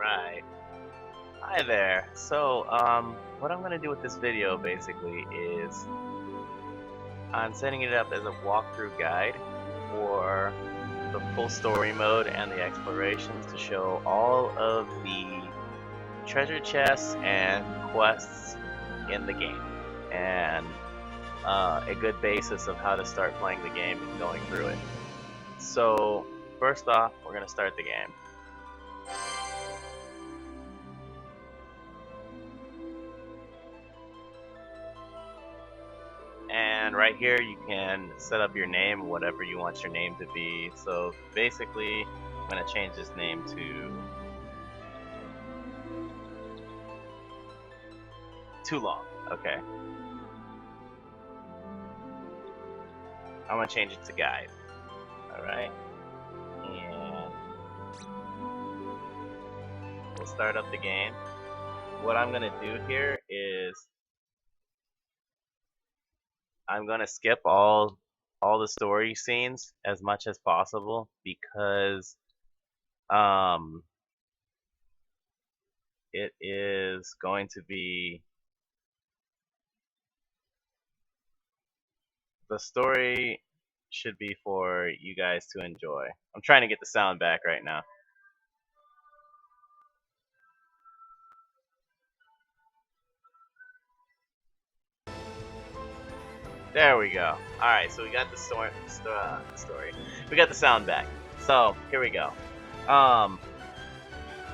Alright. Hi there. So, what I'm gonna do with this video basically is I'm setting it up as a walkthrough guide for the full story mode and the explorations to show all of the treasure chests and quests in the game, and a good basis of how to start playing the game and going through it. So, first off, we're gonna start the game. And right here you can set up your name, whatever you want your name to be. So basically I'm going to change this name to Too Long. Okay. I'm going to change it to Guide. Alright. And we'll start up the game. What I'm going to do here is I'm gonna skip all the story scenes as much as possible because it is going to be, the story should be for you guys to enjoy. I'm trying to get the sound back right now. There we go. Alright, so we got the story. We got the sound back. So, here we go.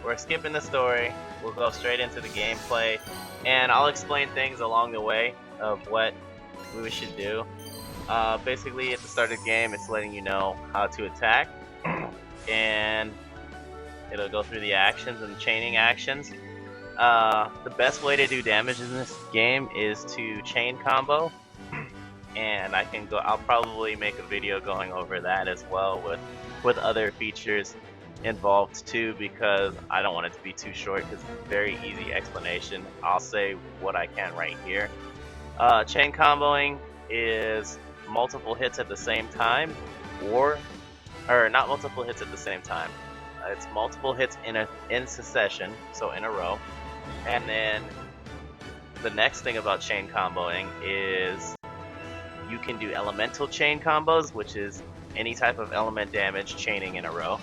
We're skipping the story. We'll go straight into the gameplay. And I'll explain things along the way of what we should do. Basically, at the start of the game, it's letting you know how to attack. And it'll go through the actions and chaining actions. The best way to do damage in this game is to chain combo. And I'll probably make a video going over that as well with other features involved too, because I don't want it to be too short because it's a very easy explanation. I'll say what I can right here. Chain comboing is multiple hits at the same time, or not multiple hits at the same time. It's multiple hits in succession, so in a row. And then the next thing about chain comboing is you can do elemental chain combos, which is any type of element damage chaining in a row.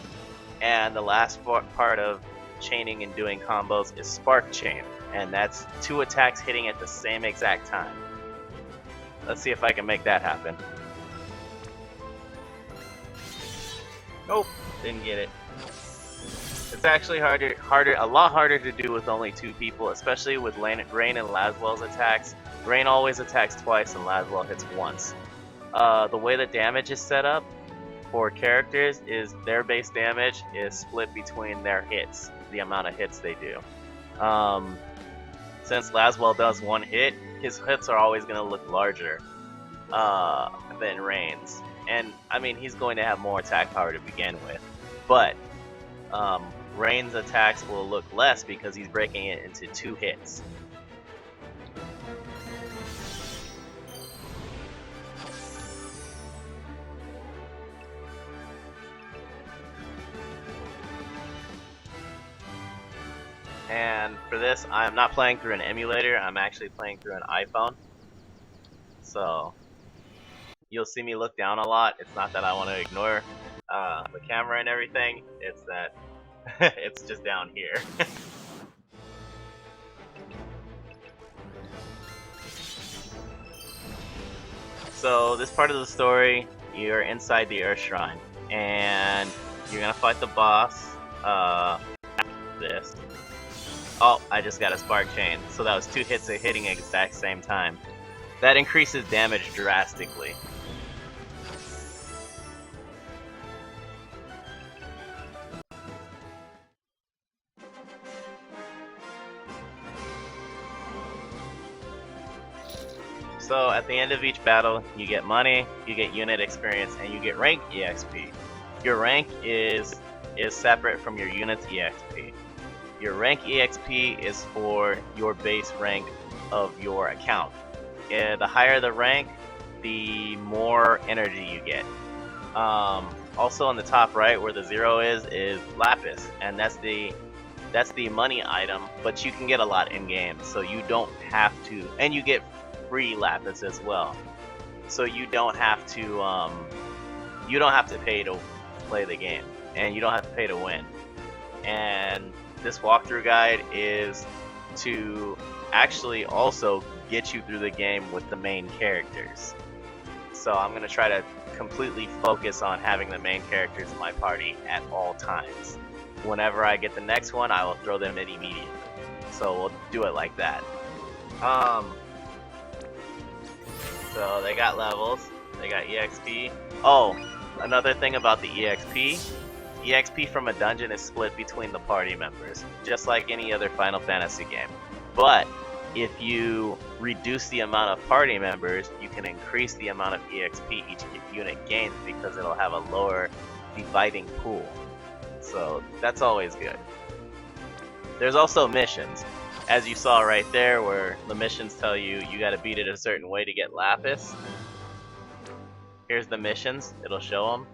And the last part of chaining and doing combos is spark chain, and that's 2 attacks hitting at the same exact time. Let's see if I can make that happen. Nope, didn't get it. It's actually a lot harder to do with only 2 people, especially with Rain and Laswell's attacks. Rain always attacks twice and Laswell hits once. The way the damage is set up for characters is their base damage is split between their hits, the amount of hits they do. Since Laswell does 1 hit, his hits are always going to look larger than Rain's. And I mean, he's going to have more attack power to begin with, but Rain's attacks will look less because he's breaking it into 2 hits. And for this, I'm not playing through an emulator, I'm actually playing through an iPhone. So, you'll see me look down a lot. It's not that I want to ignore the camera and everything, it's that it's just down here. So, this part of the story, you're inside the Earth Shrine, and you're gonna fight the boss after this. Oh, I just got a spark chain, so that was 2 hits at hitting at the exact same time. That increases damage drastically. So at the end of each battle, you get money, you get unit experience, and you get rank EXP. Your rank is separate from your unit's EXP. Your rank EXP is for your base rank of your account. The higher the rank, the more energy you get. Also on the top right where the 0 is Lapis, and that's the That's the money item, but you can get a lot in game, so you don't have to, and you get free lapis as well. So you don't have to pay to play the game, and you don't have to pay to win. And this walkthrough guide is to actually also get you through the game with the main characters. So I'm going to try to completely focus on having the main characters in my party at all times. Whenever I get the next one, I will throw them in immediately. So we'll do it like that. So they got levels, they got EXP. Oh, another thing about the EXP from a dungeon is split between the party members, just like any other Final Fantasy game. But if you reduce the amount of party members, you can increase the amount of EXP each unit gains because it'll have a lower dividing pool. So that's always good. There's also missions, as you saw right there, where the missions tell you you gotta beat it a certain way to get lapis. Here's the missions, it'll show them.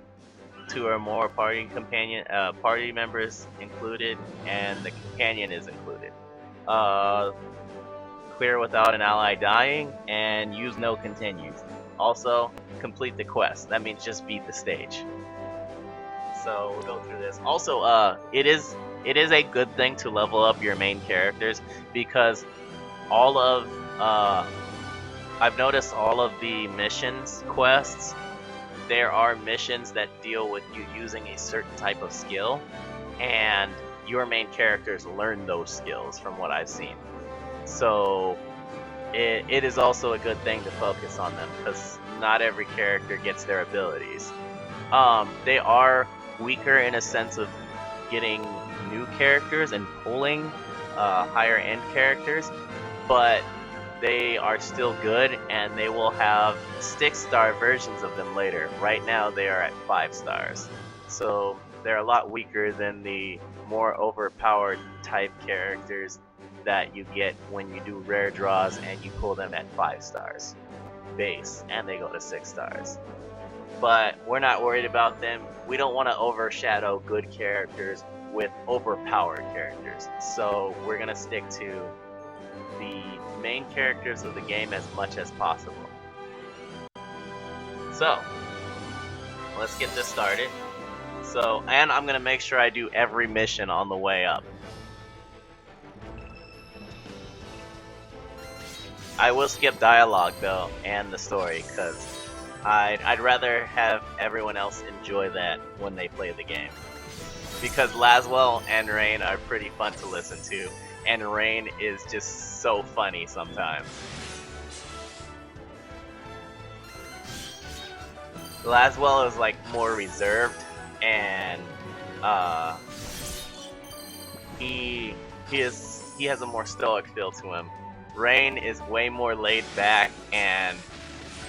2 or more party members included, and the companion is included. Clear without an ally dying, and use no continues. Also, complete the quest. That means just beat the stage. So we'll go through this. Also, it is a good thing to level up your main characters, because all of I've noticed all of the missions quests, there are missions that deal with you using a certain type of skill, and your main characters learn those skills from what I've seen. So it is also a good thing to focus on them, because not every character gets their abilities. They are weaker in a sense of getting new characters and pulling higher end characters, but they are still good, and they will have 6-star versions of them later. Right now they are at 5 stars. So they're a lot weaker than the more overpowered type characters that you get when you do rare draws and you pull them at 5 stars base, and they go to 6 stars. But we're not worried about them. We don't want to overshadow good characters with overpowered characters. So we're going to stick to the main characters of the game as much as possible. So let's get this started. And I'm going to make sure I do every mission on the way up. I will skip dialogue though, and the story, because I'd rather have everyone else enjoy that when they play the game. Because Laswell and Rain are pretty fun to listen to, and Rain is just so funny sometimes. Laswell is like more reserved, and he has a more stoic feel to him. Rain is way more laid back, and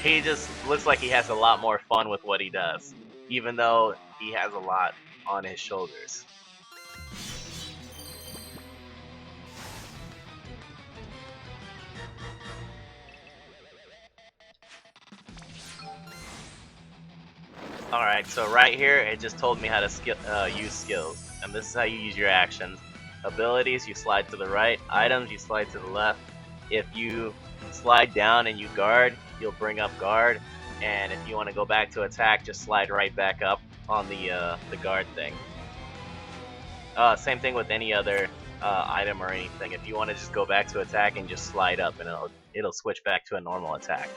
he just looks like he has a lot more fun with what he does, even though he has a lot on his shoulders. Alright, so right here it just told me how to use skills, and this is how you use your actions. Abilities, you slide to the right. Items, you slide to the left. If you slide down and you guard, you'll bring up guard, and if you want to go back to attack, just slide right back up on the guard thing. Same thing with any other item or anything. If you want to just go back to attack and just slide up, and it'll switch back to a normal attack.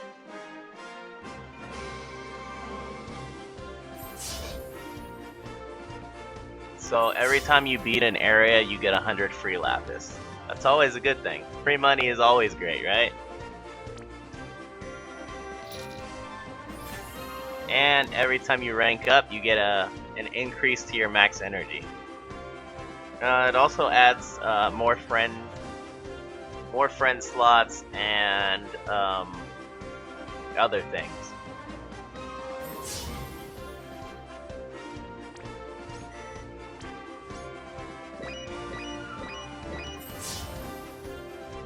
So every time you beat an area, you get 100 free lapis. That's always a good thing. Free money is always great, right? And every time you rank up, you get an increase to your max energy. It also adds more friend slots and other things.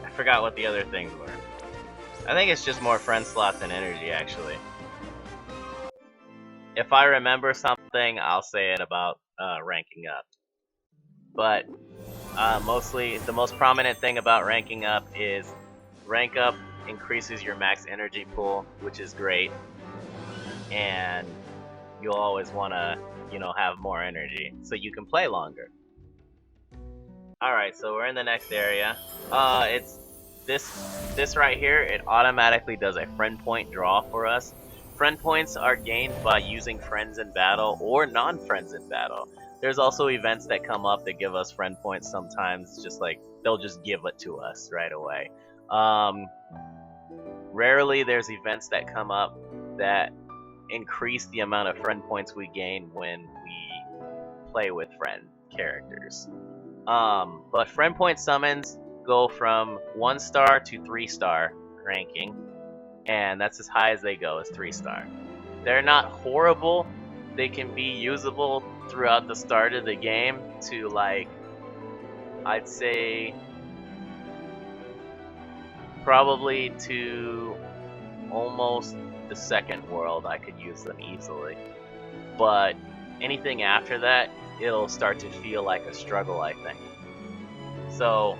I forgot what the other things were. I think it's just more friend slots and energy, actually. If I remember something, I'll say it about ranking up. But Mostly, the most prominent thing about ranking up is rank up increases your max energy pool, which is great, and you'll always want to, have more energy so you can play longer. Alright, so we're in the next area. It's this right here, it automatically does a friend point draw for us. Friend points are gained by using friends in battle or non-friends in battle. There's also events that come up that give us friend points sometimes, just like they'll just give it to us right away. Rarely there's events that come up that increase the amount of friend points we gain when we play with friend characters. But friend point summons go from 1 star to 3-star ranking, and that's as high as they go, is 3-star. They're not horrible. They can be usable throughout the start of the game to, like, I'd say probably to almost the second world I could use them easily. But anything after that, it'll start to feel like a struggle, I think. So,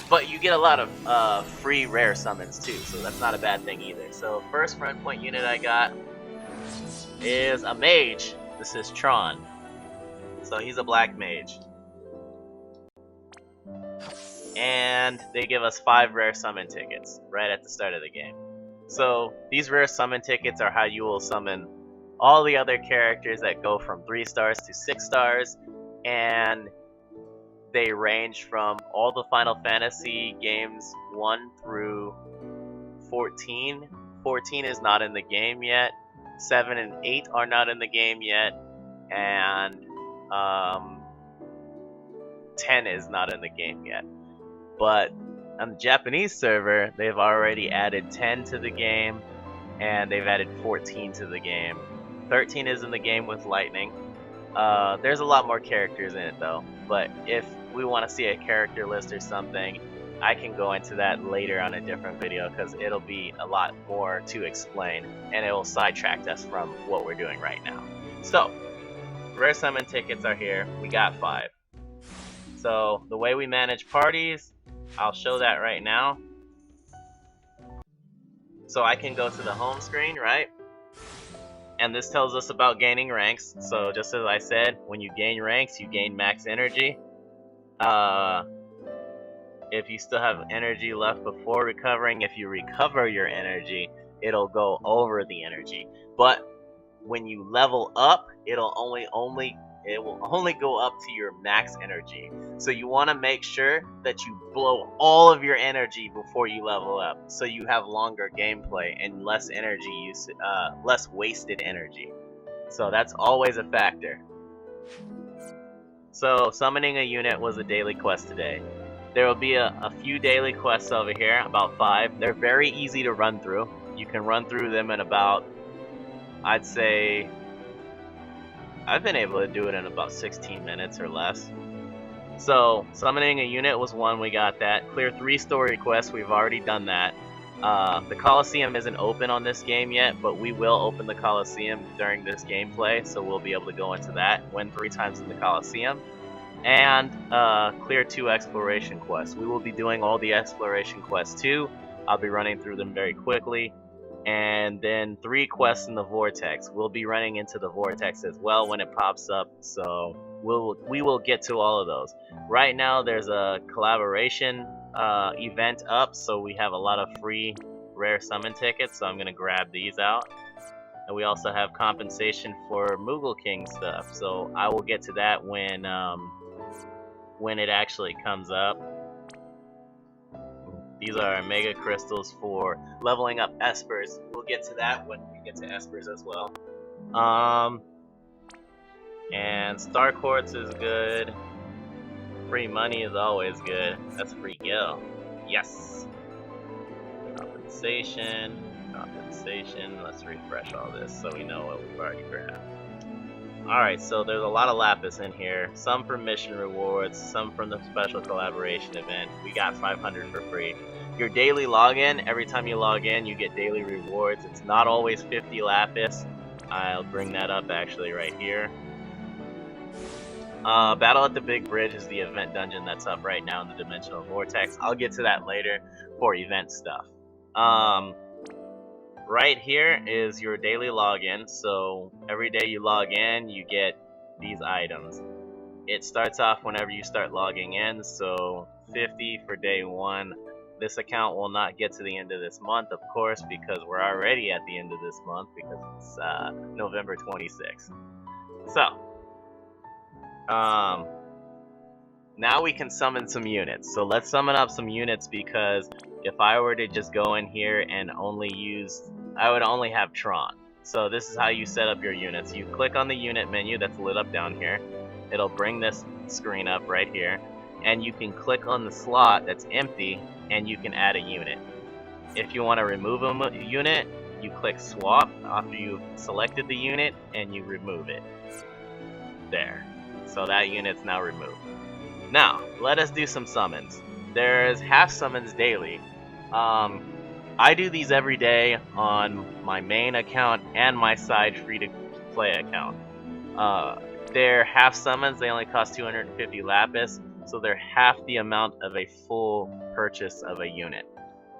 but you get a lot of free rare summons too, so that's not a bad thing either. So first friend point unit I got is a mage. This is Tron. So he's a black mage. And they give us 5 rare summon tickets right at the start of the game. So these rare summon tickets are how you will summon all the other characters that go from 3 stars to 6 stars, and they range from all the Final Fantasy games 1 through 14. 14 is not in the game yet. 7 and 8 are not in the game yet, and 10 is not in the game yet. But on the Japanese server, they've already added 10 to the game, and they've added 14 to the game. 13 is in the game with Lightning. There's a lot more characters in it though, but if we want to see a character list or something, I can go into that later on a different video because it'll be a lot more to explain, and it will sidetrack us from what we're doing right now. So, rare summon tickets are here. We got 5. So, the way we manage parties, I'll show that right now. So I can go to the home screen, right? And this tells us about gaining ranks. So just as I said, when you gain ranks, you gain max energy. If you still have energy left before recovering, if you recover your energy, it'll go over the energy. But when you level up, it will only go up to your max energy. So you want to make sure that you blow all of your energy before you level up, so you have longer gameplay and less energy use, less wasted energy. So that's always a factor. So summoning a unit was a daily quest today. There will be a few daily quests over here, about 5. They're very easy to run through. You can run through them in about, I'd say, I've been able to do it in about 16 minutes or less. So, summoning a unit was one, we got that. Clear 3 story quests, we've already done that. The Coliseum isn't open on this game yet, but we will open the Coliseum during this gameplay, so we'll be able to go into that, win 3 times in the Coliseum. And clear 2 exploration quests. We will be doing all the exploration quests too. I'll be running through them very quickly. And then 3 quests in the Vortex. We'll be running into the Vortex as well when it pops up, so we will get to all of those. Right now there's a collaboration event up, so we have a lot of free rare summon tickets, so I'm going to grab these out. And we also have compensation for Moogle King stuff, so I will get to that when it actually comes up. These are Mega Crystals for leveling up Espers. We'll get to that when we get to Espers as well. And Star Quartz is good. Free money is always good. That's a free gil. Yes! Compensation. Let's refresh all this so we know what we've already grabbed. Alright, so there's a lot of Lapis in here. Some for mission rewards, some from the special collaboration event. We got 500 for free. Your daily login, every time you log in, you get daily rewards. It's not always 50 Lapis. I'll bring that up actually right here. Battle at the Big Bridge is the event dungeon that's up right now in the Dimensional Vortex. I'll get to that later for event stuff. Right here is your daily login. So every day you log in, you get these items. It starts off whenever you start logging in, so 50 for day 1. This account will not get to the end of this month, of course, because we're already at the end of this month because it's November 26th. So, now we can summon some units. So let's summon up some units, because if I were to just go in here and only use, I would only have Tron. So this is how you set up your units. You click on the unit menu that's lit up down here. It'll bring this screen up right here, and you can click on the slot that's empty and you can add a unit. If you want to remove a unit, you click swap after you've selected the unit and you remove it. There. So that unit's now removed. Now, let us do some summons. There's half summons daily. I do these every day on my main account and my side free-to-play account. They're half summons, they only cost 250 lapis, so they're half the amount of a full purchase of a unit.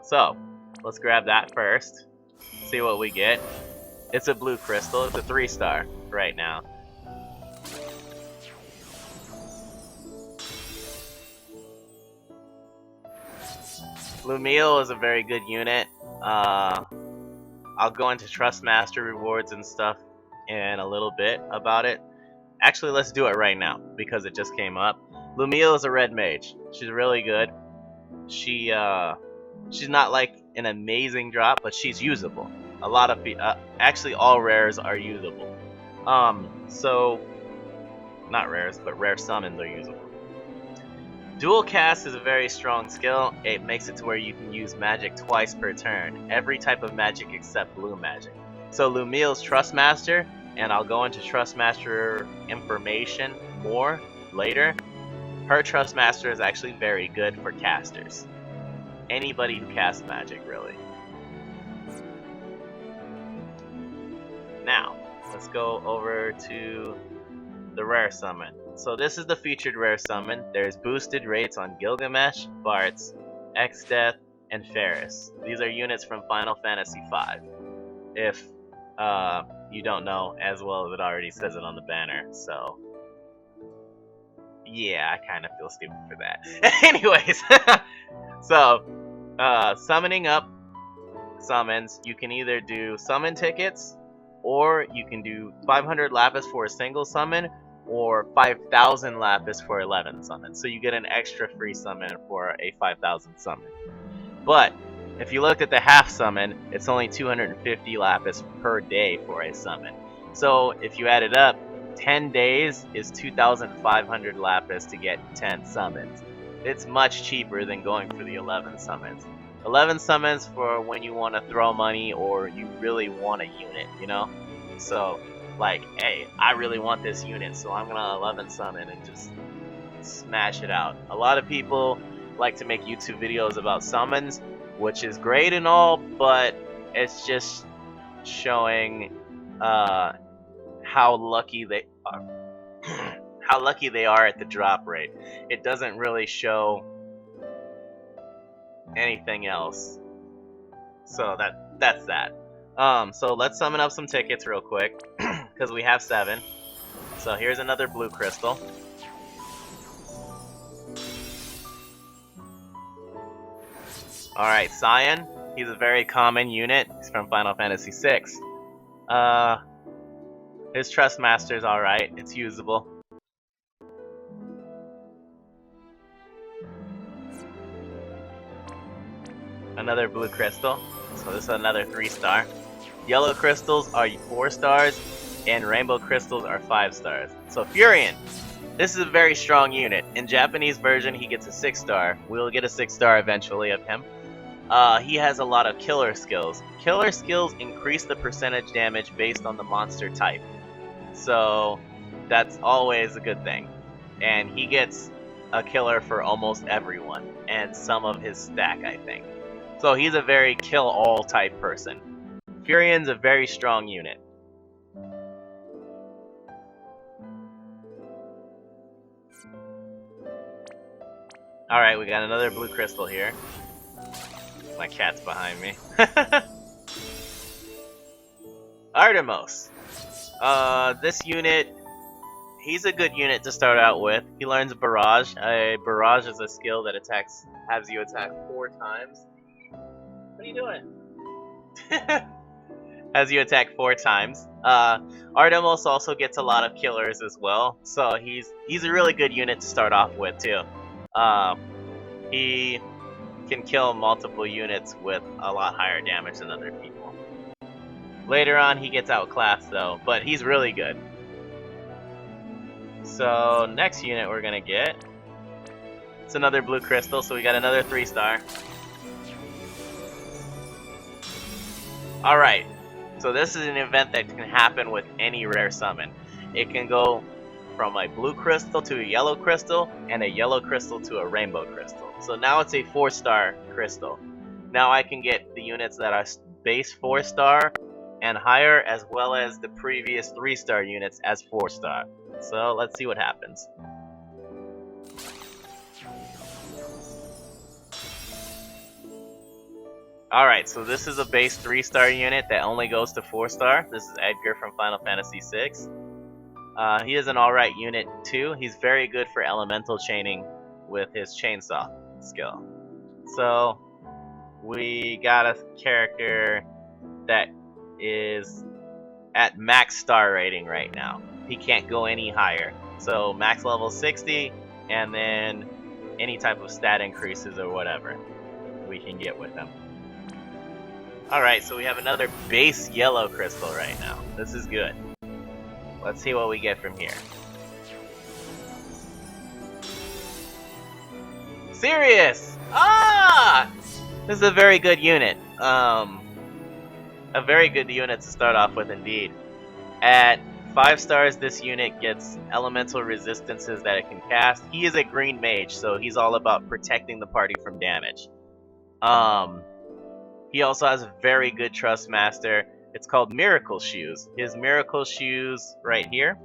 So, let's grab that first, see what we get. It's a blue crystal, it's a 3-star right now. Lumiel is a very good unit. I'll go into Trustmaster rewards and stuff in a little bit about it. Actually, let's do it right now because it just came up. Lumiel is a red mage. She's really good. She's not like an amazing drop, but she's usable. A lot of actually all rares are usable. So not rares, but rare summons are usable. Dual cast is a very strong skill. It makes it to where you can use magic twice per turn. Every type of magic except blue magic. So Lumiel's Trustmaster, and I'll go into Trustmaster information more later. Her Trustmaster is actually very good for casters. Anybody who casts magic, really. Now, let's go over to the rare summon. So this is the featured rare summon. There's boosted rates on Gilgamesh, Bartz, Exdeath, and Ferris. These are units from Final Fantasy V. If you don't know, as well as it already says it on the banner, so yeah, I kind of feel stupid for that. Anyways, so summoning up summons, you can either do summon tickets, or you can do 500 lapis for a single summon, or 5,000 lapis for 11 summons. So you get an extra free summon for a 5,000 summon. But if you look at the half summon, it's only 250 lapis per day for a summon. So if you add it up, 10 days is 2,500 lapis to get 10 summons. It's much cheaper than going for the 11 summons. 11 summons for when you want to throw money or you really want a unit, you know? So, like, hey, I really want this unit, so I'm gonna 11 summon and just smash it out. A lot of people like to make YouTube videos about summons, which is great and all, but it's just showing how lucky they are. How lucky they are at the drop rate. It doesn't really show anything else. So that's that. So let's summon up some tickets real quick, because we have 7. So here's another blue crystal. Alright, Cyan. He's a very common unit. He's from Final Fantasy VI. His Trustmaster's alright. It's usable. Another blue crystal. So this is another 3-star. Yellow crystals are 4 stars, and rainbow crystals are 5 stars. So Furion, this is a very strong unit. In Japanese version, he gets a 6-star. We'll get a 6-star eventually of him. He has a lot of killer skills. Killer skills increase the percentage damage based on the monster type. So that's always a good thing. And he gets a killer for almost everyone, and some of his stack, I think. So he's a very kill-all type person. Furion's a very strong unit. Alright, we got another blue crystal here. My cat's behind me. Artemis. This unit, he's a good unit to start out with. He learns Barrage. Barrage is a skill that has you attack 4 times. What are you doing? Has you attack 4 times. Artemis also gets a lot of killers as well, so he's a really good unit to start off with too. He can kill multiple units with a lot higher damage than other people. Later on, he gets outclassed though, but he's really good. So next unit we're gonna get, it's another blue crystal, so we got another 3-star. Alright, so this is an event that can happen with any rare summon. It can go from a blue crystal to a yellow crystal, and a yellow crystal to a rainbow crystal. So now it's a 4-star crystal. Now I can get the units that are base 4-star and higher, as well as the previous 3-star units as 4-star. So let's see what happens. Alright, so this is a base 3-star unit that only goes to 4-star. This is Edgar from Final Fantasy VI. He is an alright unit too. He's very good for elemental chaining with his chainsaw skill. So we got a character that is at max star rating right now. He can't go any higher. So max level 60, and then any type of stat increases or whatever we can get with him. Alright, so we have another base yellow crystal right now. This is good. Let's see what we get from here. Sirius! Ah! This is a very good unit. A very good unit to start off with indeed. At 5 stars, this unit gets elemental resistances that it can cast. He is a green mage, so he's all about protecting the party from damage. He also has a very good Trust Master. It's called Miracle Shoes. His Miracle Shoes right here,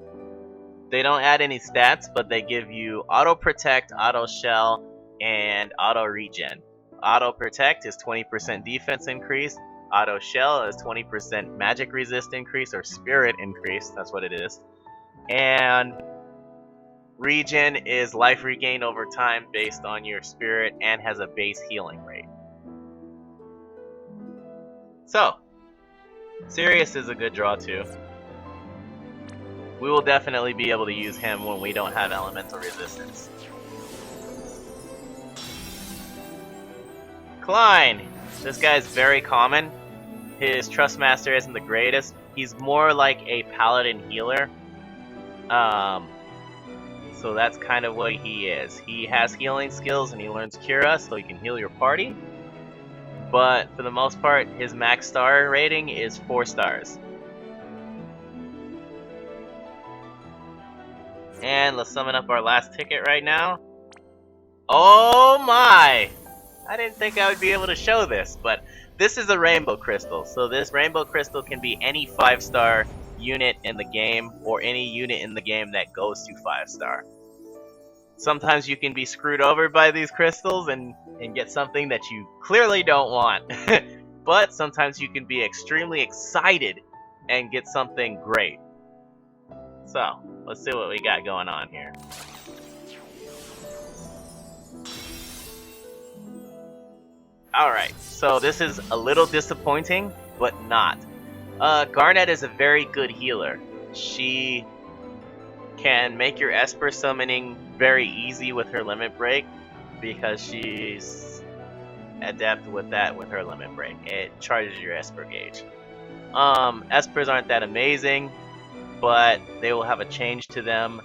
they don't add any stats, but they give you Auto Protect, Auto Shell, and Auto Regen. Auto Protect is 20% defense increase. Auto Shell is 20% magic resist increase, or spirit increase, that's what it is. And Regen is life regain over time based on your spirit and has a base healing rate. So, Sirius is a good draw too. We will definitely be able to use him when we don't have elemental resistance. Klein! This guy is very common. His Trust Master isn't the greatest. He's more like a paladin healer. So that's kind of what he is. He has healing skills and he learns Cura, so he can heal your party. But for the most part, his max star rating is 4 stars. And let's summon up our last ticket right now. Oh my! I didn't think I would be able to show this, but this is a rainbow crystal. So this rainbow crystal can be any 5-star unit in the game, or any unit in the game that goes to 5-star. Sometimes you can be screwed over by these crystals and get something that you clearly don't want. But sometimes you can be extremely excited and get something great. So, let's see what we got going on here. Alright, so this is a little disappointing, but not. Garnet is a very good healer. She can make your Esper summoning very easy with her limit break, because she's adept with that with her limit break. It charges your Esper gauge. Espers aren't that amazing, but they will have a change to them.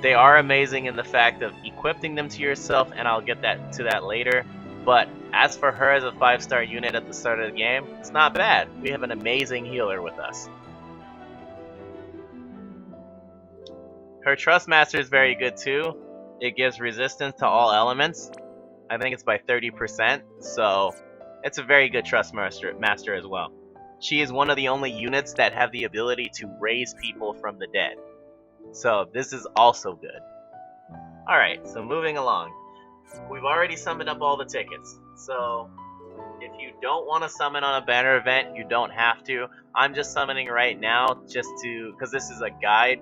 They are amazing in the fact of equipping them to yourself, and I'll get to that later. But as for her as a 5-star unit at the start of the game, it's not bad. We have an amazing healer with us. Her Trust Master is very good too. It gives resistance to all elements. I think it's by 30%, so it's a very good Trust Master as well. She is one of the only units that have the ability to raise people from the dead. So this is also good. Alright, so moving along. we've already summoned up all the tickets. So if you don't want to summon on a banner event, you don't have to. I'm just summoning right now just because this is a guide,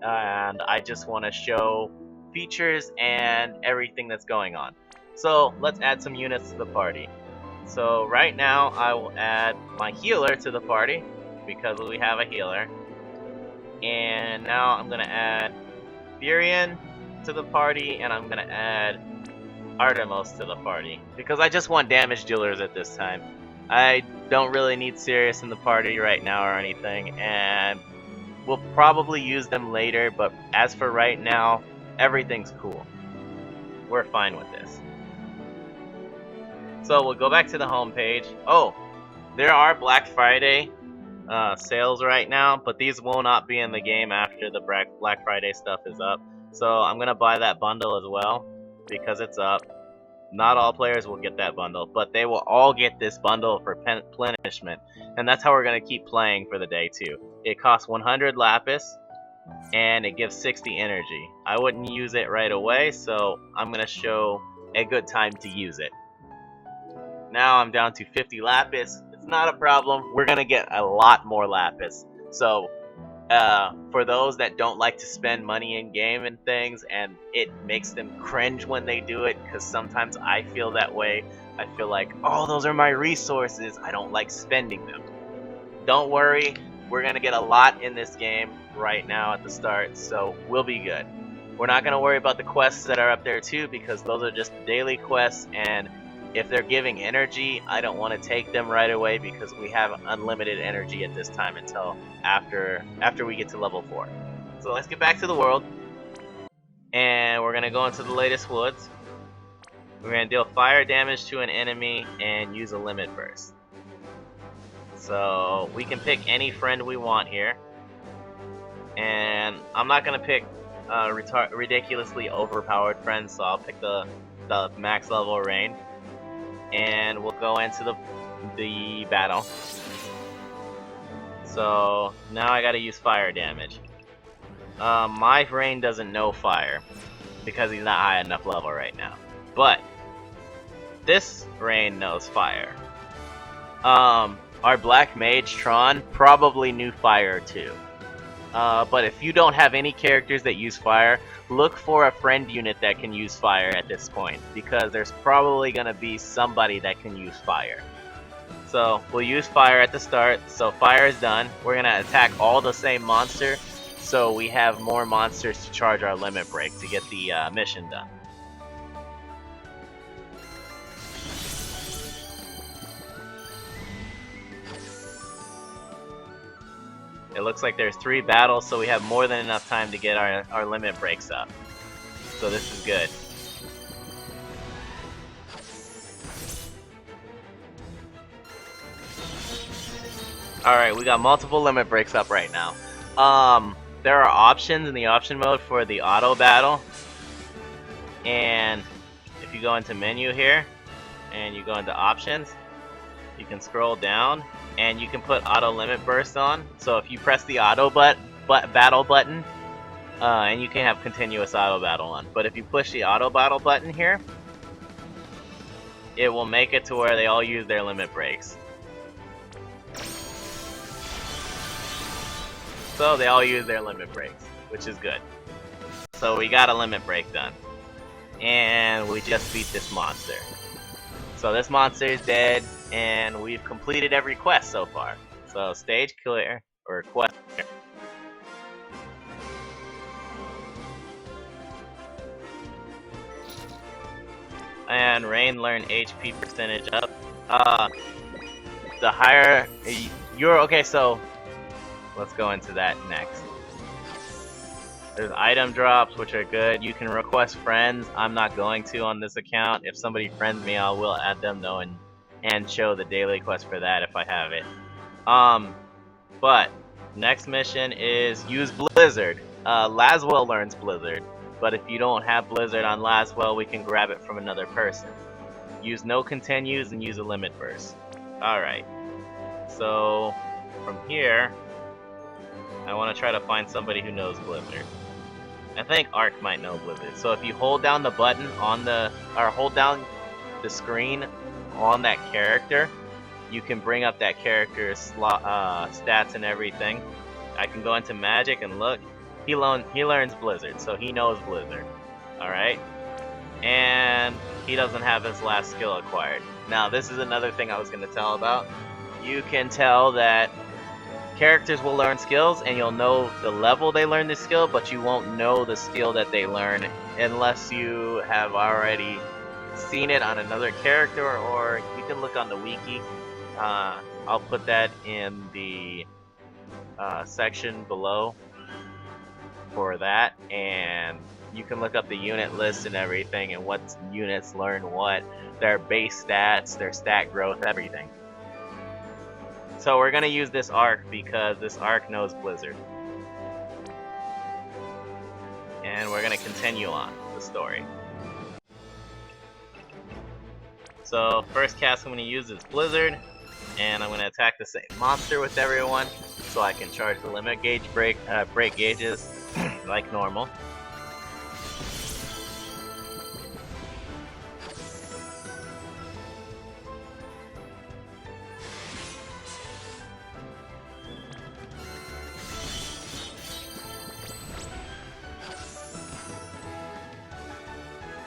and I just want to show features and everything that's going on. So let's add some units to the party. So right now I will add my healer to the party because we have a healer. And now I'm gonna add Furion to the party, and I'm gonna add Artemis to the party because I just want damage dealers at this time. I don't really need Sirius in the party right now or anything, and we'll probably use them later, but as for right now, everything's cool. We're fine with this. So we'll go back to the home page. Oh, there are Black Friday sales right now, but these will not be in the game after the Black Friday stuff is up. So I'm gonna buy that bundle as well because it's up. Not all players will get that bundle, but they will all get this bundle for replenishment, and that's how we're gonna keep playing for the day too. It costs 100 lapis, and it gives 60 energy. I wouldn't use it right away, so I'm gonna show a good time to use it. Now I'm down to 50 lapis. It's not a problem. We're gonna get a lot more lapis. So for those that don't like to spend money in game and things, and it makes them cringe when they do it, because sometimes I feel that way. I feel like, oh, those are my resources. I don't like spending them. Don't worry. We're gonna get a lot in this game right now at the start, so we'll be good. We're not gonna worry about the quests that are up there too, because those are just daily quests, and if they're giving energy, I don't want to take them right away because we have unlimited energy at this time until after we get to level 4. So let's get back to the world. And we're going to go into the latest woods. We're going to deal fire damage to an enemy and use a limit burst. So we can pick any friend we want here. And I'm not going to pick ridiculously overpowered friends, so I'll pick the max level Rain. And we'll go into the battle. So now I gotta use fire damage. My Rain doesn't know fire because he's not high enough level right now. But this Rain knows fire. Our Black Mage Tron probably knew fire too. But if you don't have any characters that use fire, look for a friend unit that can use fire at this point, because there's probably going to be somebody that can use fire. So we'll use fire at the start. So fire is done. We're going to attack all the same monster, so we have more monsters to charge our limit break to get the mission done. It looks like there's 3 battles, so we have more than enough time to get our limit breaks up. So this is good. Alright, we got multiple limit breaks up right now. There are options in the option mode for the auto battle. And if you go into menu here, and you go into options, you can scroll down, and you can put auto limit burst on. So if you press the auto battle button, and you can have continuous auto battle on. But if you push the auto battle button here, it will make it to where they all use their limit breaks. So they all use their limit breaks, which is good. So we got a limit break done. And we just beat this monster. So this monster is dead, and we've completed every quest so far. So stage clear, or quest clear. And Rain learned HP percentage up. The higher you're okay, so let's go into that next. There's item drops, which are good. You can request friends. I'm not going to on this account. If somebody friends me, I will add them though and show the daily quest for that if I have it. But next mission is use Blizzard. Laswell learns Blizzard, but if you don't have Blizzard on Laswell, we can grab it from another person. Use no continues and use a limit burst. Alright, so from here, I want to try to find somebody who knows Blizzard. I think Arc might know Blizzard. So if you hold down the button on or hold down the screen on that character, you can bring up that character's stats and everything. I can go into Magic and look. He learns Blizzard, so he knows Blizzard. Alright? And he doesn't have his last skill acquired. Now, this is another thing I was going to tell about. You can tell that characters will learn skills, and you'll know the level they learn the skill, but you won't know the skill that they learn unless you have already seen it on another character, or you can look on the wiki. I'll put that in the section below for that, and you can look up the unit list and everything, and what units learn what, their base stats, their stat growth, everything. So we're gonna use this Arc because this Arc knows Blizzard. And we're gonna continue on the story. So first cast I'm gonna use is Blizzard, and I'm gonna attack the same monster with everyone, so I can charge the limit gauge break gauges like normal.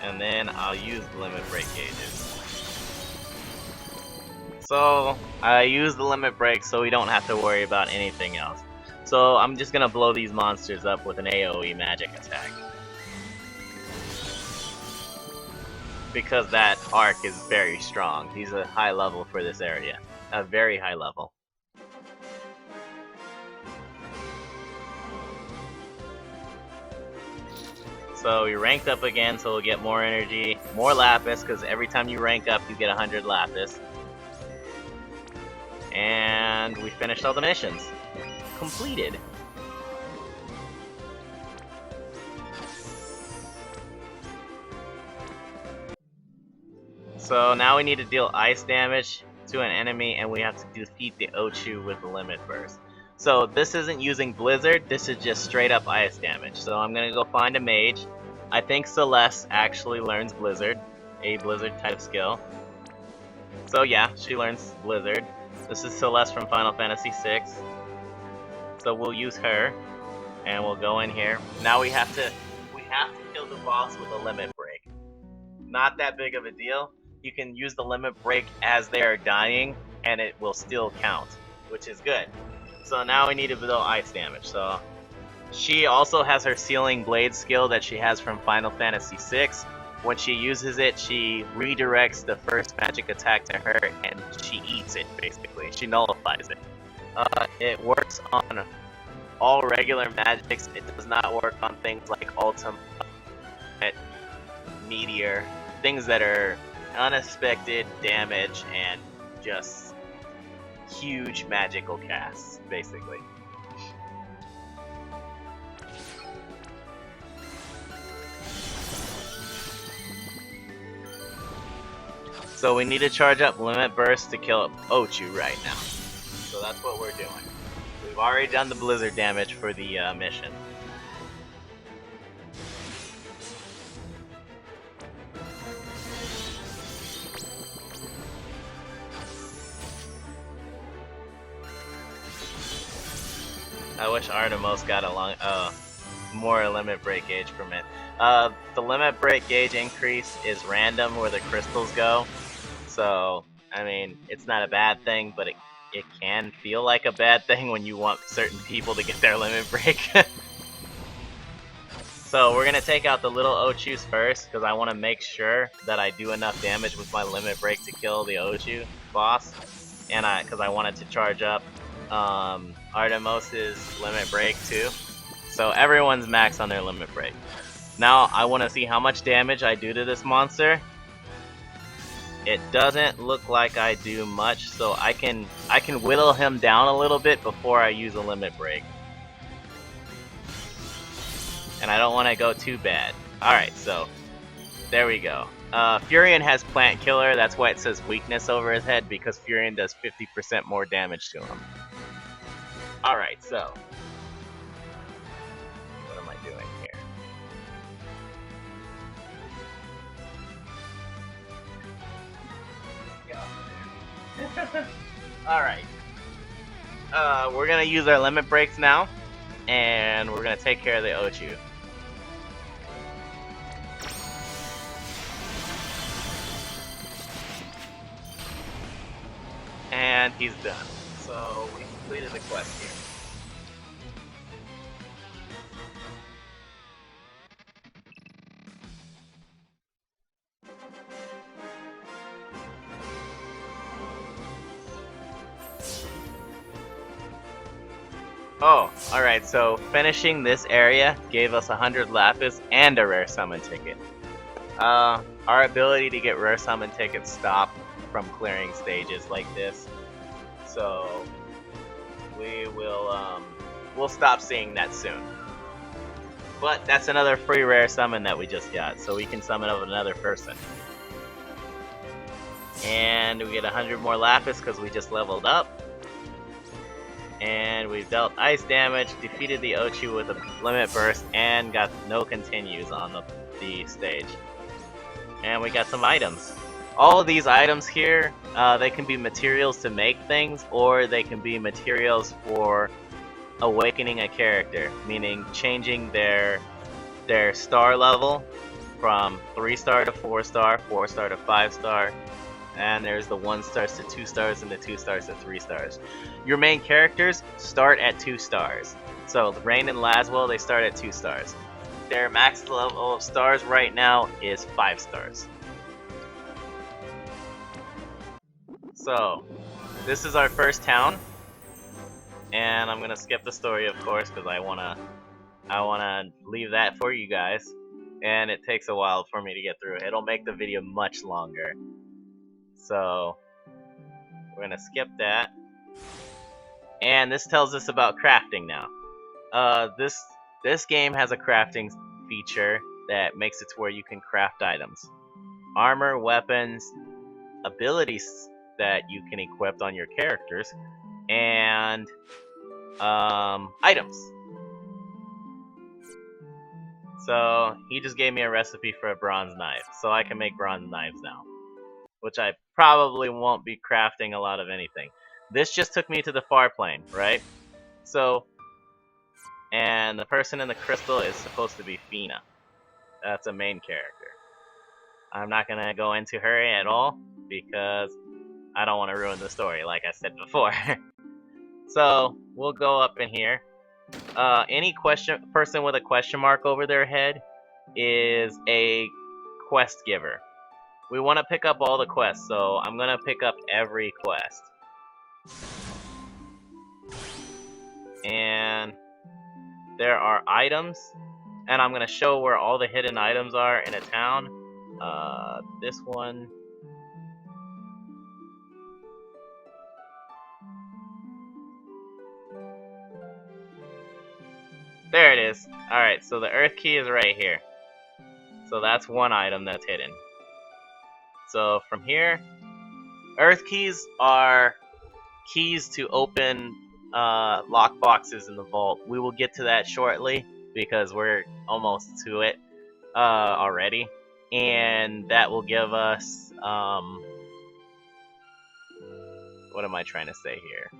And then I'll use the limit break gauges. So I use the limit break so we don't have to worry about anything else. So I'm just gonna blow these monsters up with an AoE magic attack. Because that Arc is very strong. He's a high level for this area. A very high level. So we ranked up again, so we'll get more energy, more lapis, because every time you rank up, you get 100 lapis. And we finished all the missions. Completed. So now we need to deal ice damage to an enemy, and we have to defeat the Ochu with the limit burst. So this isn't using Blizzard, this is just straight up ice damage. So I'm gonna go find a mage. I think Celeste actually learns Blizzard, a Blizzard type skill. So yeah, she learns Blizzard. This is Celeste from Final Fantasy VI. So we'll use her, and we'll go in here. Now we have to kill the boss with a limit break. Not that big of a deal. You can use the limit break as they are dying, and it will still count, which is good. So now we need to deal ice damage. So she also has her Sealing Blade skill that she has from Final Fantasy VI. When she uses it, she redirects the first magic attack to her, and she eats it, basically. She nullifies it. It works on all regular magics. It does not work on things like Ultimate, Meteor, things that are unexpected damage and just huge magical casts, basically. So we need to charge up Limit Burst to kill Ochu right now. So that's what we're doing. We've already done the blizzard damage for the mission. I wish Artemis got along more limit break gauge from it. The limit break gauge increase is random where the crystals go. So, I mean, it's not a bad thing, but it can feel like a bad thing when you want certain people to get their limit break. So we're gonna take out the little Ochus first, because I want to make sure that I do enough damage with my limit break to kill the Ochu boss. And because I wanted to charge up Artemis's limit break too. So everyone's max on their limit break. Now I want to see how much damage I do to this monster. It doesn't look like I do much, so I can whittle him down a little bit before I use a limit break. And I don't want to go too bad. Alright, so there we go. Furion has Plant Killer, that's why it says weakness over his head, because Furion does 50% more damage to him. Alright, so what am I doing here? Alright. We're gonna use our limit breaks now, and we're gonna take care of the Ochu. And he's done. So we completed the quest here. Oh, alright, so finishing this area gave us 100 Lapis and a rare summon ticket. Our ability to get rare summon tickets stopped from clearing stages like this. So we'll stop seeing that soon. But that's another free rare summon that we just got, so we can summon up another person. And we get 100 more Lapis because we just leveled up. And we've dealt ice damage, defeated the Ochu with a limit burst, and got no continues on the stage. And we got some items. All of these items here, they can be materials to make things, or they can be materials for awakening a character, meaning changing their star level from 3-star to 4-star, 4-star to 5-star, and there's the 1 stars to 2 stars and the 2 stars to 3 stars. Your main characters start at 2 stars. So Rain and Laswell, they start at 2 stars. Their max level of stars right now is 5 stars. So this is our first town, and I'm gonna skip the story, of course, because I wanna leave that for you guys, and it takes a while for me to get through. It'll make the video much longer. So we're gonna skip that, and this tells us about crafting now. This game has a crafting feature that makes it to where you can craft items, armor, weapons, abilities that you can equip on your characters, and items. So he just gave me a recipe for a bronze knife, so I can make bronze knives now, which I probably won't be crafting a lot of anything. This just took me to the far plane, right? So, and the person in the crystal is supposed to be Fina. That's a main character. I'm not gonna go into her at all because I don't want to ruin the story, like I said before. So we'll go up in here. Any person with a question mark over their head is a quest giver. We want to pick up all the quests, so I'm gonna pick up every quest. And there are items, and I'm gonna show where all the hidden items are in a town. This one. There it is. Alright, so the earth key is right here. So that's one item that's hidden. So from here, earth keys are keys to open lock boxes in the vault. We will get to that shortly because we're almost to it already. And that will give us, what am I trying to say here?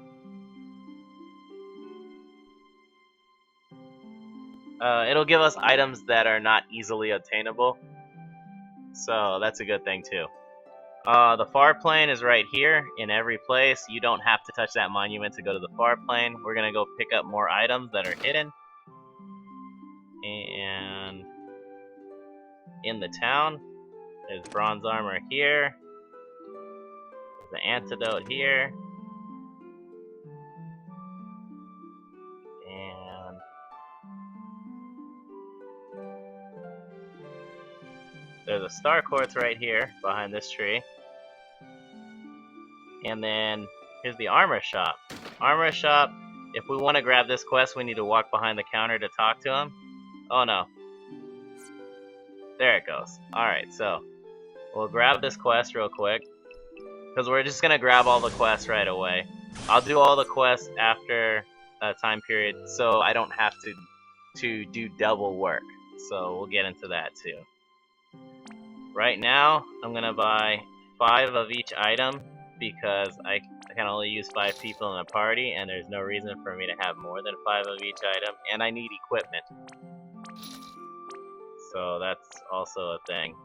It'll give us items that are not easily obtainable, so that's a good thing too. The far plane is right here in every place. You don't have to touch that monument to go to the far plane. We're gonna go pick up more items that are hidden. And in the town, there's bronze armor here. There's the antidote here. And there's a star quartz right here behind this tree. And then here's the armor shop. Armor shop, if we want to grab this quest, we need to walk behind the counter to talk to him. Oh no. There it goes. Alright, so we'll grab this quest real quick, because we're just going to grab all the quests right away. I'll do all the quests after a time period, so I don't have to do double work. So we'll get into that too. Right now, I'm going to buy 5 of each item, because I can only use 5 people in a party, and there's no reason for me to have more than 5 of each item, and I need equipment. So that's also a thing.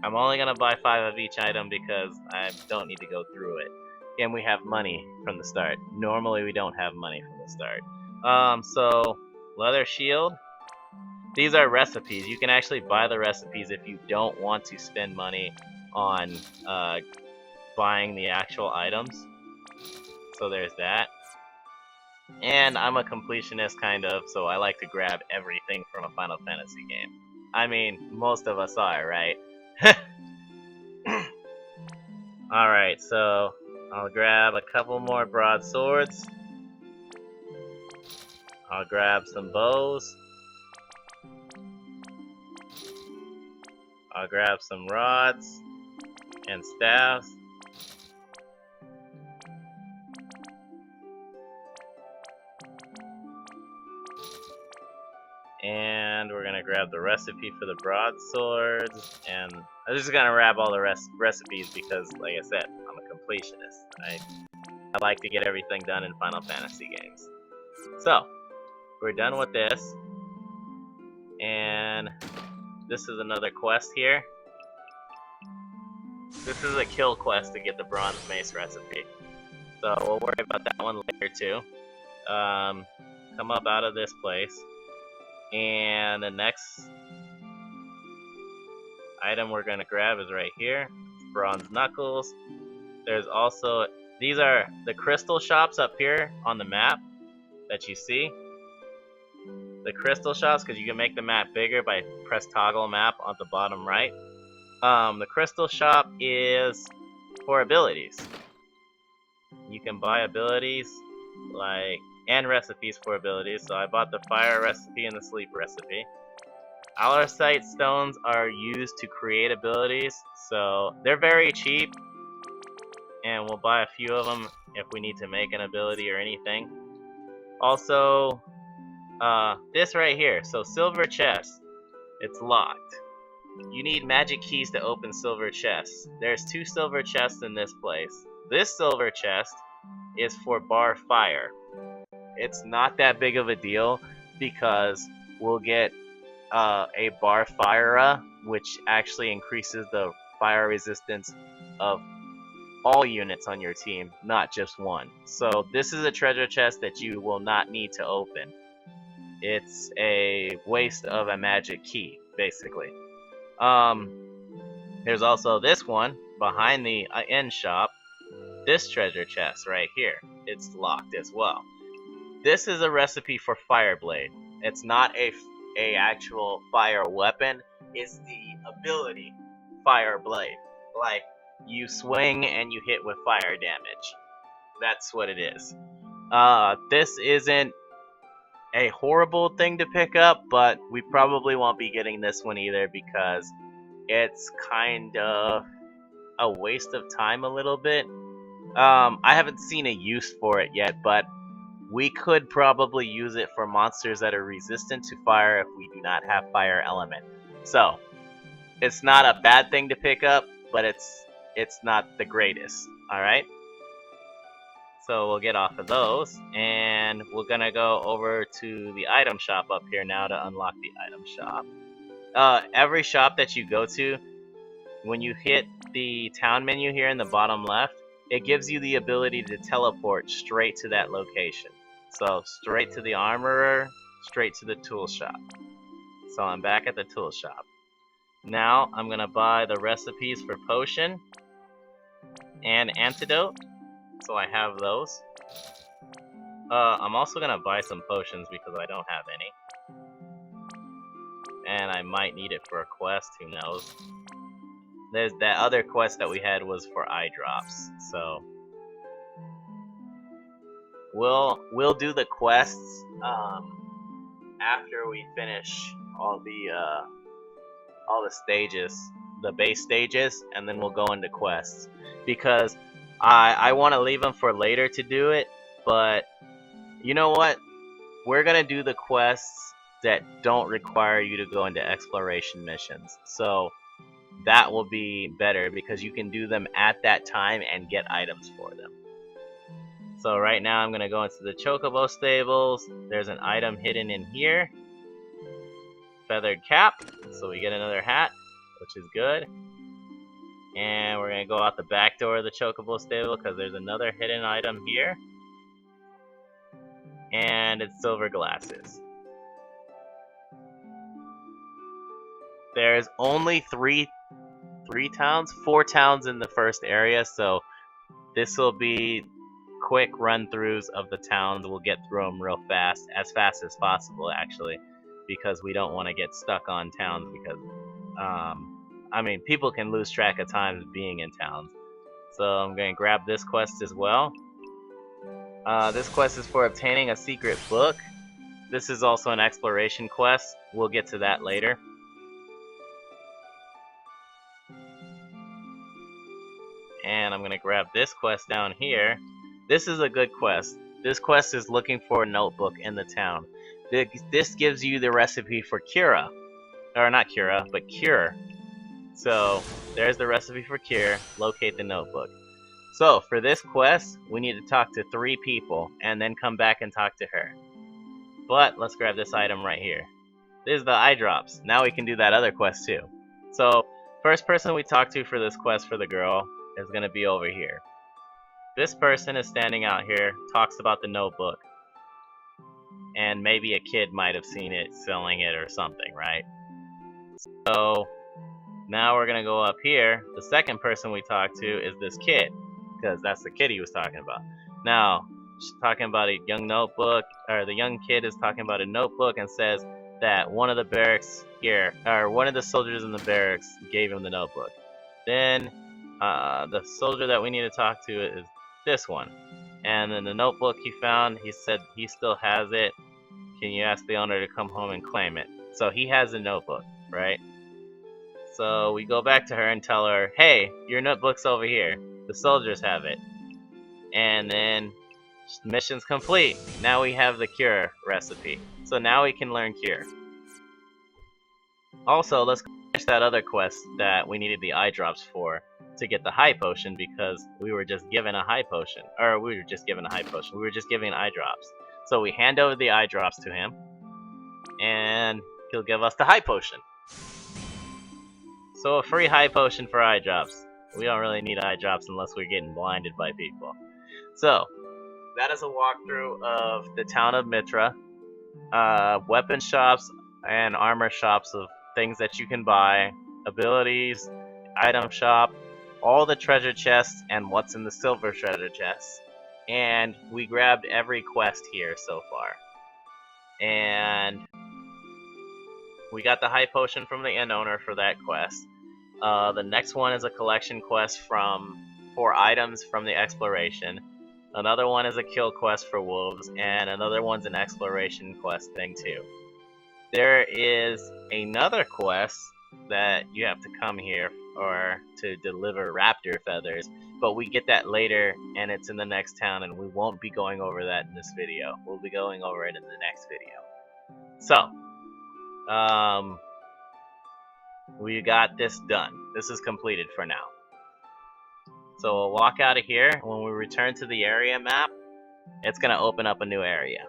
I'm only gonna buy 5 of each item because I don't need to go through it. And we have money from the start. Normally we don't have money from the start. So leather shield. These are recipes. You can actually buy the recipes if you don't want to spend money on buying the actual items. So there's that. And I'm a completionist kind of, so I like to grab everything from a Final Fantasy game. I mean, most of us are, right? Alright, so I'll grab a couple more broadswords. I'll grab some bows. I'll grab some rods and staffs. And we're gonna grab the recipe for the broadswords, and I'm just gonna grab all the recipes because, like I said, I'm a completionist. I like to get everything done in Final Fantasy games. So, we're done with this, and this is another quest here. This is a kill quest to get the bronze mace recipe. So we'll worry about that one later too. Come up out of this place. And the next item we're gonna grab is right here. It's bronze knuckles. There's also, these are the crystal shops up here on the map that you see. The crystal shops, because you can make the map bigger by press toggle map on the bottom right. The crystal shop is for abilities. You can buy abilities and recipes for abilities. So I bought the fire recipe and the sleep recipe. Alarcite stones are used to create abilities, so they're very cheap, and we'll buy a few of them if we need to make an ability or anything. Also, this right here, so silver chest, it's locked. You need magic keys to open silver chests. There's 2 silver chests in this place. This silver chest is for bar fire. It's not that big of a deal because we'll get a bar fire, which actually increases the fire resistance of all units on your team, not just one. So this is a treasure chest that you will not need to open. It's a waste of a magic key, basically. There's also this one behind the end shop. This treasure chest right here, it's locked as well. This is a recipe for Fireblade. It's not a actual fire weapon. It's the ability Fireblade. Like, you swing and you hit with fire damage. That's what it is. This isn't a horrible thing to pick up, but we probably won't be getting this one either because it's kind of a waste of time a little bit. I haven't seen a use for it yet, but we could probably use it for monsters that are resistant to fire if we do not have fire element. So, it's not a bad thing to pick up, but it's not the greatest, alright? So we'll get off of those, and we're gonna go over to the item shop up here now to unlock the item shop. Every shop that you go to, when you hit the town menu here in the bottom left, it gives you the ability to teleport straight to that location. So straight to the armorer, straight to the tool shop. So I'm back at the tool shop. Now I'm gonna buy the recipes for potion and antidote. So I have those. I'm also gonna buy some potions because I don't have any. And I might need it for a quest, who knows. There's that other quest that we had was for eye drops, so we'll do the quests after we finish all the stages, the base stages, and then we'll go into quests because I want to leave them for later to do it, but you know what? We're gonna do the quests that don't require you to go into exploration missions. So that will be better because you can do them at that time and get items for them. So right now I'm going to go into the Chocobo stables. There's an item hidden in here. Feathered cap, so we get another hat, which is good. And we're going to go out the back door of the Chocobo stable because there's another hidden item here. And it's silver glasses. There's only four towns in the first area, so this will be quick run-throughs of the towns. We'll get through them real fast as possible actually, because we don't want to get stuck on towns because I mean, people can lose track of time being in towns. So I'm going to grab this quest as well. This quest is for obtaining a secret book. This is also an exploration quest. We'll get to that later. And I'm going to grab this quest down here. This is a good quest. This quest is looking for a notebook in the town. This gives you the recipe for Cura. Or not Cura, but Cure. So, there's the recipe for Cure. Locate the notebook. So, for this quest, we need to talk to 3 people, and then come back and talk to her. But, let's grab this item right here. This is the eye drops. Now we can do that other quest too. So, first person we talk to for this quest for the girl is going to be over here. This person is standing out here, talks about the notebook. And maybe a kid might have seen it, selling it or something, right? So, now we're going to go up here. The second person we talk to is this kid, because that's the kid he was talking about. Now, she's talking about a young notebook, or the young kid is talking about a notebook and says that one of the barracks here, or one of the soldiers in the barracks gave him the notebook. Then, the soldier that we need to talk to is this one. And then the notebook he found, he said he still has it. Can you ask the owner to come home and claim it? So he has a notebook, right? So we go back to her and tell her, hey, your notebook's over here. The soldiers have it. And then mission's complete. Now we have the Cure recipe. So now we can learn Cure. Also, let's finish that other quest that we needed the eye drops for to get the high potion, because we were just given a high potion. Or we were just given a high potion. We were just given eye drops. So we hand over the eye drops to him, and he'll give us the high potion. So a free high potion for eye drops. We don't really need eye drops unless we're getting blinded by people. So, that is a walkthrough of the town of Mitra. Weapon shops and armor shops of things that you can buy. Abilities, item shop, all the treasure chests, and what's in the silver treasure chests. And we grabbed every quest here so far. And we got the high potion from the inn owner for that quest. The next one is a collection quest for items from the exploration. Another one is a kill quest for wolves, and another one's an exploration quest thing too. There is another quest that you have to come here or to deliver raptor feathers, but we get that later, and it's in the next town, and we won't be going over that in this video. We'll be going over it in the next video. So, we got this done. This is completed for now. So we'll walk out of here. When we return to the area map, it's going to open up a new area.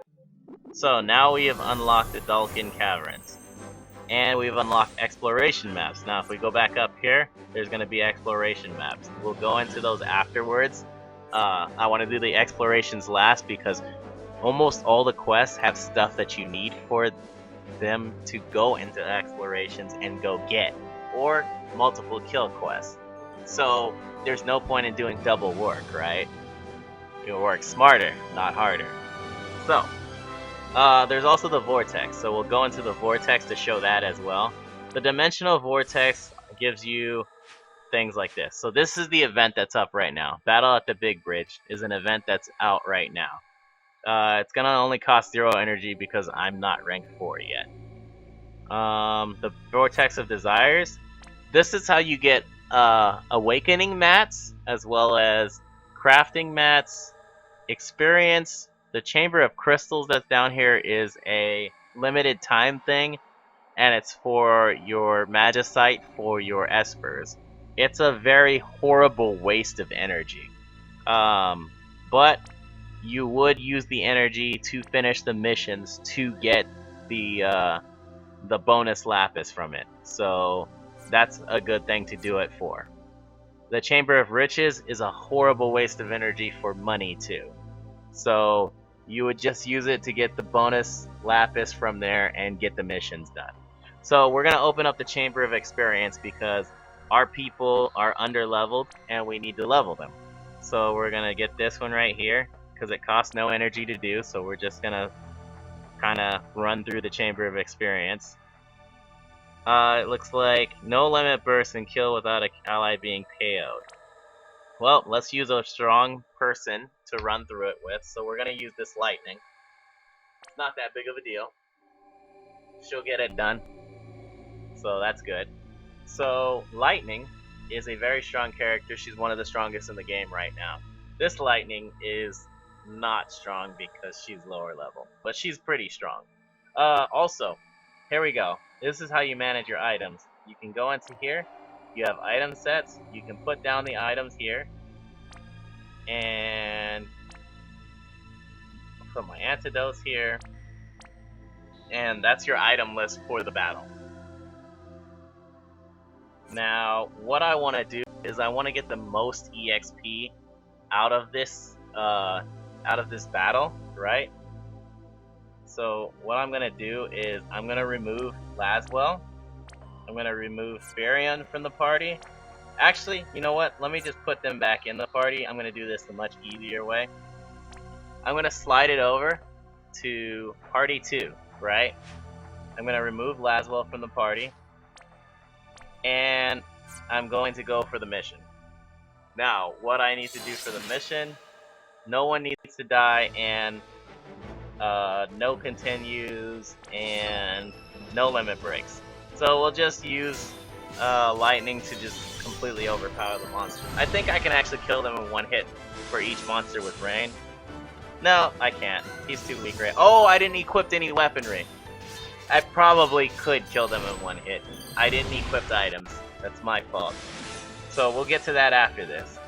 So now we have unlocked the Dalkin Caverns. And we've unlocked exploration maps. Now if we go back up here, there's going to be exploration maps. We'll go into those afterwards. I want to do the explorations last because almost all the quests have stuff that you need for them to go into explorations and go get, or multiple kill quests. So there's no point in doing double work, right? You work smarter, not harder. So there's also the vortex, so we'll go into the vortex to show that as well. The dimensional vortex gives you things like this. So this is the event that's up right now. Battle at the Big Bridge is an event that's out right now. It's gonna only cost 0 energy because I'm not rank 4 yet. The Vortex of Desires. This is how you get awakening mats, as well as crafting mats, experience. The Chamber of Crystals that's down here is a limited time thing. and it's for your Magicite for your Espers. It's a very horrible waste of energy. But you would use the energy to finish the missions to get the bonus lapis from it. So that's a good thing to do it for. The Chamber of Riches is a horrible waste of energy for money too. So you would just use it to get the bonus lapis from there and get the missions done. So we're going to open up the Chamber of Experience because our people are under leveled and we need to level them. So we're going to get this one right here because it costs no energy to do, so we're just going to kind of run through the Chamber of Experience. It looks like no limit burst and kill without an ally being KO'd. Well, let's use a strong person to run through it with, so we're going to use this lightning. It's not that big of a deal. She'll get it done. So that's good. So lightning is a very strong character. She's one of the strongest in the game right now. This lightning is not strong because she's lower level, but she's pretty strong. Also, here we go. This is how you manage your items. You can go into here. You have item sets. You can put down the items here. And put my antidotes here. And that's your item list for the battle. Now, what I want to do is I want to get the most EXP out of this battle, right? So what I'm gonna do is I'm gonna remove Laswell. I'm gonna remove Farion from the party. Actually, you know what? Let me just put them back in the party. I'm gonna do this the much easier way. I'm gonna slide it over to party 2, right? I'm gonna remove Laswell from the party. And I'm going to go for the mission. Now, what I need to do for the mission, no one needs to die, and no continues, and no limit breaks. So we'll just use lightning to just completely overpower the monster. I think I can actually kill them in one hit for each monster with rain. No, I can't. He's too weak, right? Oh, I didn't equip any weaponry. I probably could kill them in one hit. I didn't equip the items. That's my fault. So we'll get to that after this.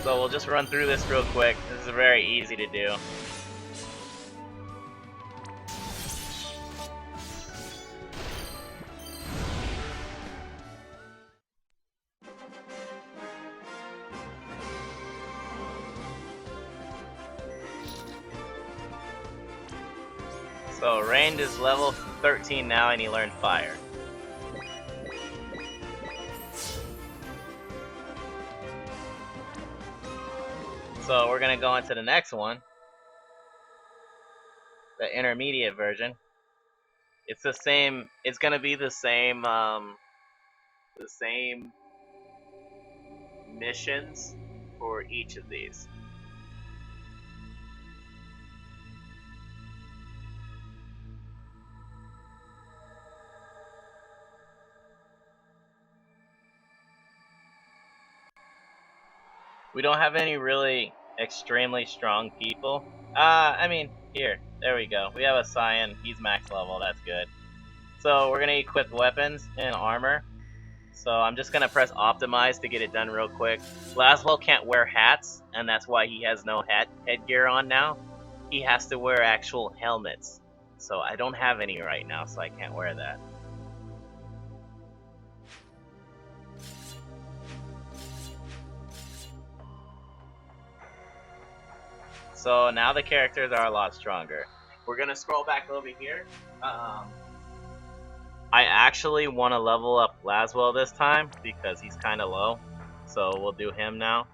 So we'll just run through this real quick. This is very easy to do. So Rain is level 13 now and he learned Fire. So we're gonna go into the next one, the intermediate version. It's the same. It's gonna be the same missions for each of these. We don't have any really extremely strong people. I mean, here, there we go. We have a Scion, he's max level, that's good. So we're gonna equip weapons and armor. So I'm just gonna press optimize to get it done real quick. Laswell can't wear hats, and that's why he has no headgear on now. He has to wear actual helmets. So I don't have any right now, so I can't wear that. So now the characters are a lot stronger. We're gonna scroll back over here. I actually want to level up Laswell this time because he's kind of low. So we'll do him now.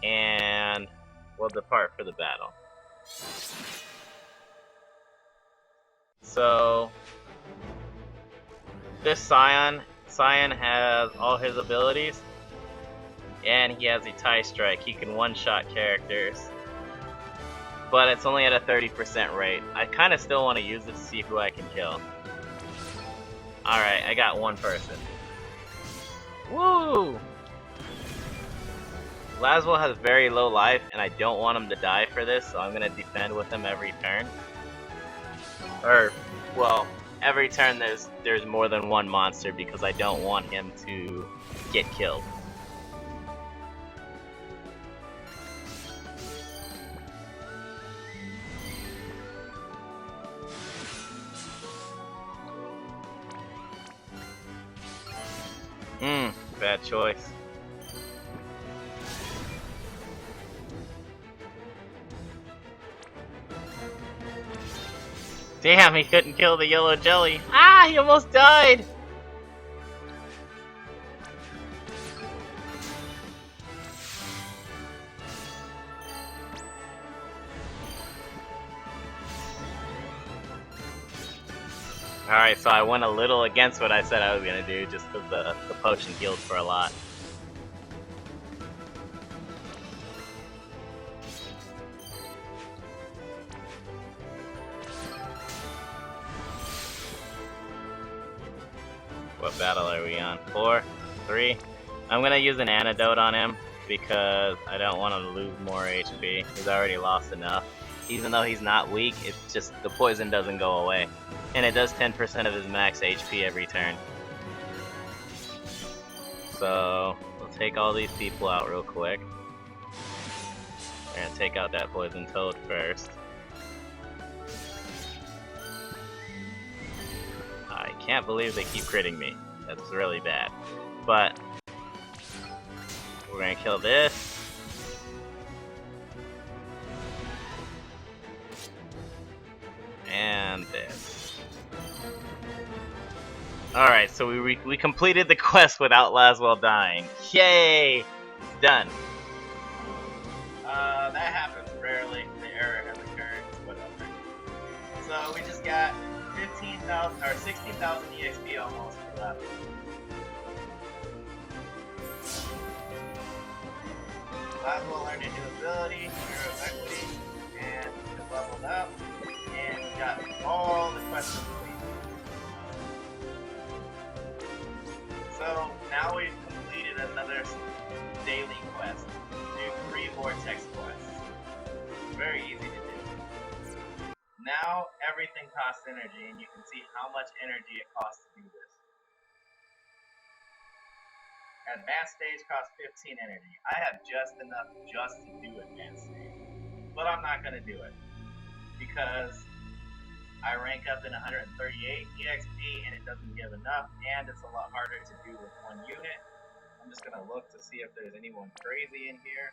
And we'll depart for the battle. So this Scion has all his abilities. And he has a tie strike. He can one-shot characters. But it's only at a 30% rate. I kind of still want to use it to see who I can kill. Alright, I got one person. Woo! Laswell has very low life, and I don't want him to die for this, so I'm gonna defend with him every turn. Or, well, every turn there's more than one monster because I don't want him to get killed. Bad choice. Damn, he couldn't kill the yellow jelly. Ah, he almost died! Alright, so I went a little against what I said I was gonna do, just because the potion healed for a lot. What battle are we on? 4? 3? I'm gonna use an antidote on him, because I don't want him to lose more HP. He's already lost enough. Even though he's not weak, it's just the poison doesn't go away. And it does 10% of his max HP every turn. So, we'll take all these people out real quick. We're gonna take out that poison toad first. I can't believe they keep critting me. That's really bad. But, we're gonna kill this. And this. Alright, so we completed the quest without Laswell dying. Yay! It's done. That happens rarely. The error has occurred. Whatever. So we just got 15,000 or 16,000 EXP almost for that. Laswell learned a new ability, Hero of Equity, and just leveled up. And we got all the quests complete. So now we've completed another daily quest. Do 3 vortex quests. Very easy to do. Now everything costs energy, and you can see how much energy it costs to do this. Advanced stage costs 15 energy. I have just enough just to do advanced stage, but I'm not gonna do it because I rank up in 138 EXP and it doesn't give enough, and it's a lot harder to do with one unit. I'm just gonna look to see if there's anyone crazy in here.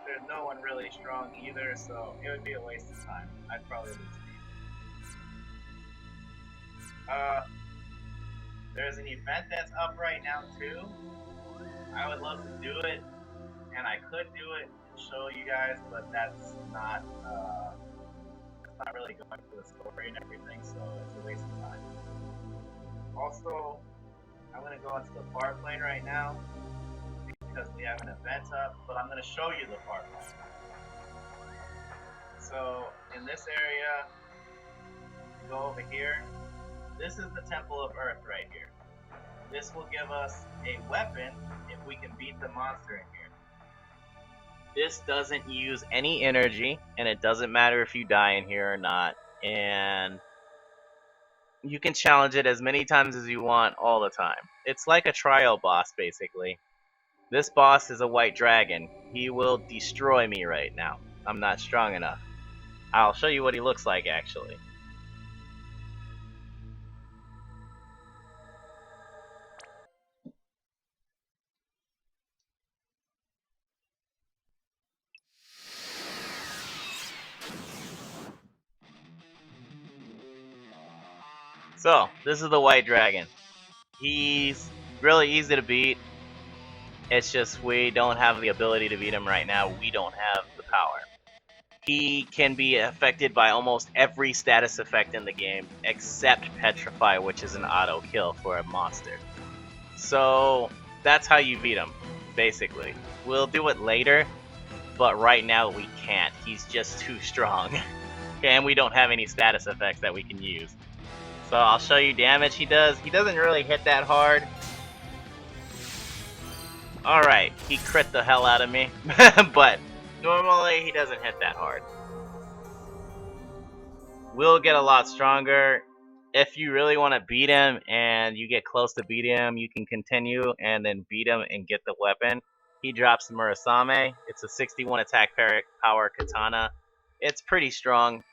There's no one really strong either, so it would be a waste of time. I'd probably lose speed. There's an event that's up right now too. I would love to do it, and I could do it and show you guys, but that's not really going for the story and everything, so it's a waste of time. Also, I'm gonna go into the far plane right now because we have an event up, but I'm gonna show you the far plane. So in this area, go over here. This is the Temple of Earth right here. This will give us a weapon if we can beat the monster in here. This doesn't use any energy, and it doesn't matter if you die in here or not. And you can challenge it as many times as you want all the time. It's like a trial boss, basically. This boss is a white dragon. He will destroy me right now. I'm not strong enough. I'll show you what he looks like, actually. So, this is the white dragon. He's really easy to beat. It's just we don't have the ability to beat him right now. We don't have the power. He can be affected by almost every status effect in the game except Petrify, which is an auto kill for a monster. So that's how you beat him, basically. We'll do it later, but right now we can't. He's just too strong. And we don't have any status effects that we can use. So I'll show you damage he does. He doesn't really hit that hard. Alright, he crit the hell out of me, but normally he doesn't hit that hard. We'll get a lot stronger. If you really want to beat him and you get close to beating him, you can continue and then beat him and get the weapon. He drops Murasame. It's a 61 attack power katana. It's pretty strong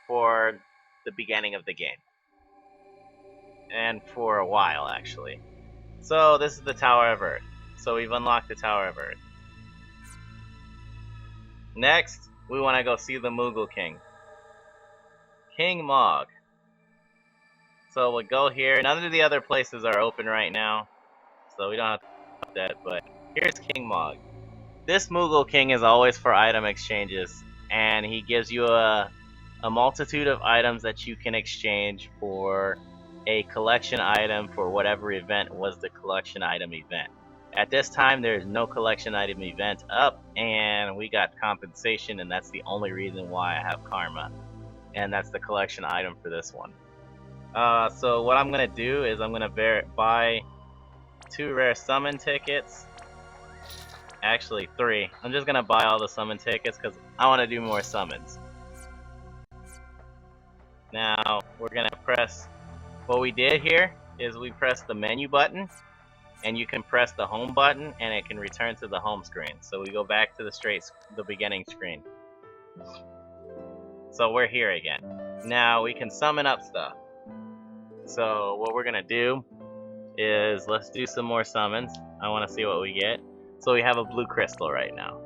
for the beginning of the game. And for a while, actually. So this is the Tower of Earth. So we've unlocked the Tower of Earth. Next, we want to go see the Moogle King. King Mog. So we'll go here. None of the other places are open right now, so we don't have to do that, but here's King Mog. This Moogle King is always for item exchanges, and he gives you a multitude of items that you can exchange for a collection item for whatever event was the collection item event. At this time, there's no collection item event up, and we got compensation, and that's the only reason why I have karma. And that's the collection item for this one. So what I'm gonna do is I'm gonna buy 2 rare summon tickets. Actually 3. I'm just gonna buy all the summon tickets because I want to do more summons. Now we're gonna press. What we did here is we pressed the menu button, and you can press the home button, and it can return to the home screen. So we go back to the beginning screen. So we're here again. Now we can summon up stuff. So what we're gonna do is let's do some more summons. I want to see what we get. So we have a blue crystal right now.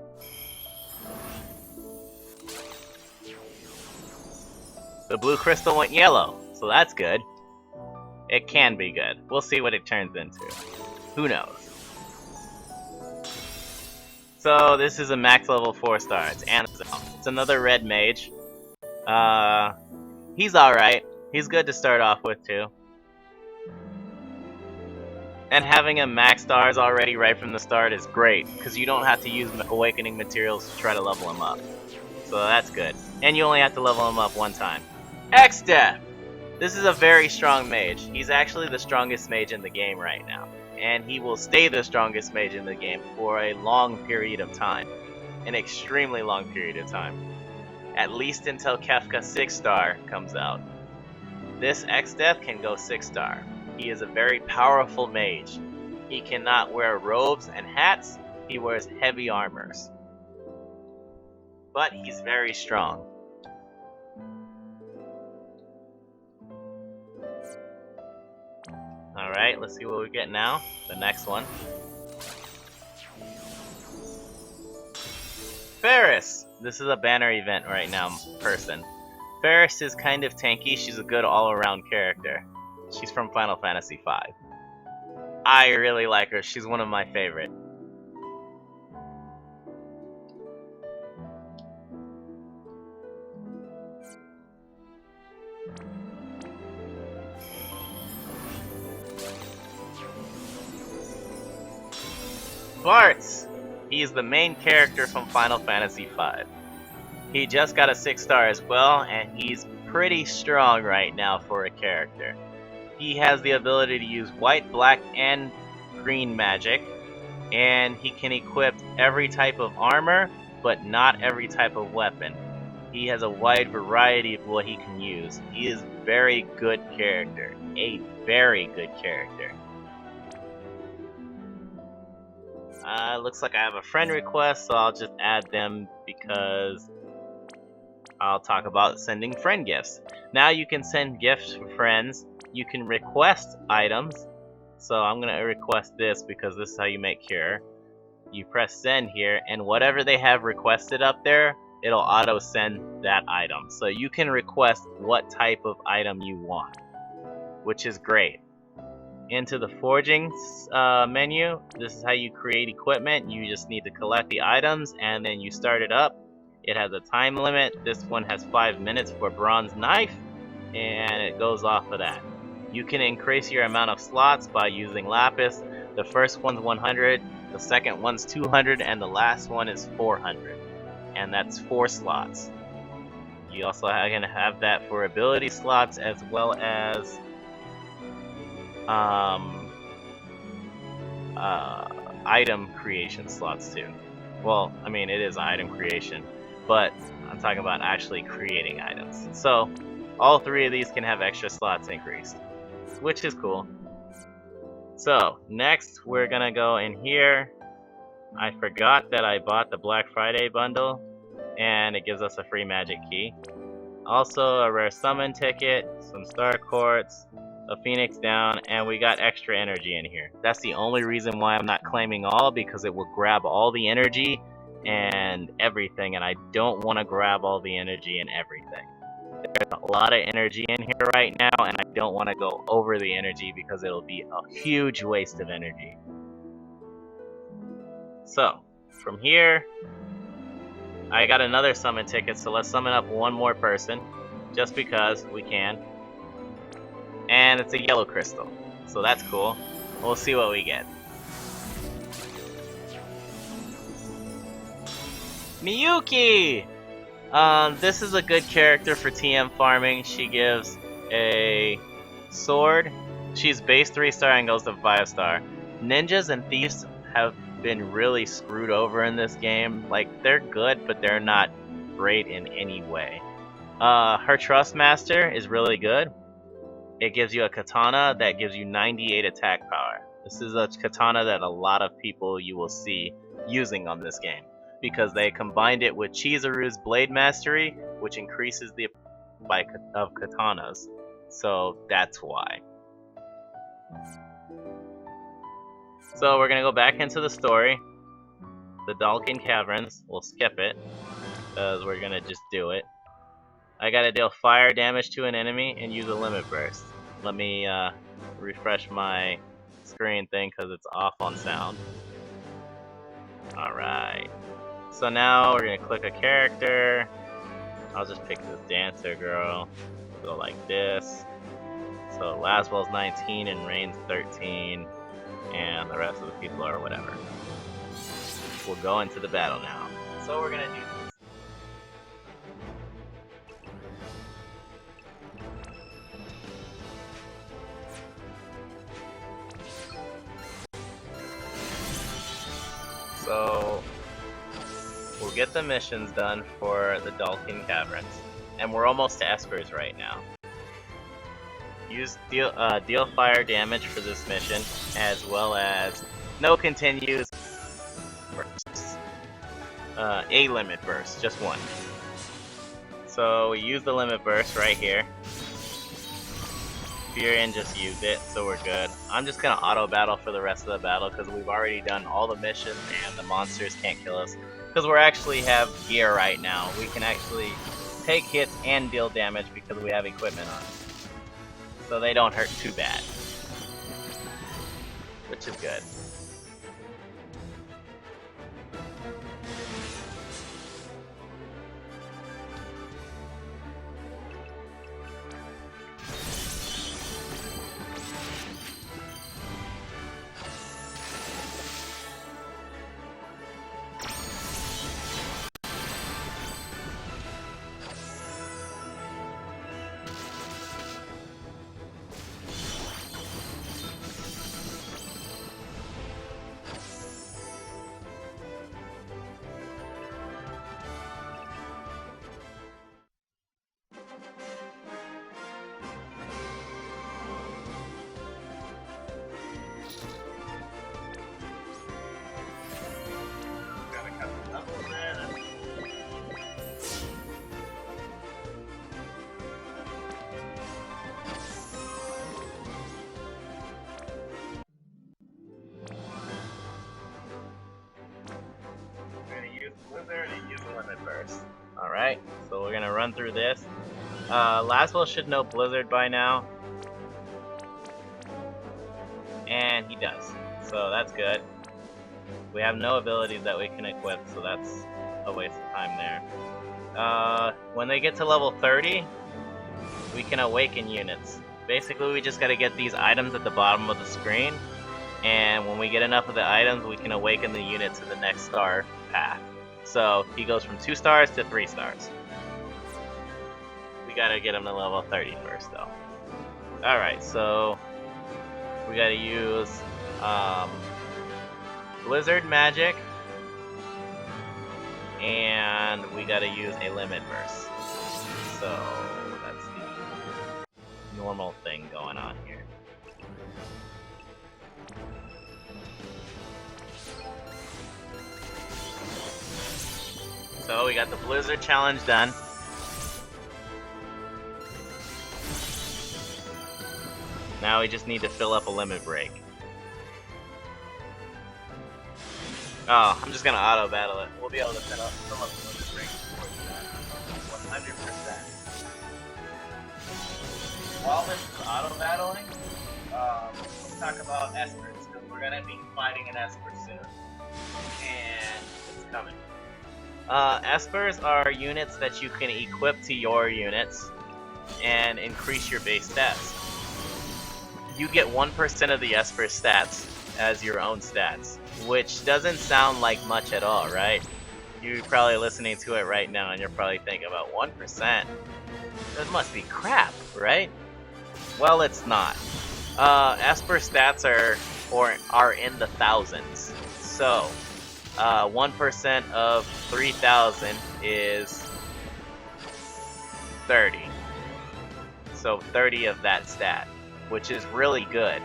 The blue crystal went yellow, so that's good. It can be good. We'll see what it turns into. Who knows? So this is a max level 4-star. It's Anzel. It's another red mage. He's alright. He's good to start off with too. And having him max stars already right from the start is great, because you don't have to use awakening materials to try to level him up. So that's good. And you only have to level him up one time. X-Death! This is a very strong mage. He's actually the strongest mage in the game right now. And he will stay the strongest mage in the game for a long period of time. An extremely long period of time. At least until Kefka 6-star comes out. This X-Death can go 6-star. He is a very powerful mage. He cannot wear robes and hats. He wears heavy armors. But he's very strong. Alright, let's see what we get now. The next one. Ferris! This is a banner event right now, person. Ferris is kind of tanky. She's a good all-around character. She's from Final Fantasy V. I really like her. She's one of my favorite. Bartz! He is the main character from Final Fantasy V. He just got a 6-star as well, and he's pretty strong right now for a character. He has the ability to use white, black, and green magic, and he can equip every type of armor, but not every type of weapon. He has a wide variety of what he can use. He is a very good character. A very good character. Looks like I have a friend request, so I'll just add them because I'll talk about sending friend gifts. Now you can send gifts for friends. You can request items. So I'm going to request this because this is how you make cure. You press send here, and whatever they have requested up there, it'll auto send that item. So you can request what type of item you want, which is great. Into the forging menu, this is how you create equipment. You just need to collect the items and then you start it up. It has a time limit. This one has 5 minutes for bronze knife, and it goes off of that. You can increase your amount of slots by using lapis. The first one's 100, the second one's 200, and the last one is 400. And that's 4 slots. You also are going to have that for ability slots as well as item creation slots too. Well, I mean, it is item creation, but I'm talking about actually creating items. So all 3 of these can have extra slots increased, which is cool. So next we're gonna go in here. I forgot that I bought the Black Friday bundle, and it gives us a free magic key. Also a rare summon ticket, some star quartz, a phoenix down, and we got extra energy in here. That's the only reason why I'm not claiming all, because it will grab all the energy and everything, and I don't want to grab all the energy and everything. There's a lot of energy in here right now, and I don't want to go over the energy because it'll be a huge waste of energy. So, from here, I got another summon ticket, so let's summon up one more person, just because we can. And it's a yellow crystal, so that's cool. We'll see what we get. Miyuki! This is a good character for TM farming. She gives a sword. She's base 3-star and goes to 5-star. Ninjas and thieves have been really screwed over in this game. Like, they're good, but they're not great in any way. Her Trust Master is really good. It gives you a katana that gives you 98 attack power. This is a katana that a lot of people you will see using on this game, because they combined it with Chizuru's Blade Mastery, which increases the by of katanas. So that's why. So we're gonna go back into the story. The Dalkin Caverns. We'll skip it, because we're gonna just do it. I gotta deal fire damage to an enemy and use a limit burst. Let me refresh my screen thing because it's off on sound. Alright. So now we're gonna click a character. I'll just pick this dancer girl. Go like this. So Laswell's 19 and Rain's 13. And the rest of the people are whatever. We'll go into the battle now. So we're gonna do this. So we'll get the missions done for the Dalkin Caverns, and we're almost to Espers right now. Deal fire damage for this mission, as well as no continues bursts. A limit burst, just one. So we use the limit burst right here. If you're in, just use it, so we're good. I'm just gonna auto battle for the rest of the battle because we've already done all the missions and the monsters can't kill us. Because we actually have gear right now. We can actually take hits and deal damage because we have equipment on. So they don't hurt too bad. Which is good. Alright, so we're gonna run through this. Laswell should know Blizzard by now. And he does. So that's good. We have no abilities that we can equip, so that's a waste of time there. When they get to level 30, we can awaken units. Basically, we just gotta get these items at the bottom of the screen, and when we get enough of the items, we can awaken the unit to the next star path. So he goes from 2 stars to 3 stars. We gotta get him to level 30 first, though. Alright, so we gotta use Blizzard Magic, and we gotta use a Limit Burst. So that's the normal thing going on here. So we got the Blizzard challenge done. Now we just need to fill up a Limit Break. Oh, I'm just gonna auto battle it. We'll be able to fill up the Limit Break before that. 100%. While this is auto battling, let's talk about Espers, because we're gonna be fighting an Esper soon. And it's coming. Espers are units that you can equip to your units and increase your base stats. You get 1% of the Esper stats as your own stats, which doesn't sound like much at all, right? You're probably listening to it right now and you're probably thinking about 1%. That must be crap, right? Well, it's not. Esper stats are in the thousands. So, 1% of 3,000 is 30. So 30 of that stat, which is really good.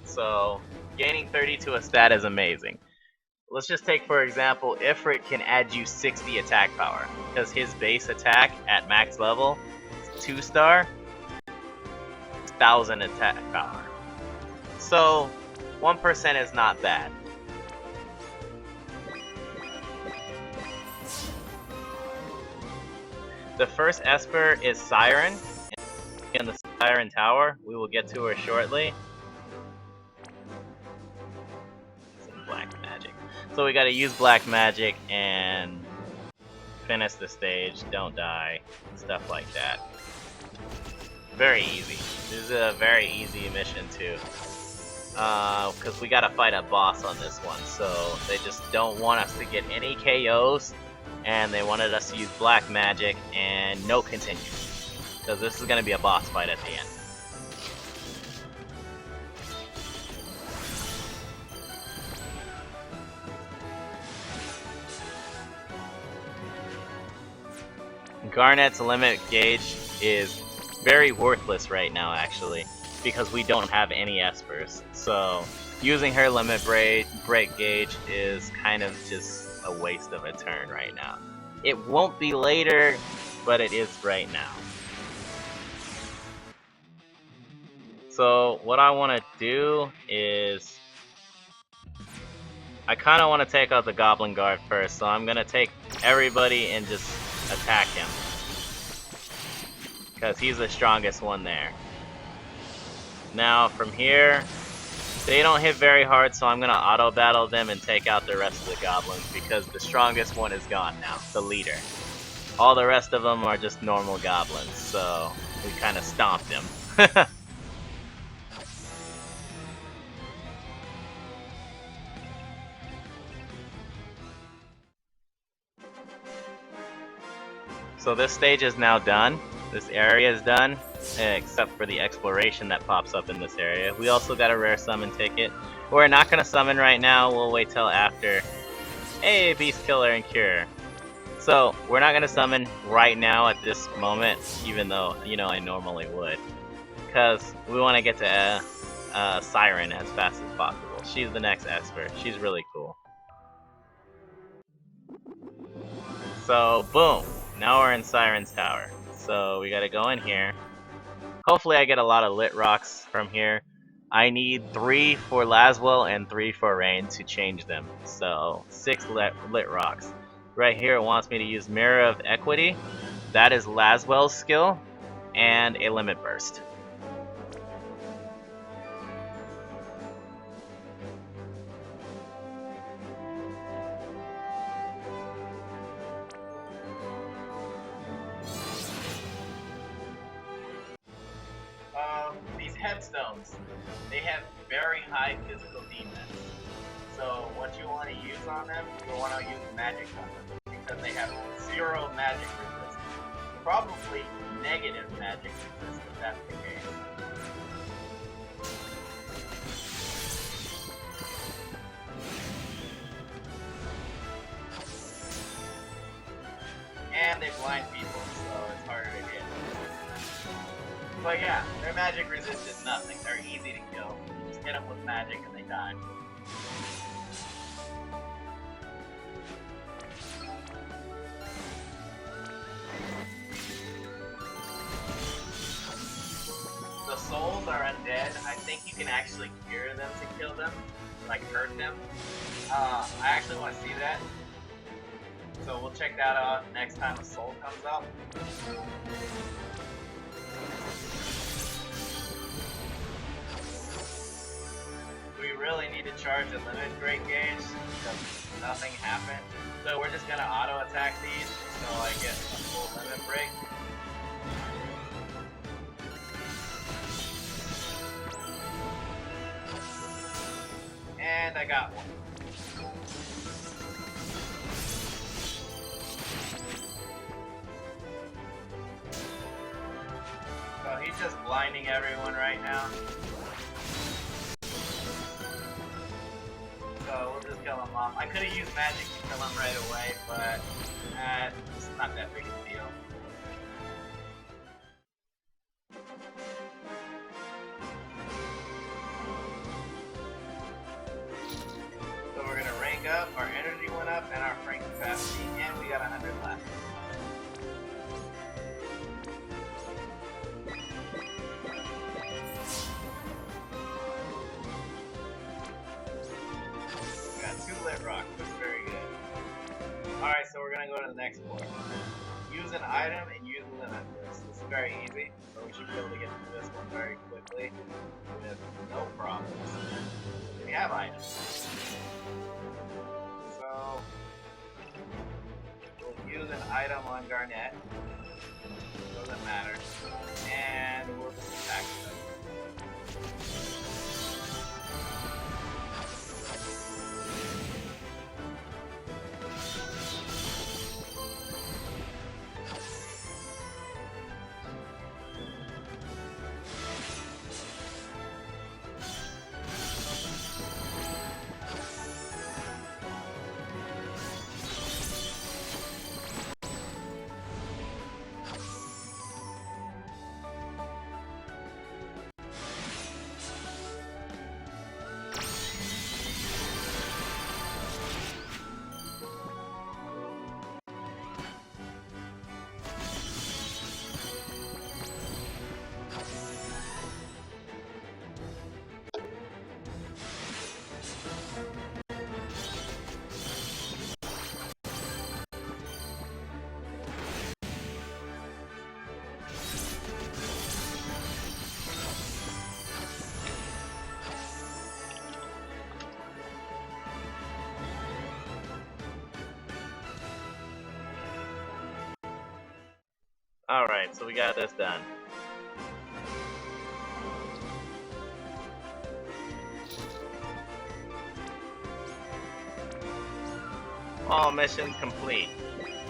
So gaining 30 to a stat is amazing. Let's just take, for example, Ifrit can add you 60 attack power, because his base attack at max level, 2-star, 1,000 attack power. So 1% is not bad. The first Esper is Siren, in the Siren Tower. We will get to her shortly. Some black magic. So we gotta use black magic and finish the stage, don't die, stuff like that. Very easy. This is a very easy mission too. Because we gotta fight a boss on this one, so they just don't want us to get any KOs, and they wanted us to use black magic and no continue, because this is gonna be a boss fight at the end. Garnet's limit gauge is very worthless right now, actually, because we don't have any Espers. So using her limit break gauge is kind of just a waste of a turn right now. It won't be later, but it is right now. So what I want to do is, I kind of want to take out the Goblin Guard first, so I'm going to take everybody and just attack him, because he's the strongest one there. Now from here, they don't hit very hard, so I'm gonna auto battle them and take out the rest of the goblins, because the strongest one is gone now, the leader. All the rest of them are just normal goblins, so we kind of stomped him. So this stage is now done. This area is done, except for the exploration that pops up in this area. We also got a rare summon ticket. We're not gonna summon right now, we'll wait till after. Hey, Beast Killer and Cure. So, we're not gonna summon right now at this moment, even though, you know, I normally would. Because we want to get to Siren as fast as possible. She's the next Esper. She's really cool. So, boom! Now we're in Siren's Tower. So we gotta go in here. Hopefully I get a lot of lit rocks from here. I need 3 for Laswell and 3 for Rain to change them. So 6 lit rocks. Right here it wants me to use Mirror of Equity. That is Laswell's skill. And a Limit Burst. These headstones, they have very high physical defense. So what you want to use on them, you want to use magic on them, because they have 0 magic resistance. Probably negative magic resistance, if that's the case. And they blind people, so it's harder to hit. But yeah, their magic resist is nothing. They're easy to kill. You just hit them with magic and they die. The souls are undead. I think you can actually cure them to kill them, like hurt them. I actually want to see that. So we'll check that out next time a soul comes up. We really need to charge the limit break gauge because nothing happened. So we're just gonna auto attack these until I get a full limit break. And I got one. So he's just blinding everyone right now. So we'll just kill him off. I could have used magic to kill him right away, but it's not that big a deal. So we're gonna rank up, our energy went up, and our frank capacity, and we got 100 left. Rock, that's very good. Alright, so we're gonna go to the next floor. Use an item and use a limit list. This is very easy, so we should be able to get through this one very quickly with no problems. We have items. So we'll use an item on Garnet. Doesn't matter. And we'll just attack them. Alright, so we got this done. All missions complete.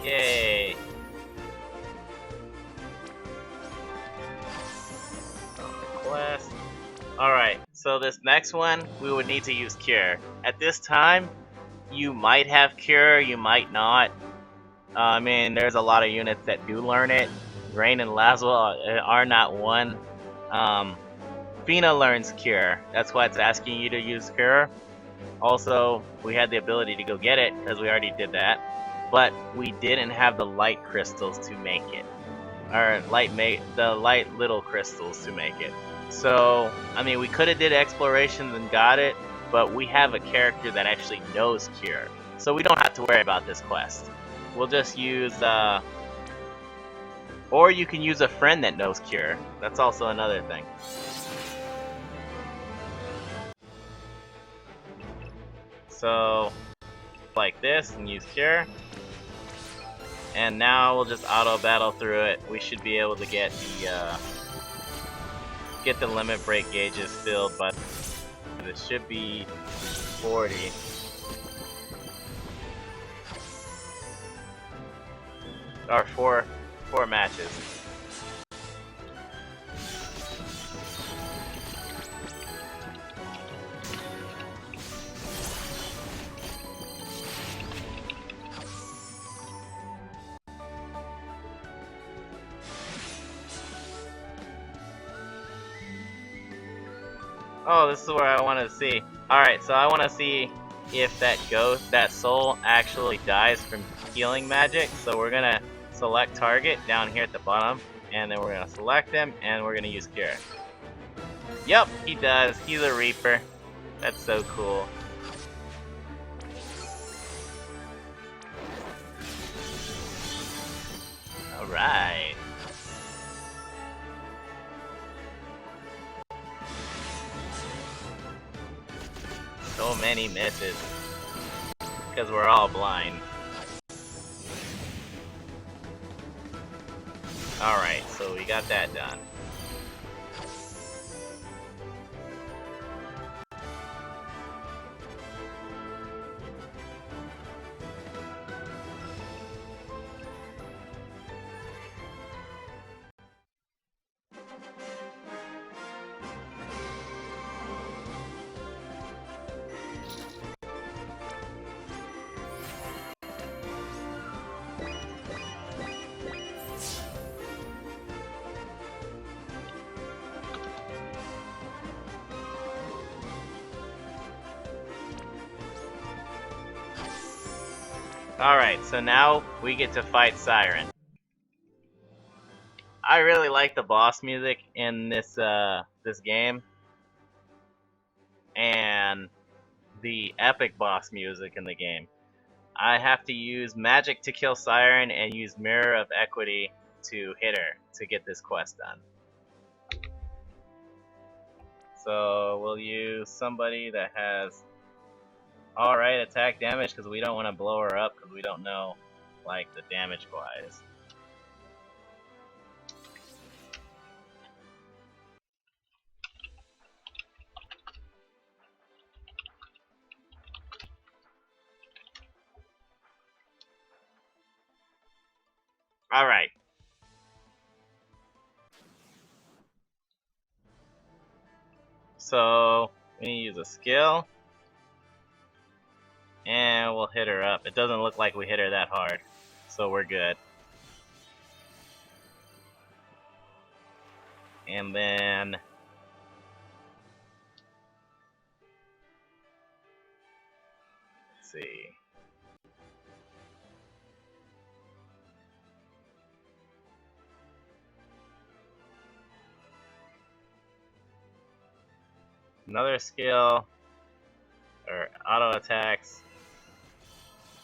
Yay! Quest. Alright, so this next one, we would need to use Cure. At this time, you might have Cure, you might not. I mean, there's a lot of units that do learn it. Rain and Laswell are not one. Fina learns Cure. That's why it's asking you to use Cure. Also, we had the ability to go get it, because we already did that. But we didn't have the light crystals to make it. Or the light little crystals to make it. So, I mean, we could have did explorations and got it, but we have a character that actually knows Cure. So we don't have to worry about this quest. We'll just use, or you can use a friend that knows Cure. That's also another thing. So, like this, and use Cure. And now we'll just auto battle through it. We should be able to get the limit break gauges filled, but it should be 40. Or four matches. Oh, this is where I want to see. Alright, so I want to see if that ghost, that soul, actually dies from healing magic. So we're gonna select target down here at the bottom, and then we're gonna select him, and we're gonna use cure. Yep, he does. He's a Reaper. That's so cool. Alright. So many misses. Because we're all blind. Alright, so we got that done. Alright, so now we get to fight Siren. I really like the boss music in this this game, and the epic boss music in the game. I have to use magic to kill Siren and use Mirror of Equity to hit her to get this quest done. So we'll use somebody that has alright attack damage because we don't want to blow her up because we don't know like the damage wise. Alright. So we need to use a skill. And we'll hit her up. It doesn't look like we hit her that hard. So we're good. And then let's see. Another skill, or auto attacks.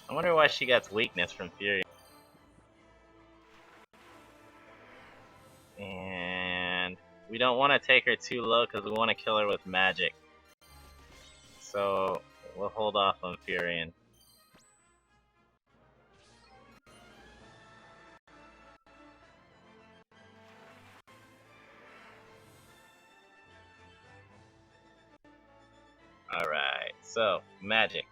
I wonder why she gets weakness from Fury. And we don't want to take her too low because we want to kill her with magic. So we'll hold off on Furion. Alright, so magic.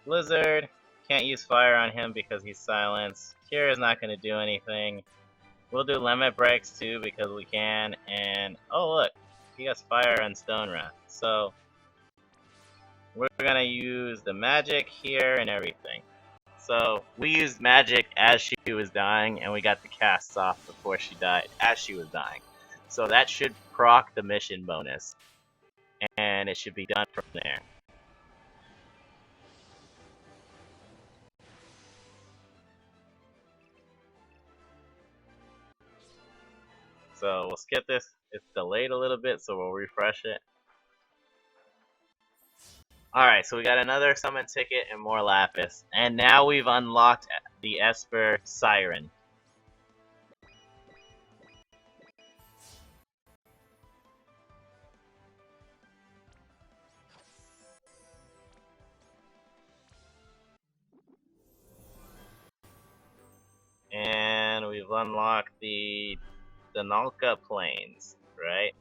Blizzard, can't use fire on him because he's silenced. Cure is not going to do anything. We'll do limit breaks too because we can. And oh look, he has fire and stone wrath. So we're going to use the magic here and everything. So we used magic as she was dying, and we got the casts off before she died, as she was dying. So that should proc the mission bonus, and it should be done from there. So we'll skip this. It's delayed a little bit, so we'll refresh it. Alright, so we got another summon ticket and more lapis. And now we've unlocked the Esper Siren. And we've unlocked the Nalka Plains, right?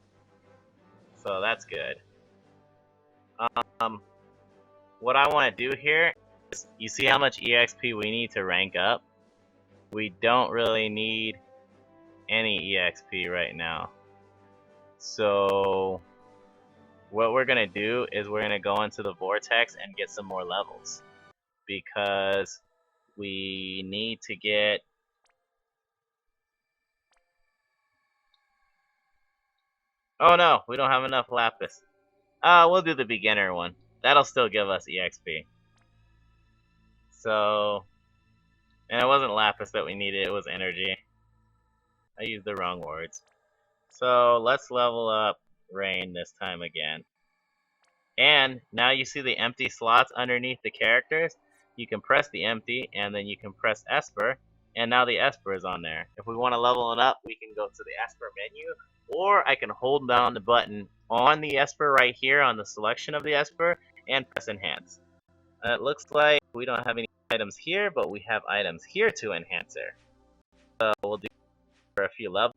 So that's good. What I want to do here is, you see how much EXP we need to rank up? We don't really need any EXP right now. So what we're going to do is we're going to go into the Vortex and get some more levels. Because we need to get... Oh no, we don't have enough lapis. We'll do the beginner one. That'll still give us EXP. So, and it wasn't lapis that we needed, it was energy. I used the wrong words. So let's level up Rain this time again. And now you see the empty slots underneath the characters. You can press the empty, and then you can press Esper, and now the Esper is on there. If we want to level it up, we can go to the Esper menu, or I can hold down the button on the Esper right here on the selection of the Esper, and press Enhance. It looks like we don't have any items here, but we have items here to enhance her. So we'll do for a few levels.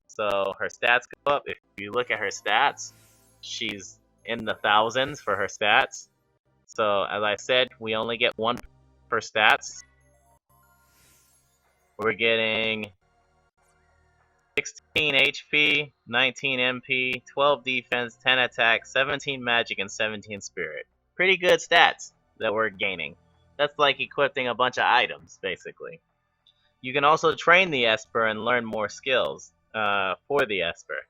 So her stats go up. If you look at her stats, she's in the thousands for her stats. So as I said, we only get 1 per stats. We're getting 16 HP, 19 MP, 12 defense, 10 attack, 17 magic, and 17 spirit. Pretty good stats that we're gaining. That's like equipping a bunch of items, basically. You can also train the Esper and learn more skills for the Esper.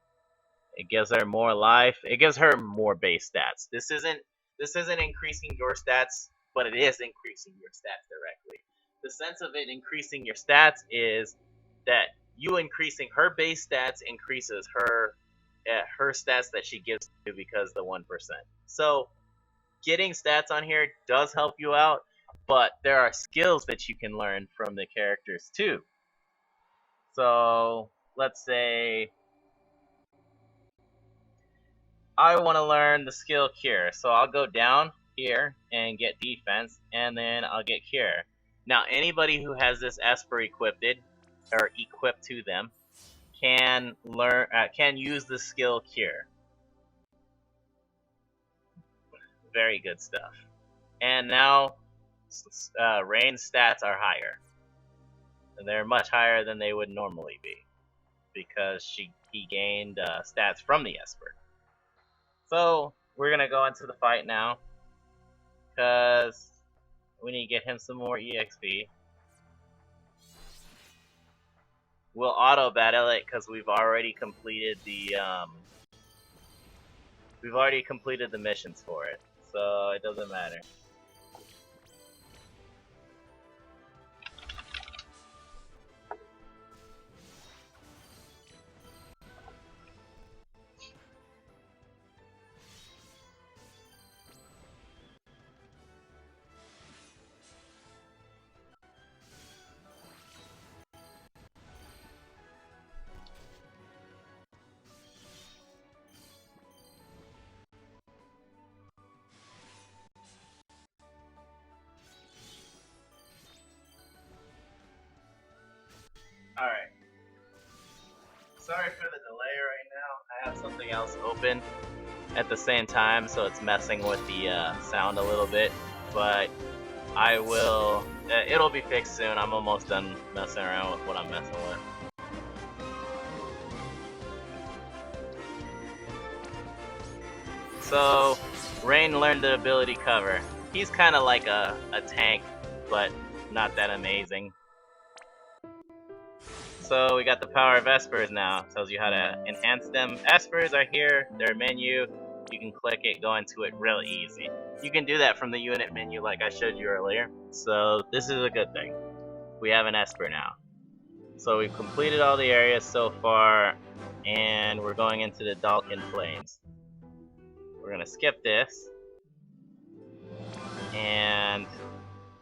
It gives her more life. It gives her more base stats. This isn't increasing your stats, but it is increasing your stats directly. The sense of it increasing your stats is that you increasing her base stats increases her stats that she gives you because the 1%. So getting stats on here does help you out, but there are skills that you can learn from the characters too. So let's say I want to learn the skill Cure, so I'll go down here and get defense, and then I'll get Cure. Now anybody who has this Esper equipped to them can use the skill Cure. Very good stuff. And now Rain's stats are higher. And they're much higher than they would normally be because he gained stats from the Esper. So we're gonna go into the fight now because we need to get him some more EXP. We'll auto battle it because we've already completed the missions for it, so it doesn't matter. Alright. Sorry for the delay right now. I have something else open at the same time, so it's messing with the sound a little bit. But I will... it'll be fixed soon. I'm almost done messing around with what I'm messing with. So, Rain learned the ability cover. He's kind of like a tank, but not that amazing. So we got the power of Espers now. Tells you how to enhance them. Espers are here, their menu. You can click it, go into it real easy. You can do that from the unit menu like I showed you earlier. So this is a good thing. We have an Esper now. So we've completed all the areas so far, and we're going into the Dalkin Plains. We're gonna skip this. And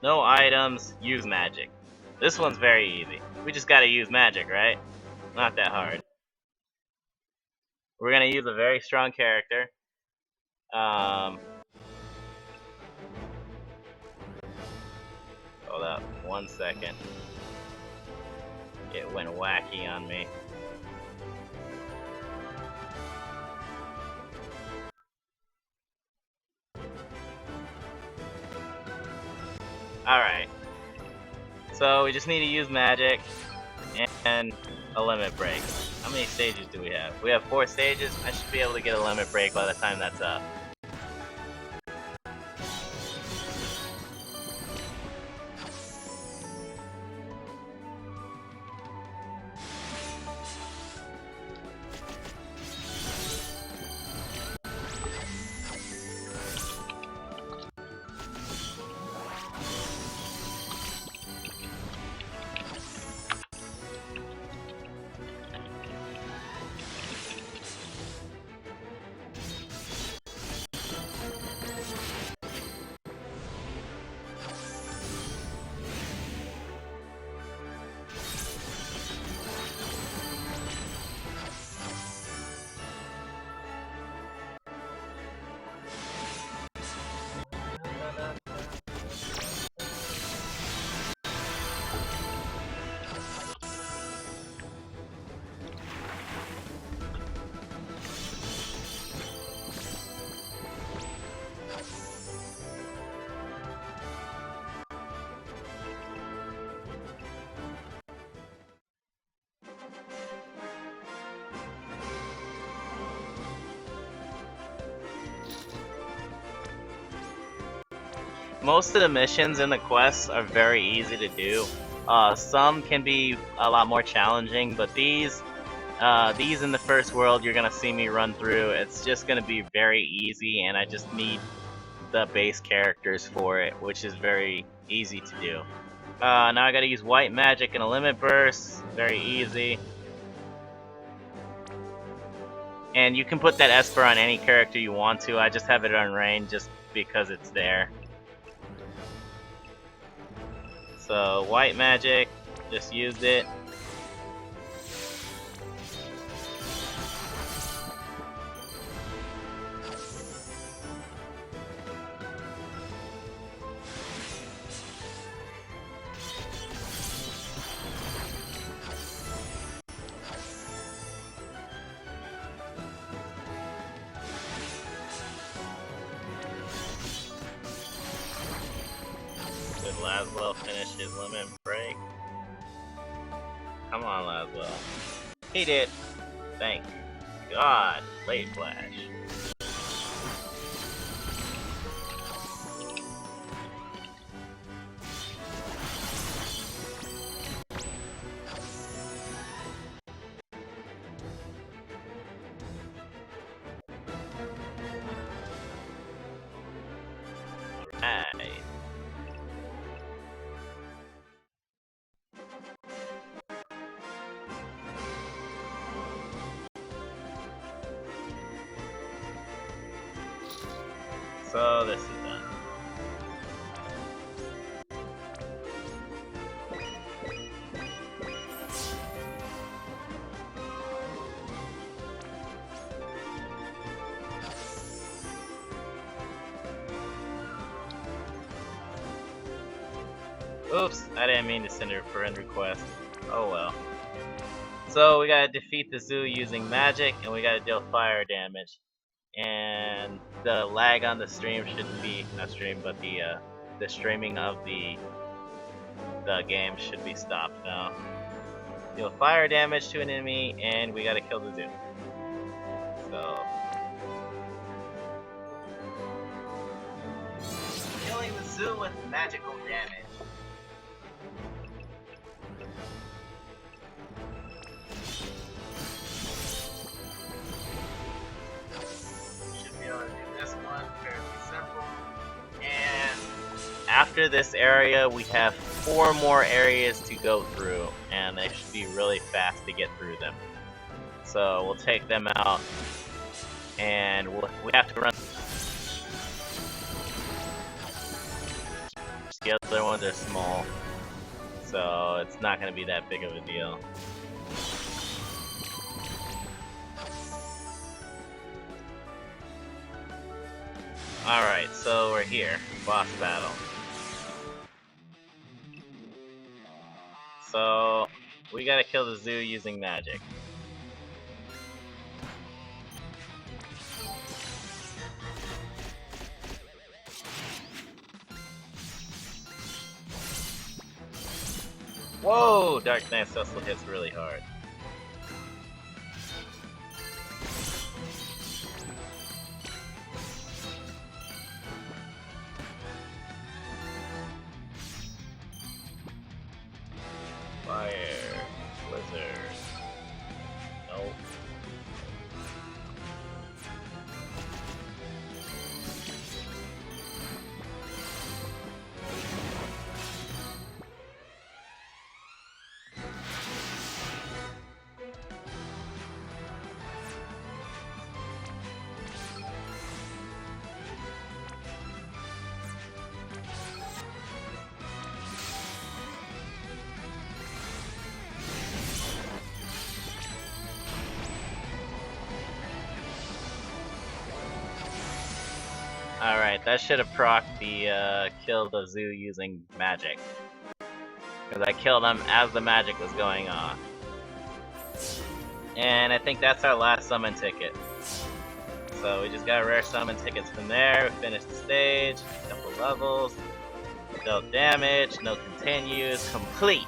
no items, use magic. This one's very easy. We just gotta use magic, right? Not that hard. We're gonna use a very strong character. Hold up, 1 second. It went wacky on me. Alright. So we just need to use magic and a limit break. How many stages do we have? We have 4 stages. I should be able to get a limit break by the time that's up. most of the missions in the quests are very easy to do. Some can be a lot more challenging, but these in the first world you're gonna see me run through. It's just gonna be very easy, and I just need the base characters for it, which is very easy to do. Now I gotta use white magic and a limit burst. Very easy. And you can put that Esper on any character you want to. I just have it on Rain just because it's there. So, white magic, just used it. Did Laswell finish his limit break? Come on, Laswell. He did. Thank God. Late flash. Alright. So this is done. Oops, I didn't mean to send a friend request. Oh well. So we gotta defeat the zoo using magic, and we gotta deal fire damage. And the lag on the stream shouldn't be, not stream, but the streaming of the game should be stopped now. Deal fire damage to an enemy, and we gotta kill the zoo. So killing the zoo with magical damage. After this area, we have 4 more areas to go through, and they should be really fast to get through them. So we'll take them out, and we have to run. The other ones are small, so it's not going to be that big of a deal. Alright, so we're here. Boss battle. So, we gotta kill the zoo using magic. Whoa! Dark Knight Cecil hits really hard. Fire, blizzard. Nope. Alright, that should have procced the kill the zoo using magic. Because I killed him as the magic was going on. And I think that's our last summon ticket. So we just got rare summon tickets from there, we finished the stage, a couple levels, dealt damage, no continues, complete!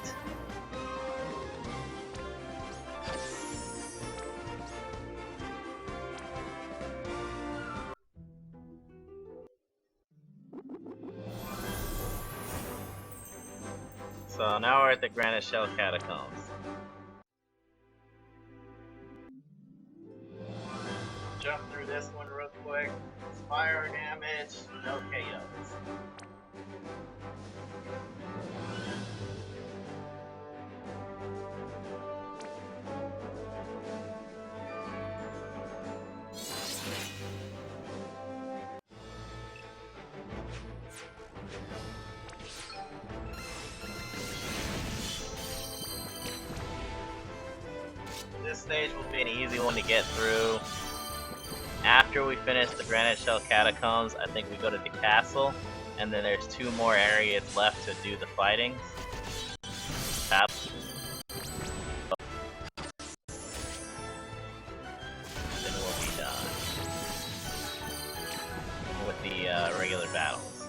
So now we're at the Grandshelt catacombs. Jump through this one real quick. Fire damage, no KOs. This stage will be an easy one to get through. After we finish the Grandshelt catacombs, I think we go to the castle, and then there's 2 more areas left to do the fighting. Then we'll be done with the regular battles.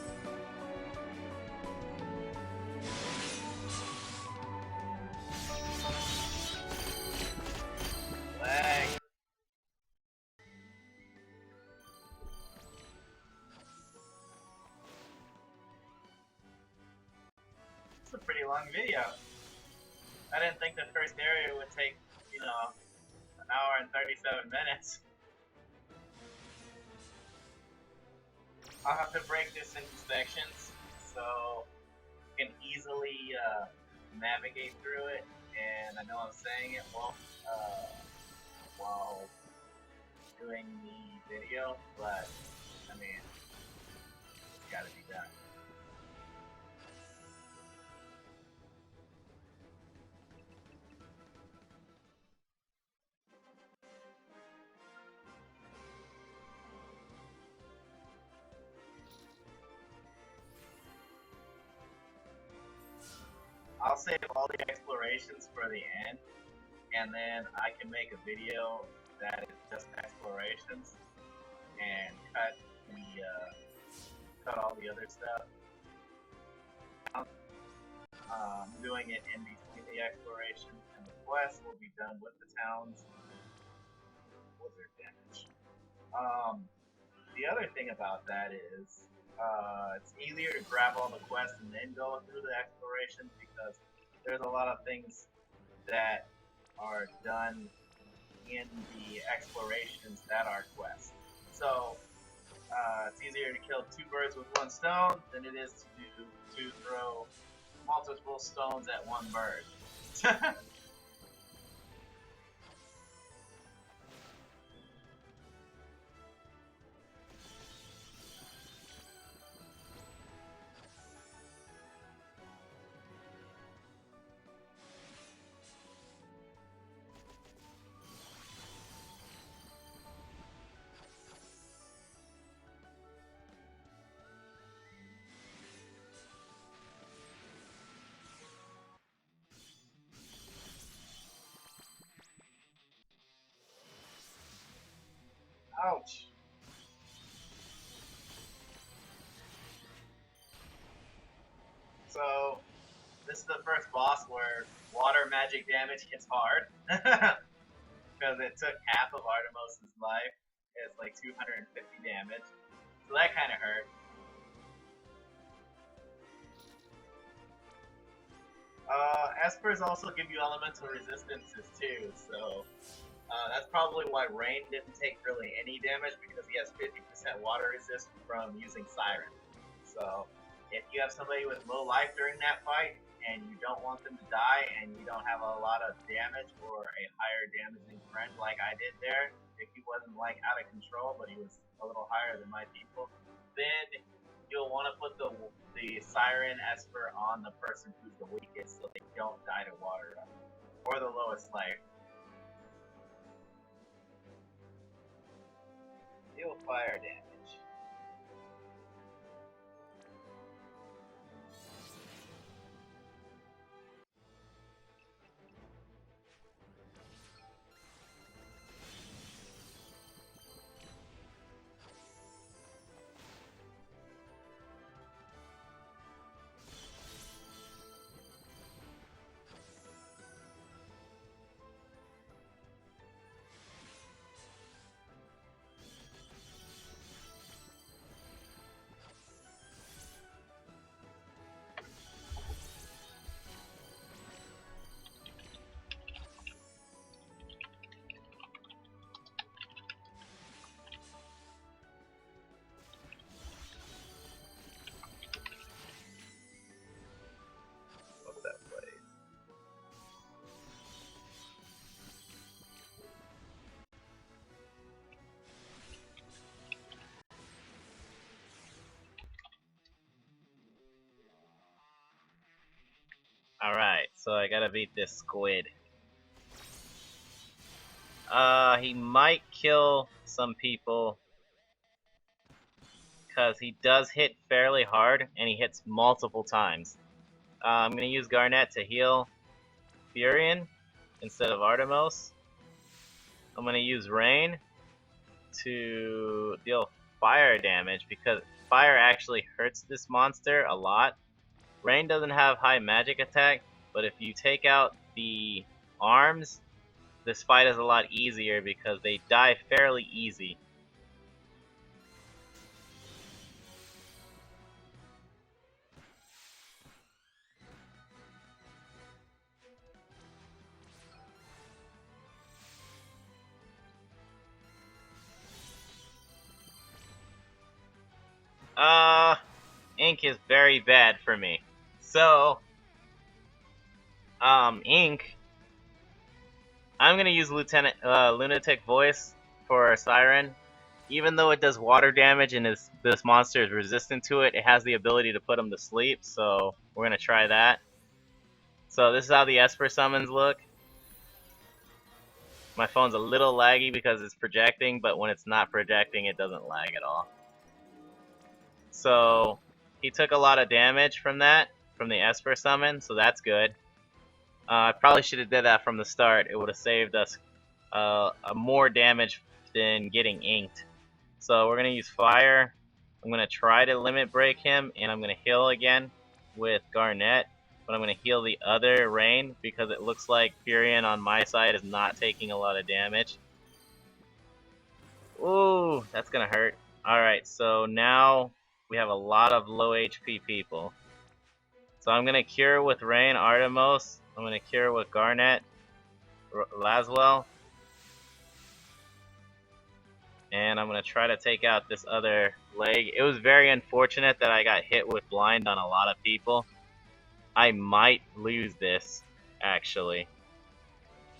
Lag. It's a pretty long video. I didn't think the first area would take, you know, an hour and 37 minutes. I'll have to break this into sections so you can easily navigate through it. And I know I'm saying it while doing the video, but I mean, it's gotta be done. I'll save all the explorations for the end, and then I can make a video that is just explorations and cut all the other stuff. Doing it in between the explorations, and the quest will be done with the town's wizard damage. The other thing about that is it's easier to grab all the quests and then go through the explorations because there's a lot of things that are done in the explorations that are quests. So it's easier to kill 2 birds with 1 stone than it is to throw multiple stones at 1 bird. Ouch. So, this is the first boss where water magic damage hits hard. Because it took half of Artemis' life. It's like 250 damage. So that kind of hurt. Espers also give you elemental resistances too, so that's probably why Rain didn't take really any damage, because he has 50% water resist from using Siren. So if you have somebody with low life during that fight, and you don't want them to die, and you don't have a lot of damage or a higher damaging friend like I did there, if he wasn't like out of control, but he was a little higher than my people, then you'll want to put the Siren Esper on the person who's the weakest so they don't die to water up. Or the lowest life. Deal fire damage. Alright, so I gotta beat this squid. He might kill some people because he does hit fairly hard and he hits multiple times. I'm gonna use Garnet to heal Furion instead of Artemis. I'm gonna use Rain to deal fire damage because fire actually hurts this monster a lot. Rain doesn't have high magic attack, but if you take out the arms, this fight is a lot easier because they die fairly easy. Ink is very bad for me. So, Ink, I'm gonna use Lunatic Voice for Siren. Even though it does water damage and this monster is resistant to it, it has the ability to put him to sleep, so we're gonna try that. So this is how the Esper summons look. My phone's a little laggy because it's projecting, but when it's not projecting, it doesn't lag at all. So he took a lot of damage from that, from the Esper summon, so that's good. I probably should have did that from the start. It would have saved us more damage than getting inked. So we're going to use fire. I'm going to try to limit break him, and I'm going to heal again with Garnet. But I'm going to heal the other Rain because it looks like Furion on my side is not taking a lot of damage. Ooh, that's going to hurt. Alright, so now we have a lot of low HP people. So I'm going to cure with Rain, Artemis. I'm going to cure with Garnet, Laswell. And I'm going to try to take out this other leg. It was very unfortunate that I got hit with blind on a lot of people. I might lose this, actually.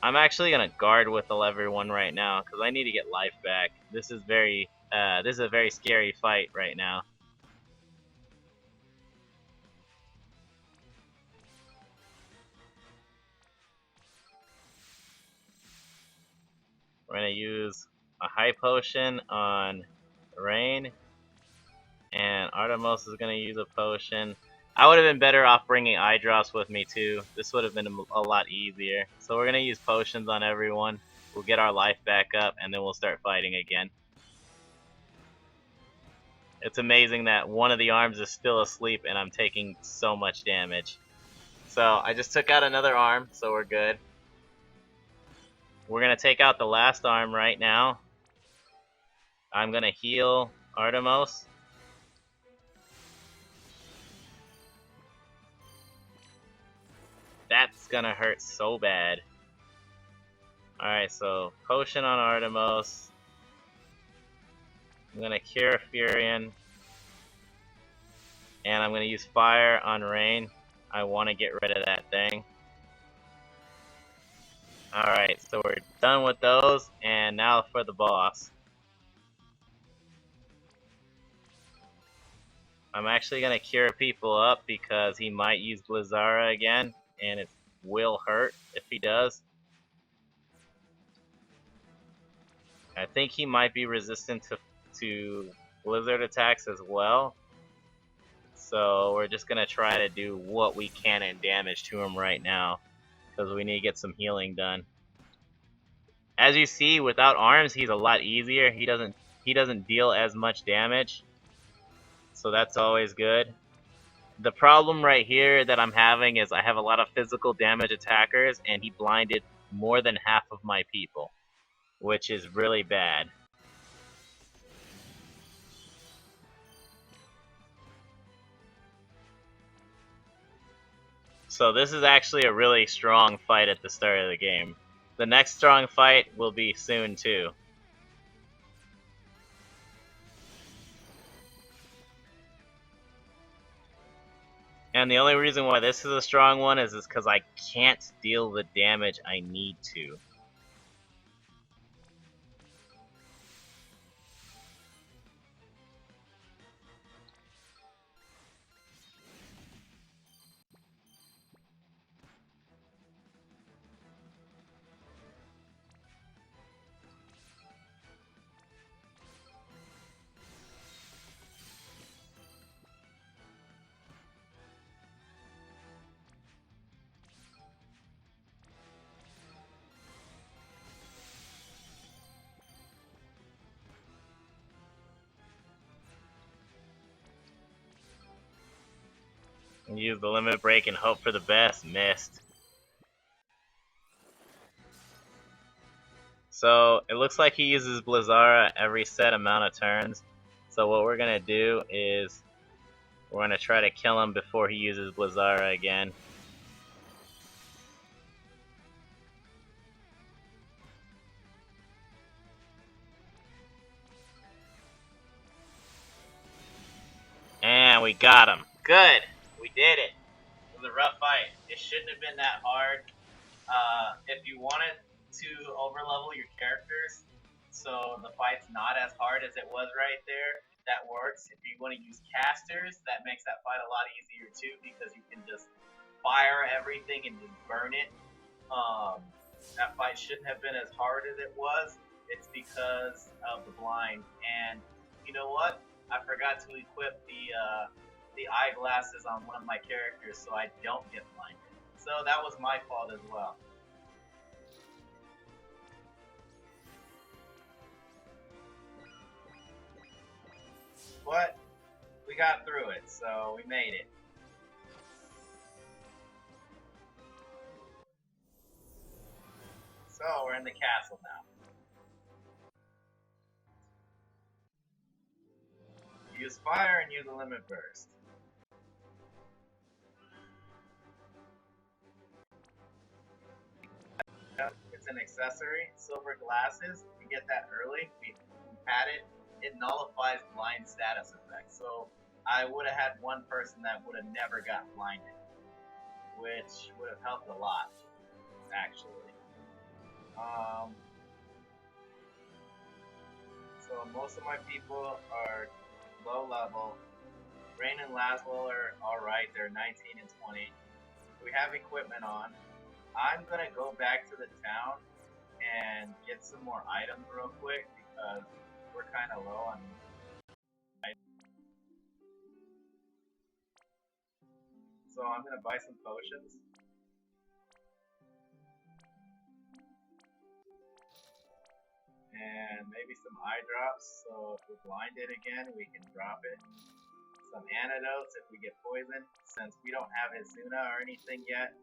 I'm actually going to guard with everyone right now, because I need to get life back. This is a very scary fight right now. We're going to use a high potion on Rain, and Artemis is going to use a potion. I would have been better off bringing eye drops with me too. This would have been a lot easier. So we're going to use potions on everyone. We'll get our life back up, and then we'll start fighting again. It's amazing that one of the arms is still asleep, and I'm taking so much damage. So I just took out another arm, so we're good. We're going to take out the last arm right now. I'm going to heal Artemis. That's going to hurt so bad. Alright, so potion on Artemis. I'm going to cure Furion. And I'm going to use fire on Rain. I want to get rid of that thing. Alright, so we're done with those, and now for the boss. I'm actually going to cure people up because he might use Blizzara again, and it will hurt if he does. I think he might be resistant to Blizzard attacks as well. So we're just going to try to do what we can and damage to him right now, because we need to get some healing done. As you see, without arms, he's a lot easier. He doesn't deal as much damage, so that's always good. The problem right here that I'm having is I have a lot of physical damage attackers, and he blinded more than half of my people, which is really bad. So this is actually a really strong fight at the start of the game. The next strong fight will be soon too. And the only reason why this is a strong one is because I can't deal the damage I need to. Use the limit break and hope for the best. Missed. So it looks like he uses Blizzara every set amount of turns. So what we're gonna do is we're gonna try to kill him before he uses Blizzara again. And we got him. Good. We did it. It was a rough fight. It shouldn't have been that hard. If you wanted to overlevel your characters, so the fight's not as hard as it was right there, that works. If you want to use casters, that makes that fight a lot easier too, because you can just fire everything and just burn it. That fight shouldn't have been as hard as it was. It's because of the blind. And you know what? I forgot to equip the eyeglasses on one of my characters, so I don't get blinded. So that was my fault as well. But we got through it, so we made it. So we're in the castle now. Use fire and use a limit burst. It's an accessory. Silver glasses. We get that early. We had it. It nullifies blind status effects. So I would have had one person that would have never got blinded, which would have helped a lot, actually. So most of my people are low level. Rain and Laswell are alright, they're 19 and 20. We have equipment on. I'm gonna go back to the town and get some more items real quick because we're kind of low on items. So I'm gonna buy some potions. And maybe some eye drops, so if we're blinded again, we can drop it. Some antidotes if we get poisoned, since we don't have Izuna or anything yet.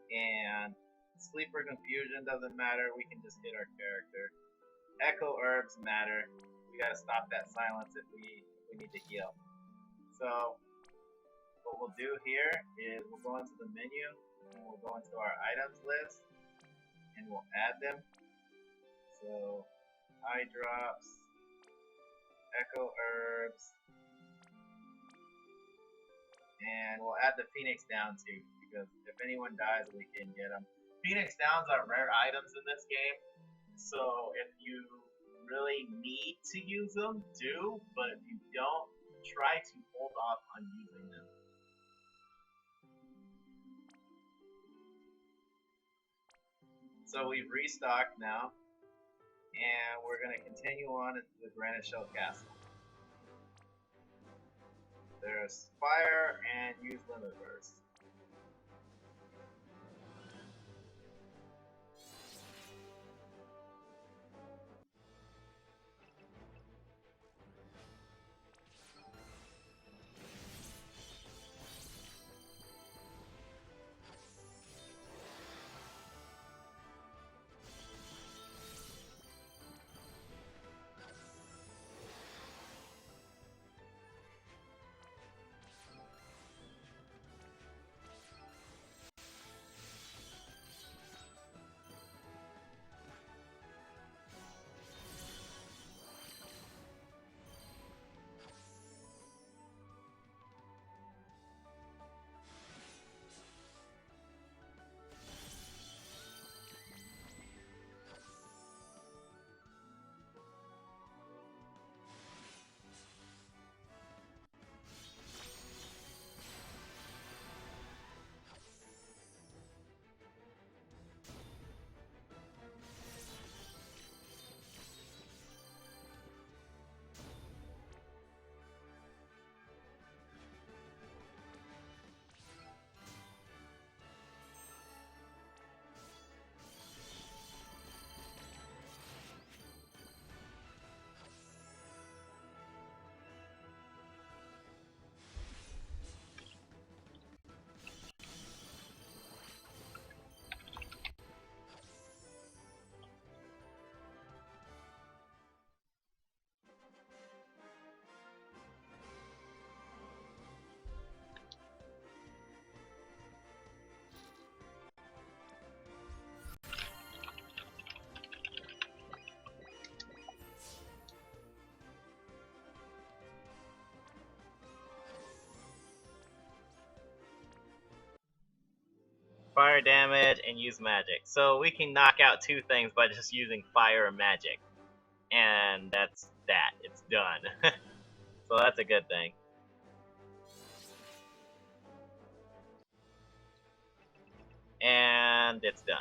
And sleep or confusion doesn't matter, we can just hit our character. Echo herbs matter, we gotta stop that silence if we need to heal. So, what we'll do here is we'll go into the menu, and we'll go into our items list, and we'll add them. So, eye drops, echo herbs, and we'll add the Phoenix Down too, because if anyone dies, we can get them. Phoenix Downs are rare items in this game, so if you really need to use them, do, but if you don't, try to hold off on using them. So we've restocked now, and we're going to continue on into the Grandshelt Castle. There's fire and use limit burst. fire damage, and use magic. So we can knock out 2 things by just using fire and magic. And that's that. It's done. So that's a good thing. And it's done.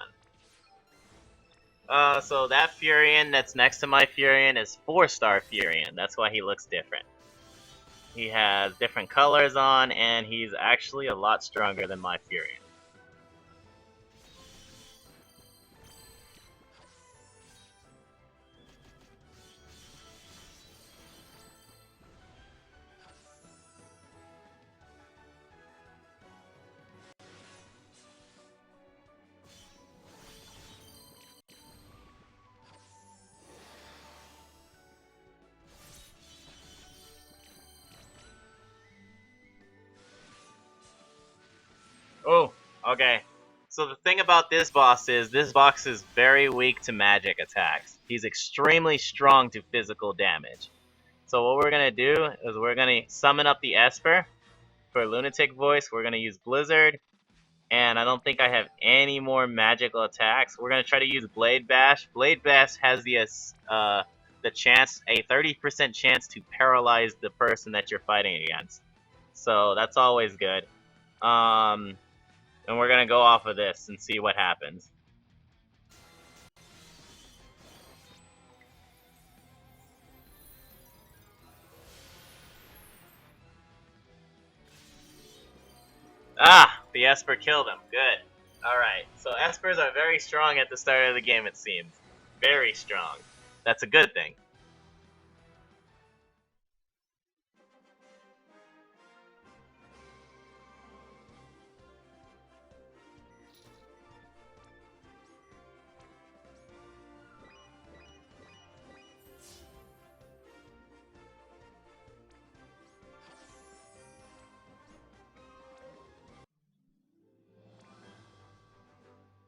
So that Furion that's next to my Furion is 4-star Furion. That's why he looks different. He has different colors on, and he's actually a lot stronger than my Furion. Oh, okay. So the thing about this boss is very weak to magic attacks. He's extremely strong to physical damage. So what we're gonna do is we're gonna summon up the Esper for Lunatic Voice. We're gonna use Blizzard, and I don't think I have any more magical attacks. We're gonna try to use Blade Bash. Blade Bash has the chance, a 30% chance to paralyze the person that you're fighting against. So that's always good. And we're gonna go off of this and see what happens. Ah! The Esper killed him. Good. Alright, so Espers are very strong at the start of the game, it seems. Very strong. That's a good thing.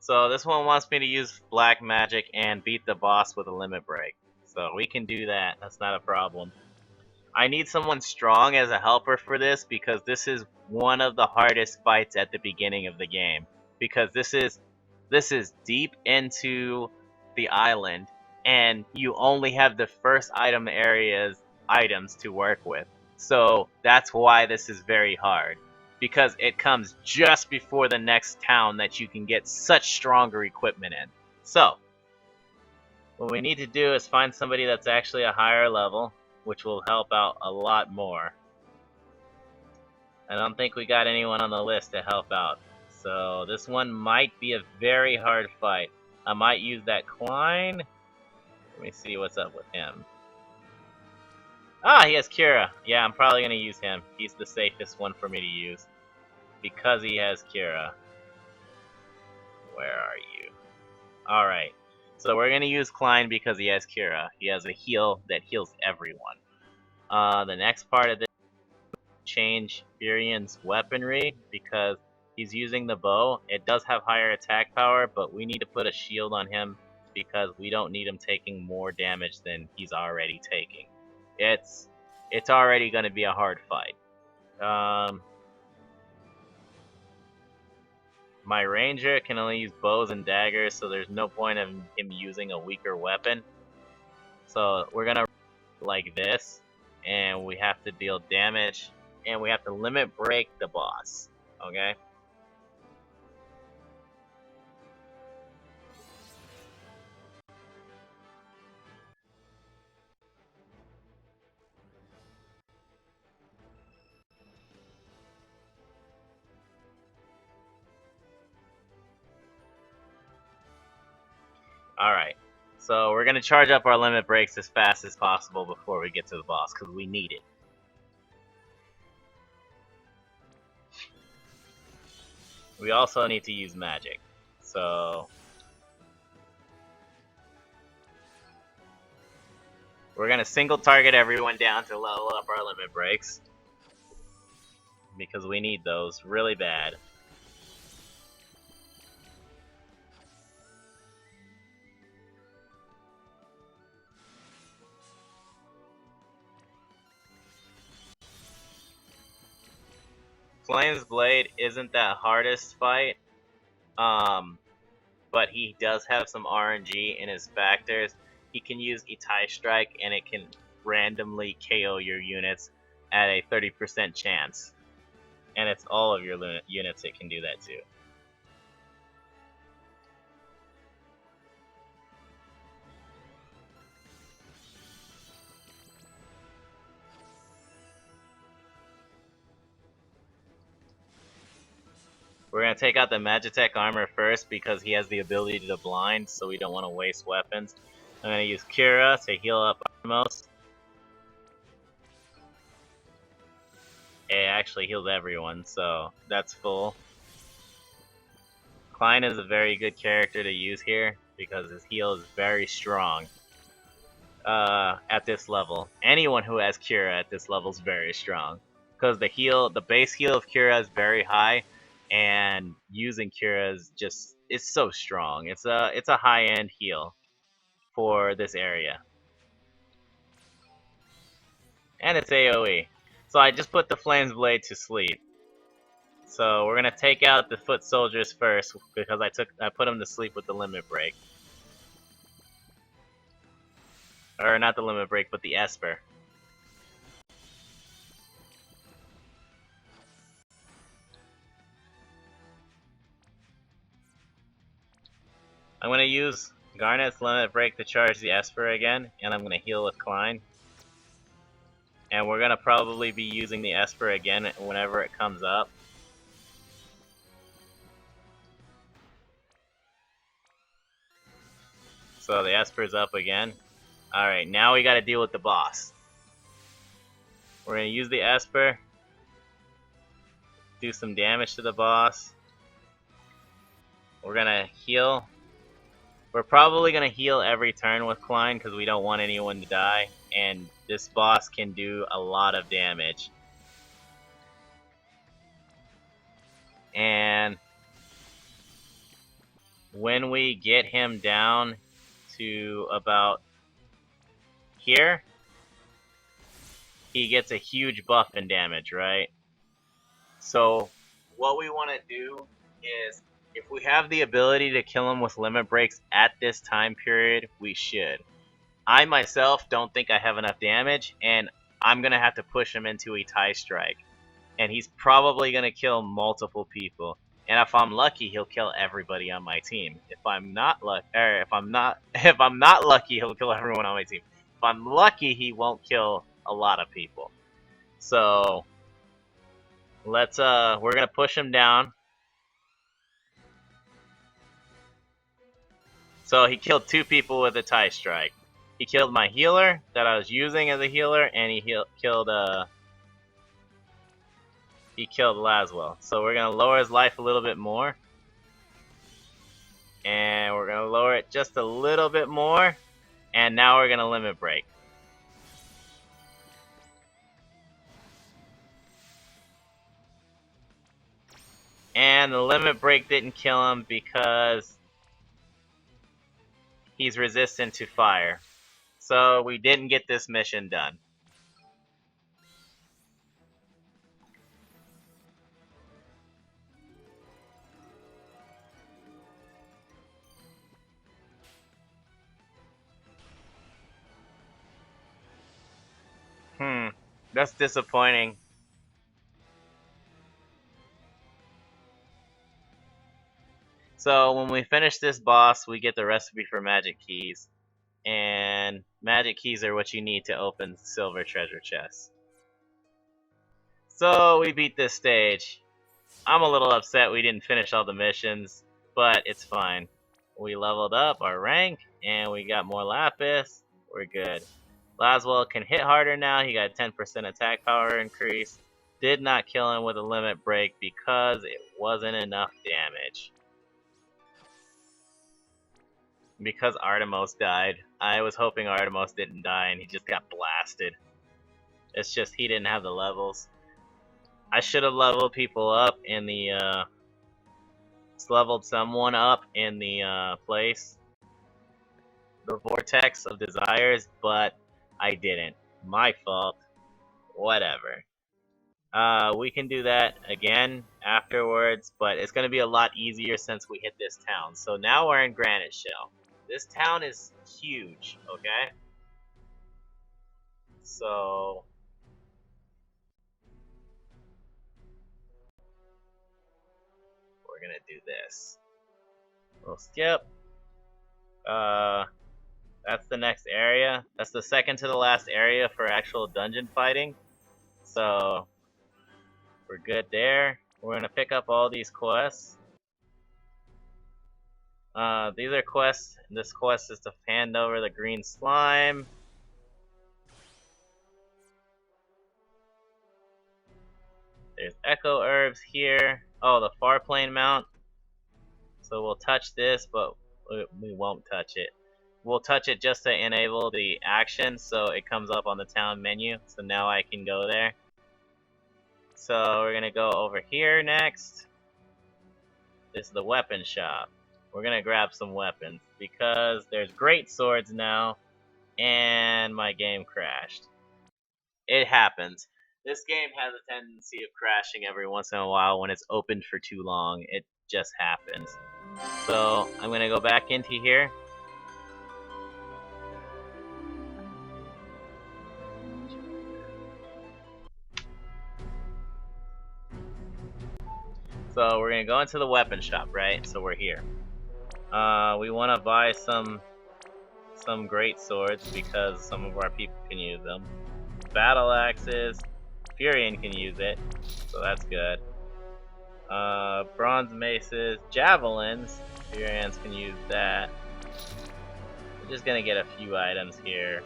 So this one wants me to use black magic and beat the boss with a limit break. So we can do that, that's not a problem. I need someone strong as a helper for this because this is one of the hardest fights at the beginning of the game. Because this is deep into the island and you only have the first items to work with. So that's why this is very hard. Because it comes just before the next town that you can get such stronger equipment in. So, what we need to do is find somebody that's actually a higher level, which will help out a lot more. I don't think we got anyone on the list to help out. So this one might be a very hard fight. I might use that Klein. Let me see what's up with him. Ah, he has Kira. Yeah, I'm probably going to use him. He's the safest one for me to use. Because he has Kira. Where are you? Alright. So we're going to use Klein because he has Kira. He has a heal that heals everyone. The next part of this change Furion's weaponry because he's using the bow. It does have higher attack power, but we need to put a shield on him because we don't need him taking more damage than he's already taking. It's already going to be a hard fight. My ranger can only use bows and daggers, so there's no point in him using a weaker weapon. So we're gonna like this, and we have to deal damage, and we have to limit break the boss. Okay? Alright. So we're gonna charge up our limit breaks as fast as possible before we get to the boss, because we need it. We also need to use magic. So we're gonna single target everyone down to level up our limit breaks. Because we need those really bad. Flame's Blade isn't that hardest fight, But he does have some RNG in his factors. He can use Itai Strike, and it can randomly KO your units at a 30% chance. And it's all of your units that can do that too. We're going to take out the Magitech armor first because he has the ability to blind, so we don't want to waste weapons. I'm going to use Kira to heal up Artemis. It actually heals everyone, so that's full. Klein is a very good character to use here because his heal is very strong at this level. Anyone who has Kira at this level is very strong because the base heal of Kira is very high, and using Kira is it's so strong. It's a high-end heal for this area, and it's AOE. So I just put the Flames Blade to sleep. So we're gonna take out the foot soldiers first because I put them to sleep with the limit break. Or not the limit break, but the Esper. I'm gonna use Garnet's limit break to charge the Esper again, and I'm gonna heal with Klein. And we're gonna probably be using the Esper again whenever it comes up. So the Esper's up again. Alright, now we gotta deal with the boss. We're gonna use the Esper, do some damage to the boss. We're gonna heal. We're probably gonna heal every turn with Klein because we don't want anyone to die, and this boss can do a lot of damage. And when we get him down to about here, he gets a huge buff in damage, right? So what we want to do is, if we have the ability to kill him with limit breaks at this time period, we should. I myself don't think I have enough damage, and I'm going to have to push him into a tie strike. And he's probably going to kill multiple people. And if I'm lucky, he'll kill everybody on my team. If I'm not lucky, he'll kill everyone on my team. If I'm lucky, he won't kill a lot of people. So we're gonna push him down. So he killed 2 people with a tie strike. He killed my healer that I was using as a healer, and he killed Laswell. So we're gonna lower his life a little bit more. And we're gonna lower it just a little bit more. And now we're gonna limit break. And the limit break didn't kill him because he's resistant to fire. So we didn't get this mission done. That's disappointing. So when we finish this boss, we get the recipe for magic keys. And magic keys are what you need to open silver treasure chests. So we beat this stage. I'm a little upset we didn't finish all the missions, but it's fine. We leveled up our rank, and we got more lapis. We're good. Laswell can hit harder now. He got 10% attack power increase. Did not kill him with a limit break because it wasn't enough damage. Because Artemis died. I was hoping Artemis didn't die and he just got blasted. It's just he didn't have the levels. I should have leveled people up in the leveled someone up in the place, the Vortex of Desires, but I didn't. My fault. Whatever. We can do that again afterwards, but it's going to be a lot easier since we hit this town. So now we're in Grandshelt. This town is huge, okay? So we're going to do this. We'll skip. That's the next area. That's the second to the last area for actual dungeon fighting. So we're good there. We're going to pick up all these quests. These are quests. This quest is to hand over the green slime. There's echo herbs here. Oh, the far plane mount. So we'll touch this, but we won't touch it. We'll touch it just to enable the action, so it comes up on the town menu. So now I can go there. So we're gonna go over here next. This is the weapon shop. We're gonna grab some weapons because there's great swords now, and my game crashed. It happens. This game has a tendency of crashing every once in a while when it's opened for too long. It just happens. So I'm gonna go back into here. So we're gonna go into the weapon shop, right? So we're here. We want to buy some great swords because some of our people can use them. Battle axes, Furion can use it, so that's good. Bronze maces, javelins, Furions can use that. We're just gonna get a few items here.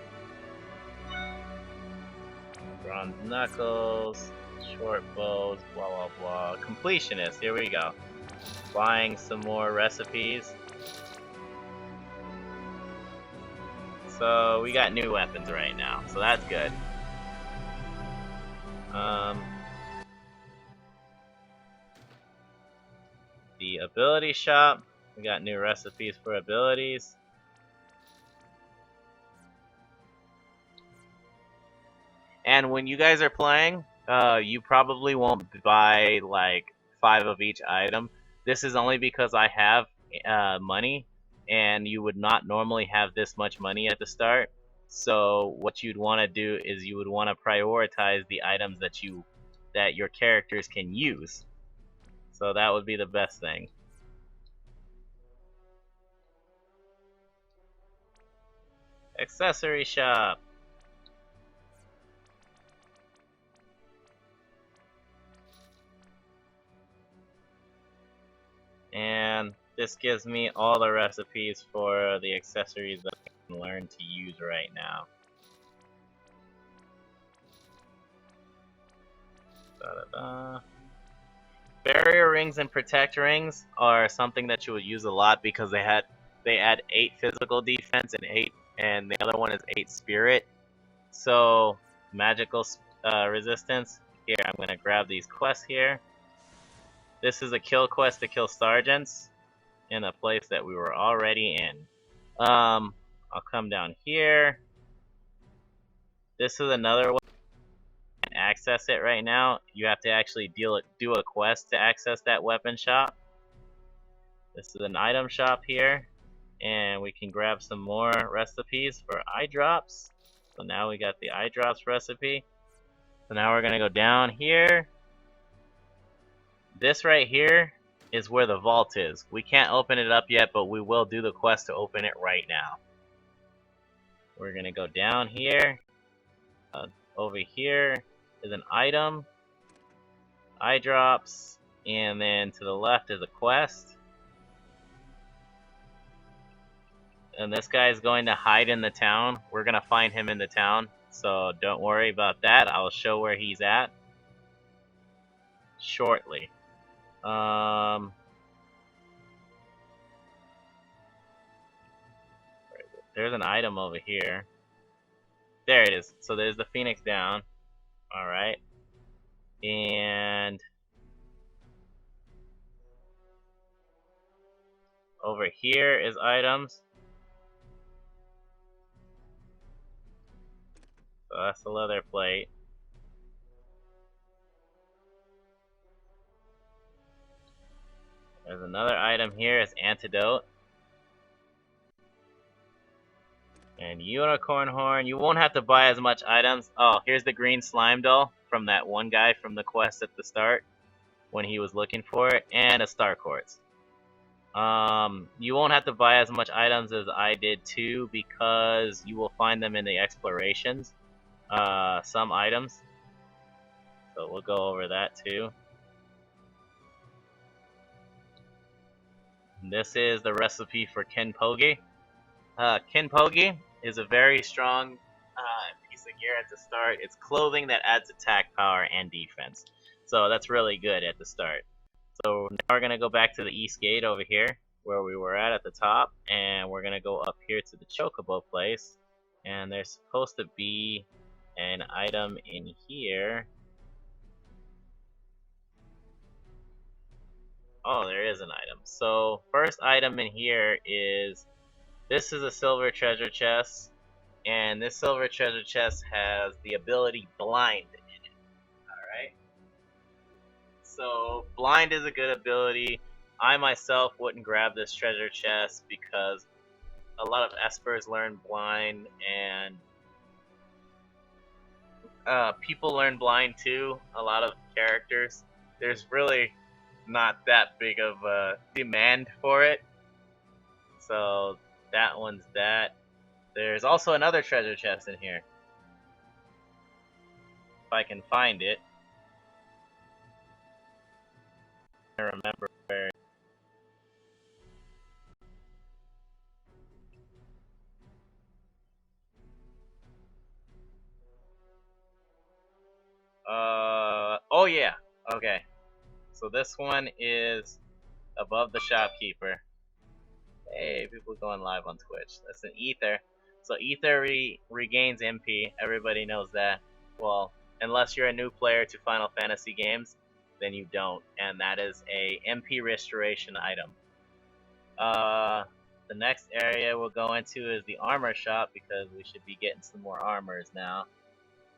Bronze knuckles, short bows, blah blah blah. Completionist, here we go. Buying some more recipes. So we got new weapons right now, so that's good. The ability shop, we got new recipes for abilities. And when you guys are playing, you probably won't buy like 5 of each item. This is only because I have money, and you would not normally have this much money at the start. So what you'd want to do is you would want to prioritize the items that your characters can use. So that would be the best thing. Accessory shop. And this gives me all the recipes for the accessories that I can learn to use right now. Da-da-da. Barrier rings and protect rings are something that you would use a lot because they add 8 physical defense and the other one is 8 spirit. So magical resistance. Here, I'm gonna grab these quests here. This is a kill quest to kill sergeants in a place that we were already in. I'll come down here. This is another one. Access it right now. You have to actually do a quest to access that weapon shop. This is an item shop here, and we can grab some more recipes for eye drops. So now we got the eye drops recipe. So now we're gonna go down here. This right here is where the vault is. We can't open it up yet, but we will do the quest to open it right now. We're gonna go down here. Over here is an item, eye drops, and then to the left is a quest. And this guy is going to hide in the town. We're gonna find him in the town, so don't worry about that. I'll show where he's at shortly. There's an item over here. There it is. So there's the Phoenix down. Alright. And over here is items. So that's the leather plate. There's another item here, it's antidote. And unicorn horn, you won't have to buy as much items. Oh, here's the green slime doll from that one guy from the quest at the start when he was looking for it, and a star quartz. You won't have to buy as much items as I did too, because you will find them in the explorations. Some items. So we'll go over that too. And this is the recipe for Kenpogi. Kenpogi is a very strong piece of gear at the start. It's clothing that adds attack power and defense. So that's really good at the start. So now we're going to go back to the east gate over here, where we were at the top, and we're going to go up here to the Chocobo place. And there's supposed to be an item in here. Oh, there is an item. So first item in here is, this is a silver treasure chest, and this silver treasure chest has the ability Blind in it. Alright? So, Blind is a good ability. I myself wouldn't grab this treasure chest because a lot of espers learn Blind, and people learn Blind too, a lot of characters. There's really not that big of a demand for it. So, that one's that. There's also another treasure chest in here. If I can find it. I remember where. Oh yeah. Okay. So this one is above the shopkeeper. Hey, people going live on Twitch. That's an ether. So ether regains MP. Everybody knows that. Well, unless you're a new player to Final Fantasy games, then you don't. And that is a MP restoration item. The next area we'll go into is the armor shop, because we should be getting some more armors now.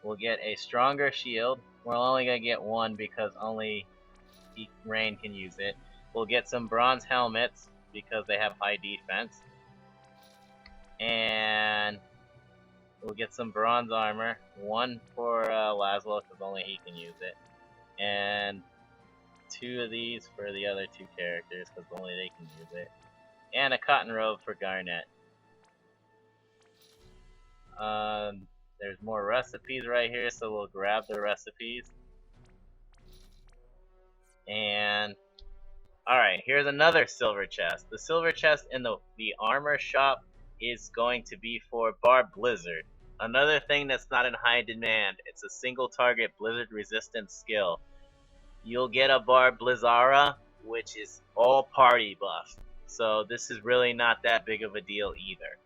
We'll get a stronger shield. We're only going to get one because only Rain can use it. We'll get some bronze helmets because they have high defense. And we'll get some bronze armor. One for Laszlo because only he can use it. And two of these for the other two characters because only they can use it. And a cotton robe for Garnet. There's more recipes right here, so we'll grab the recipes. And alright, here's another silver chest. The silver chest in the armor shop is going to be for Barb Blizzard. Another thing that's not in high demand. It's a single target blizzard resistance skill. You'll get a Barb Blizzara, which is all party buff. So this is really not that big of a deal either.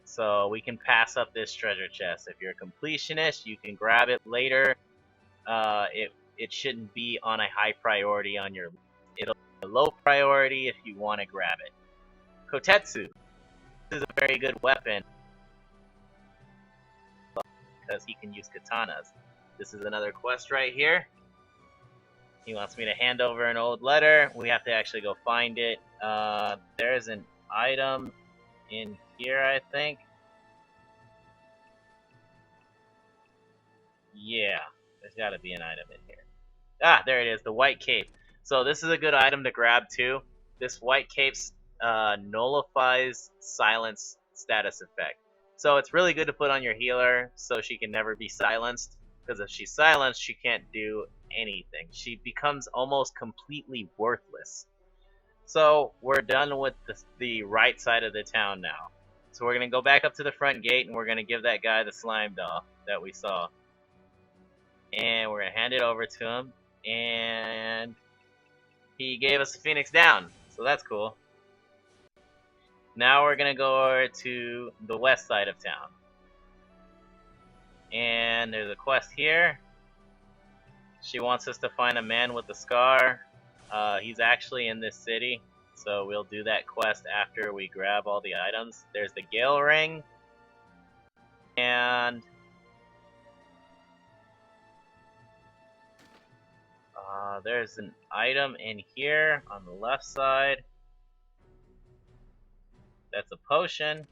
So we can pass up this treasure chest. If you're a completionist, you can grab it later. It shouldn't be on a high priority on your list. It'll be a low priority if you want to grab it. Kotetsu. This is a very good weapon because he can use katanas. This is another quest right here. He wants me to hand over an old letter. We have to actually go find it. There's an item in here, I think. Yeah, there's got to be an item in here. Ah, there it is, the white cape. So this is a good item to grab too. This white cape nullifies silence status effect. So it's really good to put on your healer so she can never be silenced. Because if she's silenced, she can't do anything. She becomes almost completely worthless. So we're done with the right side of the town now. So we're going to go back up to the front gate and we're going to give that guy the slime doll that we saw. And we're going to hand it over to him. And he gave us a Phoenix Down. So that's cool. Now we're going to go over to the west side of town. And there's a quest here. She wants us to find a man with a scar. He's actually in this city, so we'll do that quest after we grab all the items. There's the Gale Ring. And There's an item in here on the left side. That's a potion.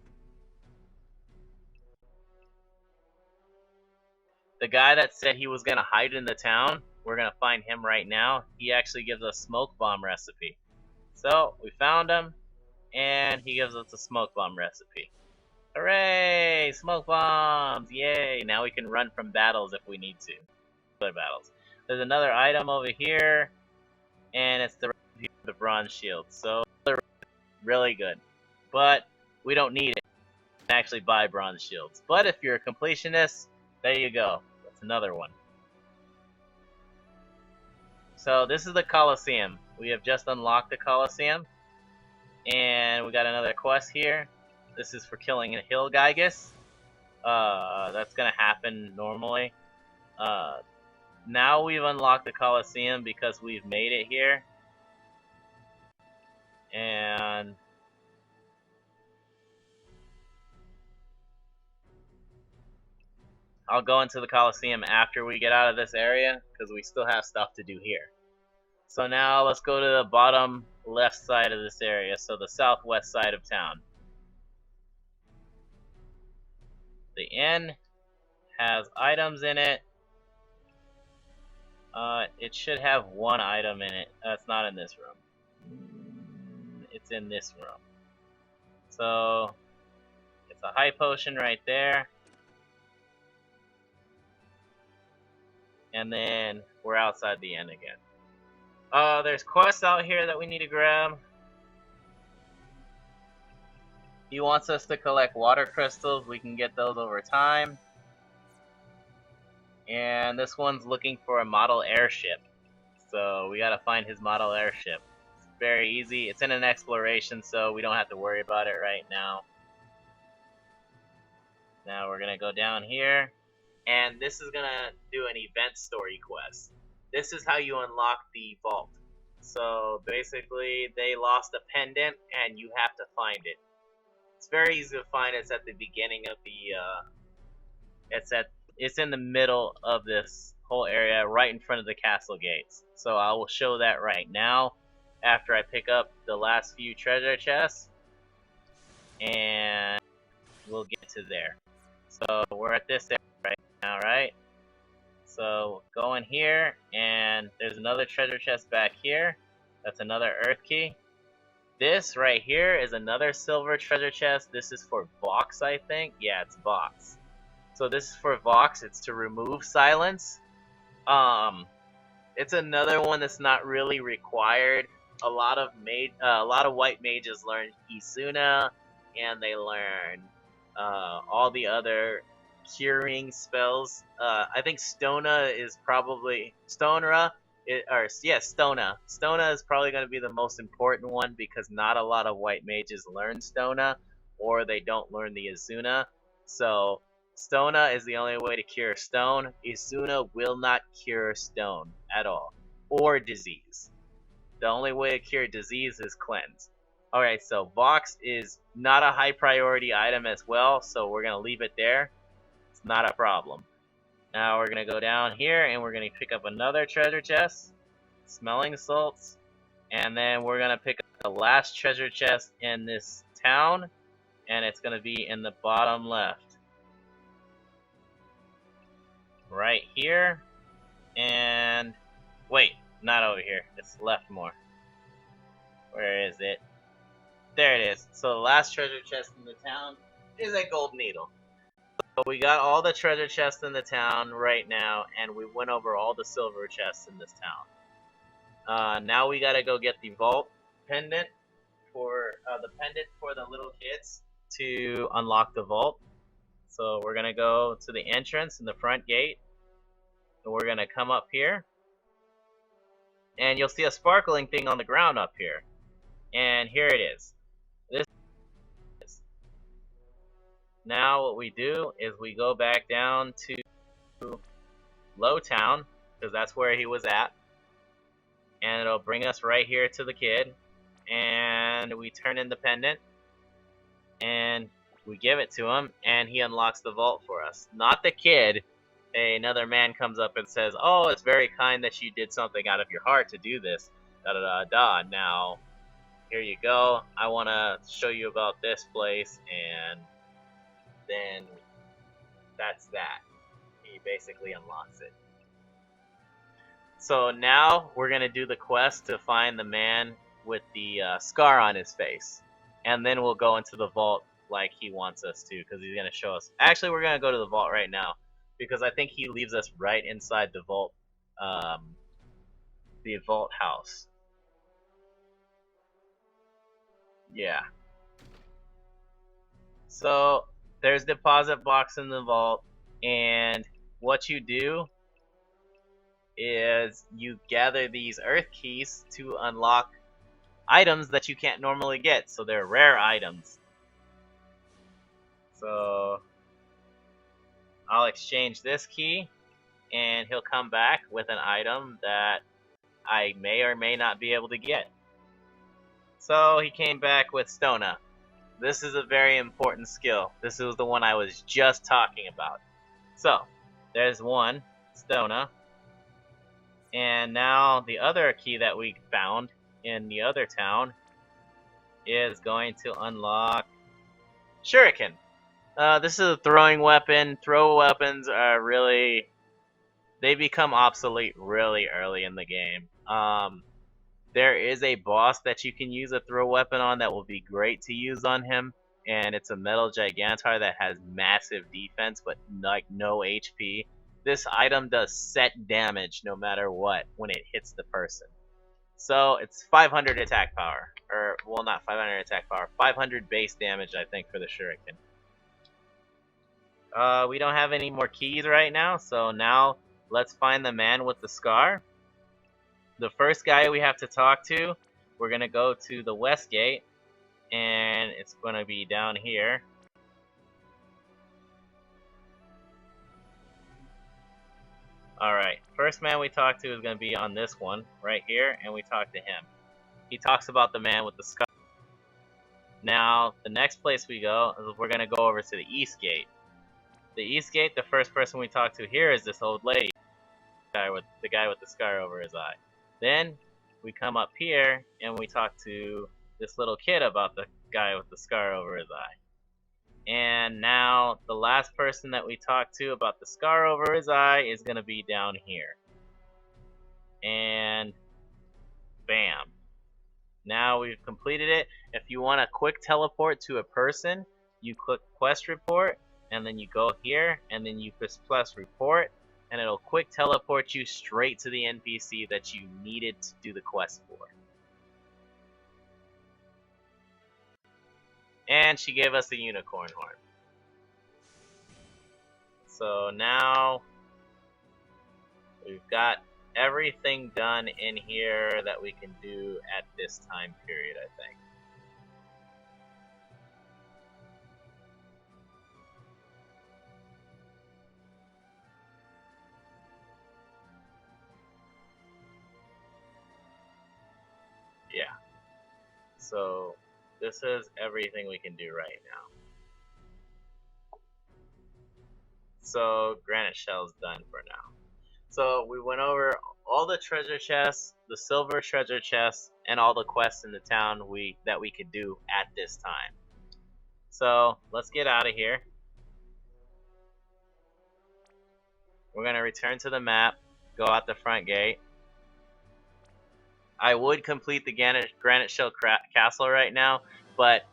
The guy that said he was gonna hide in the town, we're gonna find him right now. He actually gives us smoke bomb recipe. So we found him, and he gives us a smoke bomb recipe. Hooray! Smoke bombs! Yay! Now we can run from battles if we need to. Other battles. There's another item over here, and it's the bronze shield. So they're really good, but we don't need it to actually buy bronze shields. But if you're a completionist, there you go. That's another one. So this is the Colosseum. We have just unlocked the Colosseum, and we got another quest here. This is for killing a hill Gigas. That's gonna happen normally. Now we've unlocked the Colosseum because we've made it here. And I'll go into the Colosseum after we get out of this area, because we still have stuff to do here. So now let's go to the bottom left side of this area, so the southwest side of town. The inn has items in it. It should have one item in it. It's not in this room. It's in this room. So it's a high potion right there. And then we're outside the inn again. There's quests out here that we need to grab. He wants us to collect water crystals. We can get those over time. And this one's looking for a model airship. So we gotta find his model airship. It's very easy. It's in an exploration, so we don't have to worry about it right now. Now we're gonna go down here. And this is gonna do an event story quest. This is how you unlock the vault. So basically, they lost a pendant, and you have to find it. It's very easy to find. It's at the beginning of the. It's in the middle of this whole area, right in front of the castle gates. So I will show that right now, after I pick up the last few treasure chests, and we'll get to there. So we're at this area right now, right? So go in here, and there's another treasure chest back here. That's another earth key. This right here is another silver treasure chest. This is for Vox, I think. Yeah, it's Vox. So this is for Vox. It's to remove silence. It's another one that's not really required. A lot of white mages learn Isuna, and they learn all the other curing spells. I think Stona is probably Stona. Stona is probably going to be the most important one, because not a lot of white mages learn Stona, or they don't learn the Izuna. So Stona is the only way to cure stone. Izuna will not cure stone at all, or disease. The only way to cure disease is cleanse. Alright, so Vox is not a high priority item as well, so we're going to leave it there. It's not a problem. Now we're going to go down here, and we're going to pick up another treasure chest, smelling salts, and then we're going to pick up the last treasure chest in this town, and it's going to be in the bottom left. Right here, and wait, not over here, it's left more. Where is it? There it is. So the last treasure chest in the town is a gold needle. So we got all the treasure chests in the town right now, and we went over all the silver chests in this town. Now we gotta go get the vault pendant for the little kids to unlock the vault. So we're gonna go to the entrance in the front gate, and we're gonna come up here, and you'll see a sparkling thing on the ground up here. And here it is. This is. Now what we do is we go back down to Lowtown, because that's where he was at, and it'll bring us right here to the kid, and we turn in the pendant, and we give it to him, and he unlocks the vault for us. Not the kid, another man comes up and says, "Oh, it's very kind that you did something out of your heart to do this. Da da da da. Now, here you go. I want to show you about this place," and then that's that. He basically unlocks it. So now we're gonna do the quest to find the man with the scar on his face, and then we'll go into the vault like he wants us to, because he's gonna show us. Actually, we're gonna go to the vault right now, because I think he leaves us right inside the vault house. Yeah. So there's deposit box in the vault, and what you do is you gather these earth keys to unlock items that you can't normally get. So they're rare items. So I'll exchange this key, and he'll come back with an item that I may or may not be able to get. So he came back with Stona. This is a very important skill. This is the one I was just talking about. So there's one, Stona. And now the other key that we found in the other town is going to unlock Shuriken. This is a throwing weapon. Throw weapons are really... they become obsolete really early in the game. There is a boss that you can use a throw weapon on that will be great to use on him, and it's a metal gigantar that has massive defense but like no HP. This item does set damage no matter what when it hits the person. So it's 500 attack power, or well, not 500 attack power, 500 base damage I think for the Shuriken. We don't have any more keys right now, so now let's find the man with the scar. The first guy we have to talk to, we're gonna go to the west gate, and it's gonna be down here. Alright, first man we talk to is gonna be on this one, right here, and we talk to him. He talks about the man with the scar. Now, the next place we go is we're gonna go over to the east gate. The east gate, the first person we talk to here is this old lady, the guy with the scar over his eye. Then we come up here and we talk to this little kid about the guy with the scar over his eye. And now the last person that we talk to about the scar over his eye is going to be down here. And bam. Now we've completed it. If you want a quick teleport to a person, you click quest report, and then you go here, and then you press plus report, and it'll quick teleport you straight to the NPC that you needed to do the quest for. And she gave us a unicorn horn. So now we've got everything done in here that we can do at this time period, I think. Yeah. So this is everything we can do right now. So Grandshelt is done for now. So we went over all the treasure chests, the silver treasure chests, and all the quests in the town that we could do at this time. So let's get out of here. We're gonna return to the map, go out the front gate. I would complete the Grandshelt Castle right now, but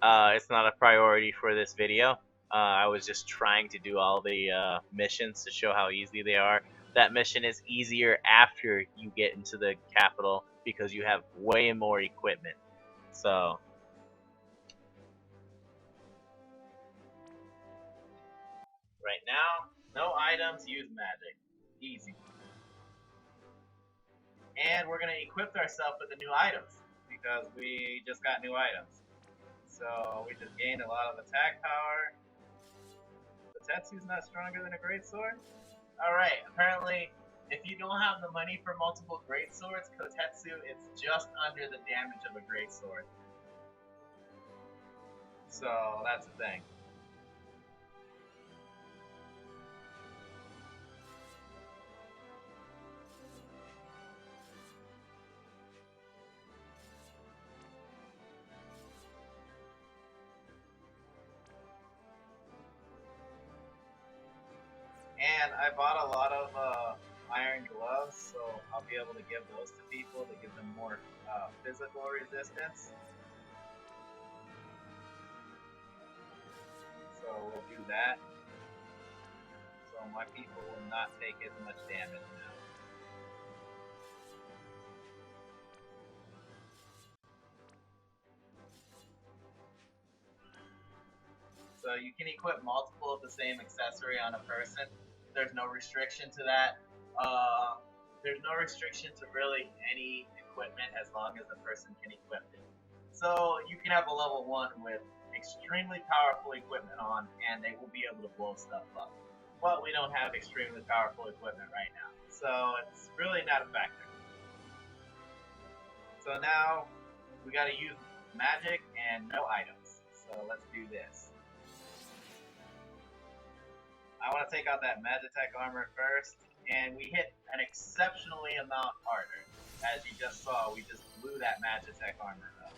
it's not a priority for this video. I was just trying to do all the missions to show how easy they are. That mission is easier after you get into the capital because you have way more equipment. So right now, no items, use magic. Easy. And we're going to equip ourselves with the new items because we just got new items. So we just gained a lot of attack power. The Tetsu's not stronger than a greatsword? Alright, apparently if you don't have the money for multiple greatswords, Kotetsu is just under the damage of a greatsword. So that's the thing. And I bought a lot of iron gloves, so I'll be able to give those to people to give them more physical resistance. So we'll do that. So my people will not take as much damage now. So you can equip multiple of the same accessory on a person. There's no restriction to that. There's no restriction to really any equipment as long as the person can equip it. So you can have a level 1 with extremely powerful equipment on, and they will be able to blow stuff up. But we don't have extremely powerful equipment right now, so it's really not a factor. So now we gotta use magic and no items. So let's do this. I want to take out that Magitech armor first, and we hit an exceptionally amount harder. As you just saw, we just blew that Magitech armor up.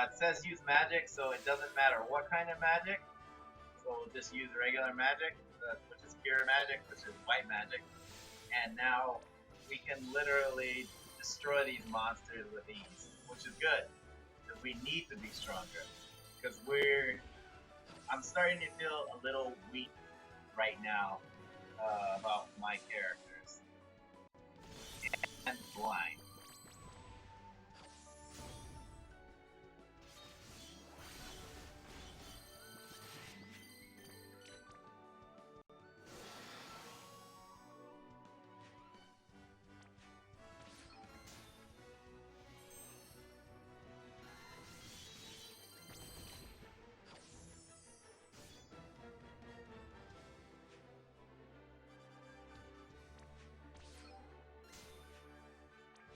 It says use magic, so it doesn't matter what kind of magic. So we'll just use regular magic, which is pure magic, which is white magic. And now we can literally destroy these monsters with ease, which is good, because we need to be stronger. Because I'm starting to feel a little weak right now about my characters. And blind.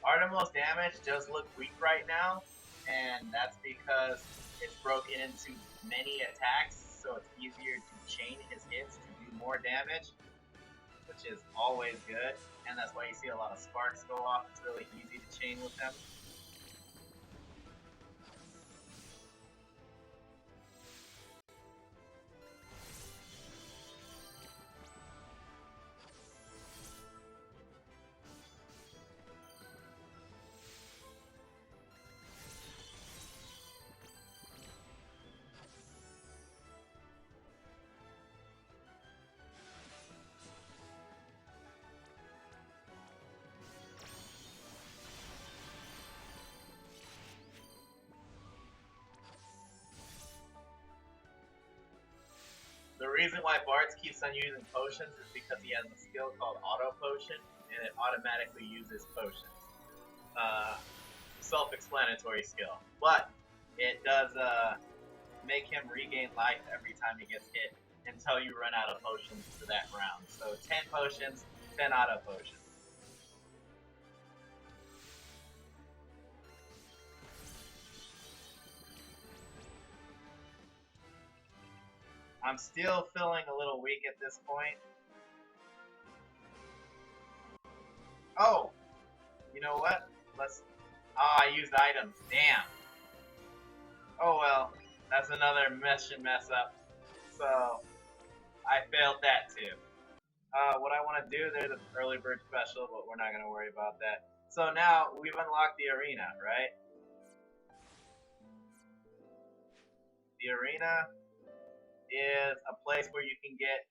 Artemis damage does look weak right now, and that's because it's broken into many attacks, so it's easier to chain his hits to do more damage, which is always good, and that's why you see a lot of sparks go off. It's really easy to chain with them. The reason why Bartz keeps on using potions is because he has a skill called Auto Potion, and it automatically uses potions. Self-explanatory skill. But it does make him regain life every time he gets hit until you run out of potions for that round. So 10 potions, 10 auto potions. I'm still feeling a little weak at this point. Oh! You know what? I used items. Damn. Oh well. That's another mess up. So, I failed that too. What I want to do, there's an early bird special, but we're not going to worry about that. So now, we've unlocked the arena, right? The arena is a place where you can get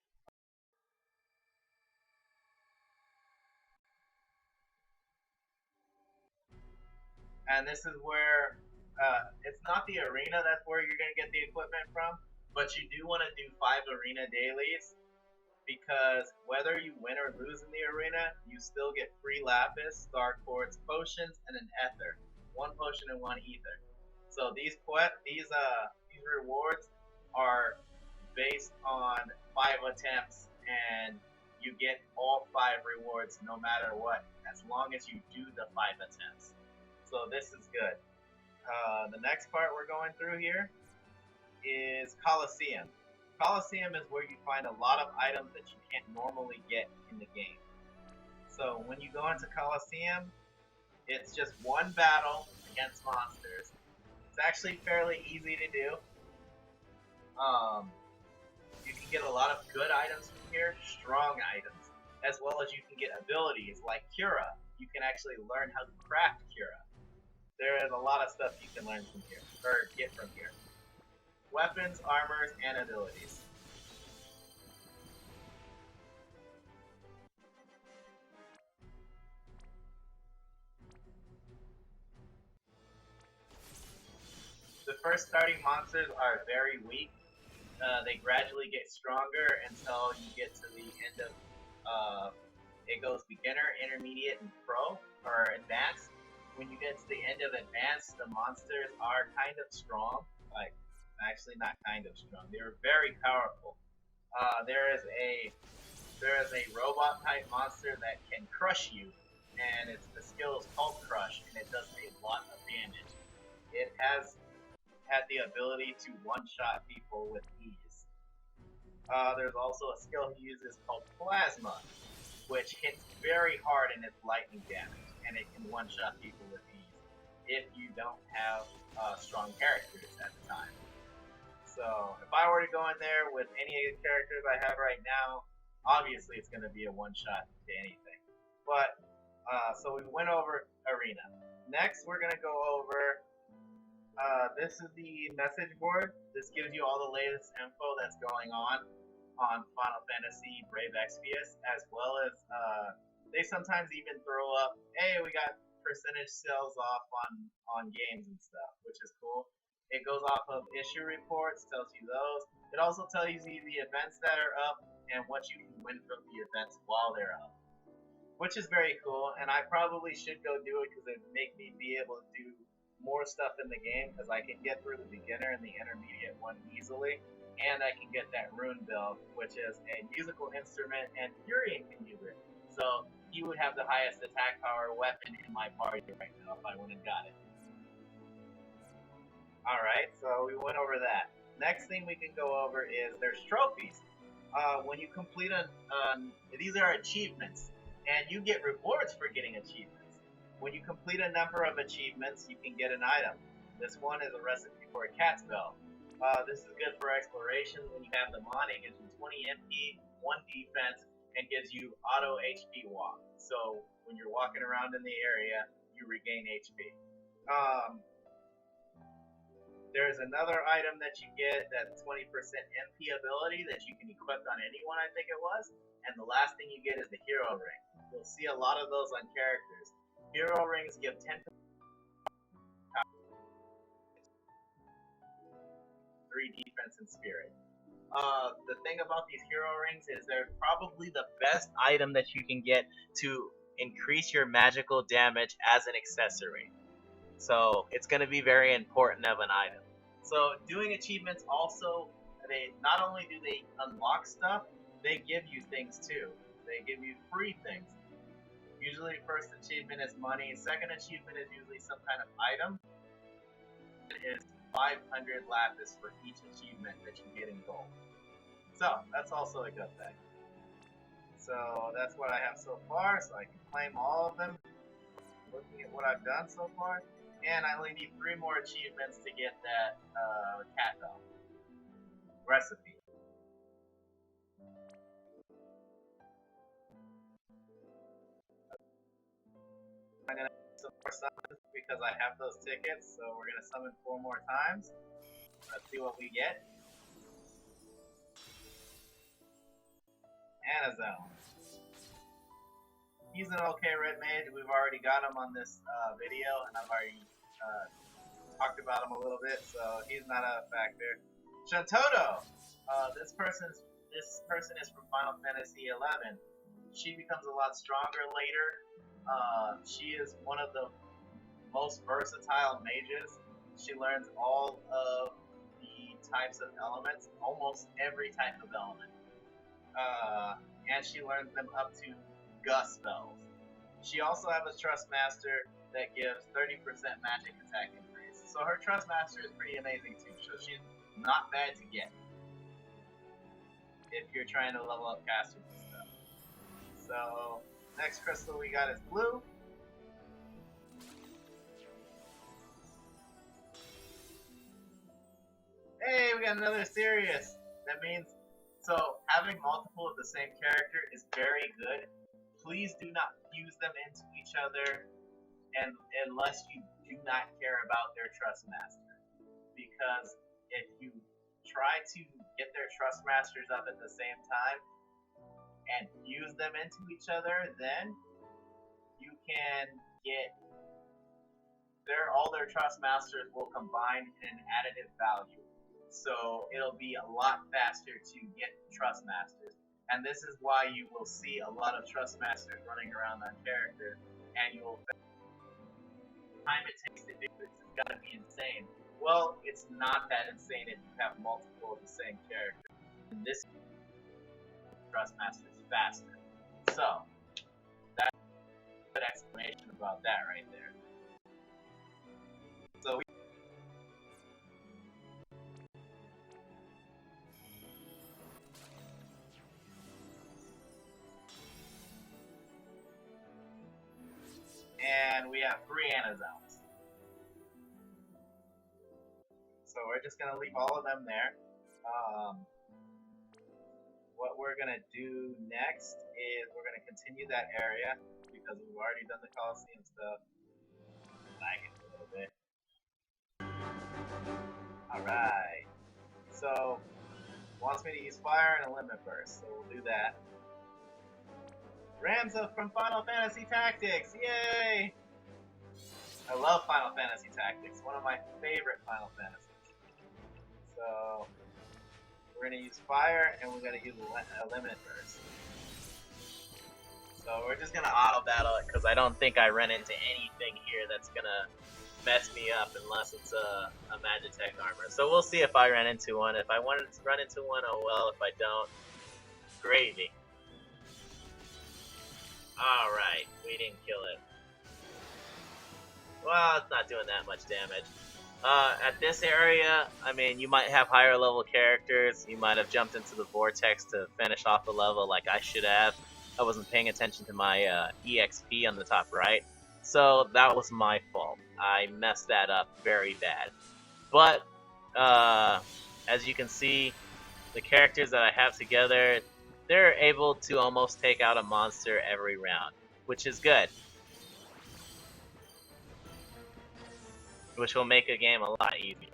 and this is where it's not the arena that's where you're going to get the equipment from, but you do want to do 5 arena dailies, because whether you win or lose in the arena, you still get free lapis, star quartz, potions, and an ether. 1 potion and 1 ether. So these rewards are based on 5 attempts, and you get all 5 rewards no matter what, as long as you do the 5 attempts. So this is good. The next part we're going through here is Colosseum. Colosseum is where you find a lot of items that you can't normally get in the game. So when you go into Colosseum, it's just 1 battle against monsters. It's actually fairly easy to do. You can get a lot of good items from here, strong items, as well as you can get abilities like Cura. You can actually learn how to craft Cura. There is a lot of stuff you can learn from here, or get from here. Weapons, armors, and abilities. The first starting monsters are very weak. They gradually get stronger until you get to the end of it goes beginner, intermediate, and pro, or advanced. When you get to the end of advanced, the monsters are kind of strong. Like, actually not kind of strong. They're very powerful. There is a robot type monster that can crush you, and the skill is called Crush, and it does a lot of damage. It has had the ability to one-shot people with ease. There's also a skill he uses called Plasma, which hits very hard in its lightning damage, and it can one-shot people with ease if you don't have strong characters at the time. So if I were to go in there with any of the characters I have right now, obviously it's going to be a one-shot to anything. But, so we went over Arena. Next, we're going to go over, this is the message board. This gives you all the latest info that's going on Final Fantasy Brave Exvius, as well as, they sometimes even throw up, hey, we got percentage sales off on games and stuff, which is cool. It goes off of issue reports, tells you those. It also tells you the events that are up and what you can win from the events while they're up, which is very cool. And I probably should go do it because it would make me be able to do more stuff in the game, because I can get through the beginner and the intermediate one easily, and I can get that rune build, which is a musical instrument, and Furion can use it. So he would have the highest attack power weapon in my party right now if I went and got it. Alright, so we went over that. Next thing we can go over is there's trophies. When you complete these are achievements, and you get rewards for getting achievements. When you complete a number of achievements, you can get an item. This one is a recipe for a cat spell. This is good for exploration. When you have them on, it gives you 20 MP, 1 defense, and gives you auto HP walk. So when you're walking around in the area, you regain HP. There's another item that you get that's 20% MP ability that you can equip on anyone, I think it was. And the last thing you get is the hero ring. You'll see a lot of those on characters. Hero rings give 10% 3 defense and spirit. The thing about these hero rings is they're probably the best item that you can get to increase your magical damage as an accessory. So it's going to be very important of an item. So doing achievements also, they not only do they unlock stuff, they give you things too. They give you free things. Usually first achievement is money, second achievement is usually some kind of item. It is 500 lapis for each achievement that you get in gold. So that's also a good thing. So that's what I have so far, so I can claim all of them. Looking at what I've done so far. And I only need 3 more achievements to get that cat bell recipe. I'm gonna do some more summons because I have those tickets, so we're gonna summon 4 more times. Let's see what we get. And a zone. He's an okay red mage. We've already got him on this video, and I've already talked about him a little bit, so he's not a factor. Shantoto! This person is from Final Fantasy XI. She becomes a lot stronger later. She is one of the most versatile mages. She learns all of the types of elements, almost every type of element. And she learns them up to gust spells. She also has a Trust Master that gives 30% magic attack increase. So her Trust Master is pretty amazing too, so she's not bad to get if you're trying to level up casters and stuff. So, next crystal we got is blue. Hey, we got another Sirius. That means So having multiple of the same character is very good. Please do not fuse them into each other, and unless you do not care about their trust master, because if you try to get their trust masters up at the same time and fuse them into each other, then you can get all their trust masters will combine in an additive value. So it'll be a lot faster to get trust masters. And this is why you will see a lot of trust masters running around that character, and you'll time it takes to do this has got to be insane. Well, it's not that insane if you have multiple of the same character. And this trust master is faster. So that's a good explanation about that right there. So and we have 3 Annas out. So we're just gonna leave all of them there. What we're gonna do next is we're gonna continue that area because we've already done the Coliseum stuff. Lag it a little bit. Alright. So wants me to use fire and a limit burst, so we'll do that. Ramza from Final Fantasy Tactics! Yay! I love Final Fantasy Tactics, one of my favorite Final Fantasies. So we're gonna use fire and we're gonna use a limit burst. So we're just gonna auto battle it because I don't think I run into anything here that's gonna mess me up unless it's a Magitech armor. So we'll see if I run into one. If I wanted to run into one, oh well. If I don't, gravy. Alright, we didn't kill it. Well, it's not doing that much damage. At this area, I mean, you might have higher level characters. You might have jumped into the vortex to finish off the level like I should have. I wasn't paying attention to my EXP on the top right. So that was my fault. I messed that up very bad. But, as you can see, the characters that I have together, they're able to almost take out a monster every round, which is good. Which will make a game a lot easier.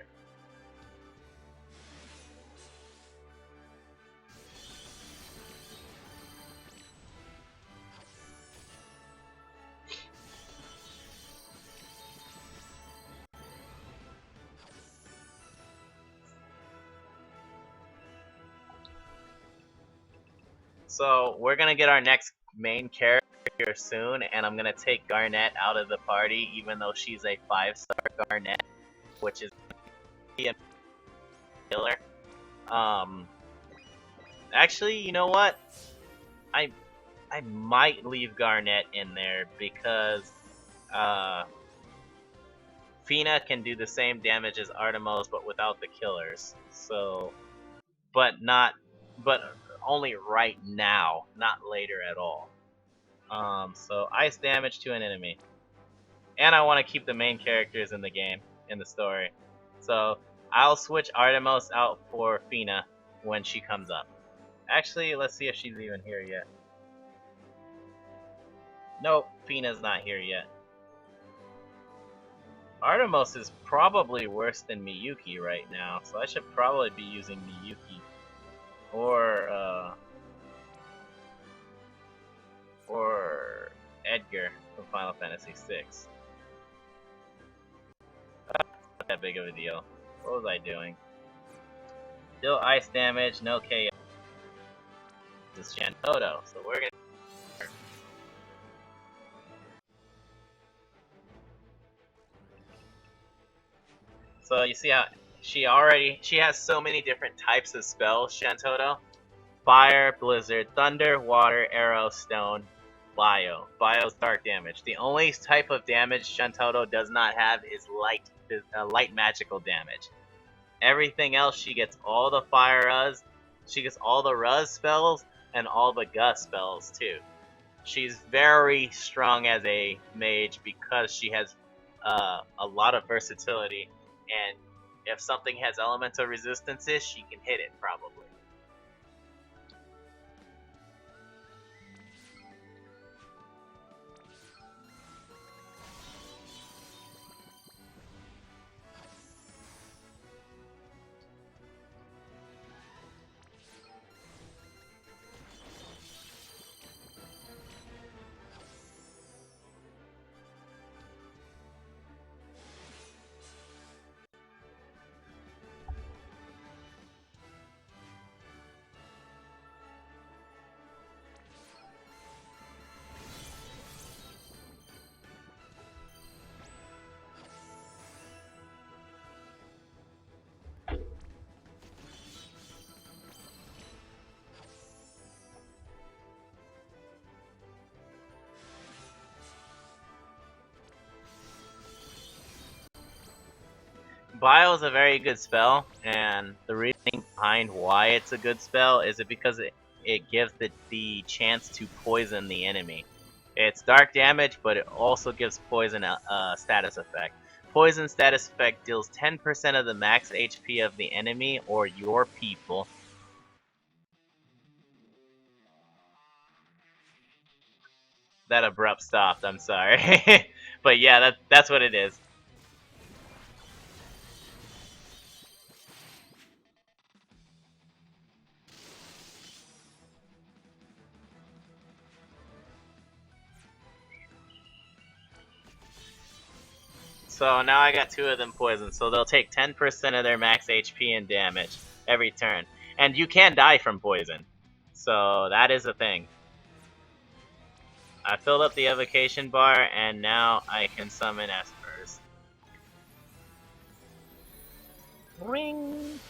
So we're gonna get our next main character soon, and I'm gonna take Garnet out of the party, even though she's a 5-star Garnet, which is a killer. Actually, you know what? I might leave Garnet in there because Fina can do the same damage as Artemis, but without the killers. So, but only right now, not later at all. So ice damage to an enemy. And I want to keep the main characters in the game, in the story. So I'll switch Artemis out for Fina when she comes up. Actually, let's see if she's even here yet. Nope, Fina's not here yet. Artemis is probably worse than Miyuki right now, so I should probably be using Miyuki. Or Edgar from Final Fantasy VI. That's not that big of a deal. What was I doing? Still ice damage, no KO. This is Shantoto, so we're gonna. So you see how she has so many different types of spells, Shantoto. Fire, blizzard, thunder, water, arrow, stone, bio. Bio's dark damage. The only type of damage Shantoto does not have is light magical damage. Everything else, she gets all the fire Ruz, she gets all the Ruz spells, and all the Gus spells too. She's very strong as a mage because she has a lot of versatility, and if something has elemental resistances, she can hit it probably. Bio is a very good spell, and the reasoning behind why it's a good spell is because it gives the chance to poison the enemy. It's dark damage, but it also gives poison a status effect. Poison status effect deals 10% of the max HP of the enemy or your people. That abrupt stopped, I'm sorry. But yeah, that's what it is. So now I got 2 of them poisoned, so they'll take 10% of their max HP and damage every turn. And you can die from poison. So that is a thing. I filled up the evocation bar, and now I can summon Espers. Ring!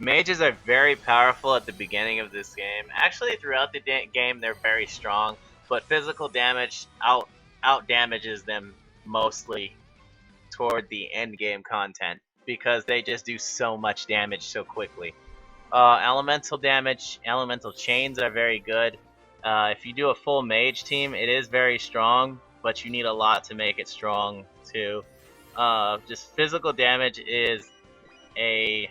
Mages are very powerful at the beginning of this game. Actually, throughout the game, they're very strong, but physical damage out damages them mostly toward the end game content because they just do so much damage so quickly. Elemental damage, elemental chains are very good. If you do a full mage team, it is very strong, but you need a lot to make it strong too. Just physical damage is a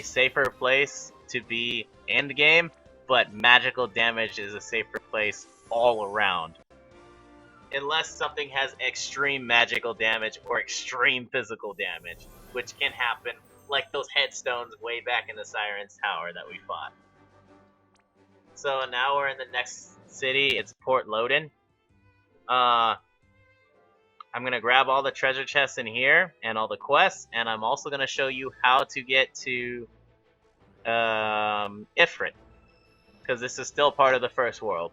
safer place to be end game, but magical damage is a safer place all around. Unless something has extreme magical damage or extreme physical damage, which can happen, like those headstones way back in the Siren's Tower that we fought. So now we're in the next city, it's Port Loden. I'm gonna grab all the treasure chests in here and all the quests, and I'm also gonna show you how to get to Ifrit, because this is still part of the first world.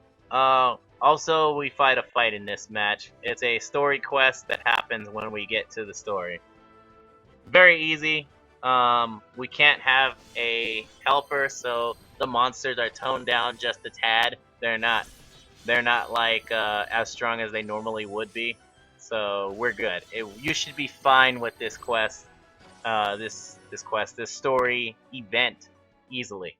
Also, we fight a fight in this match. It's a story quest that happens when we get to the story. Very easy. We can't have a helper, so the monsters are toned down just a tad. They're not like as strong as they normally would be. So we're good. You should be fine with this quest, this story event easily.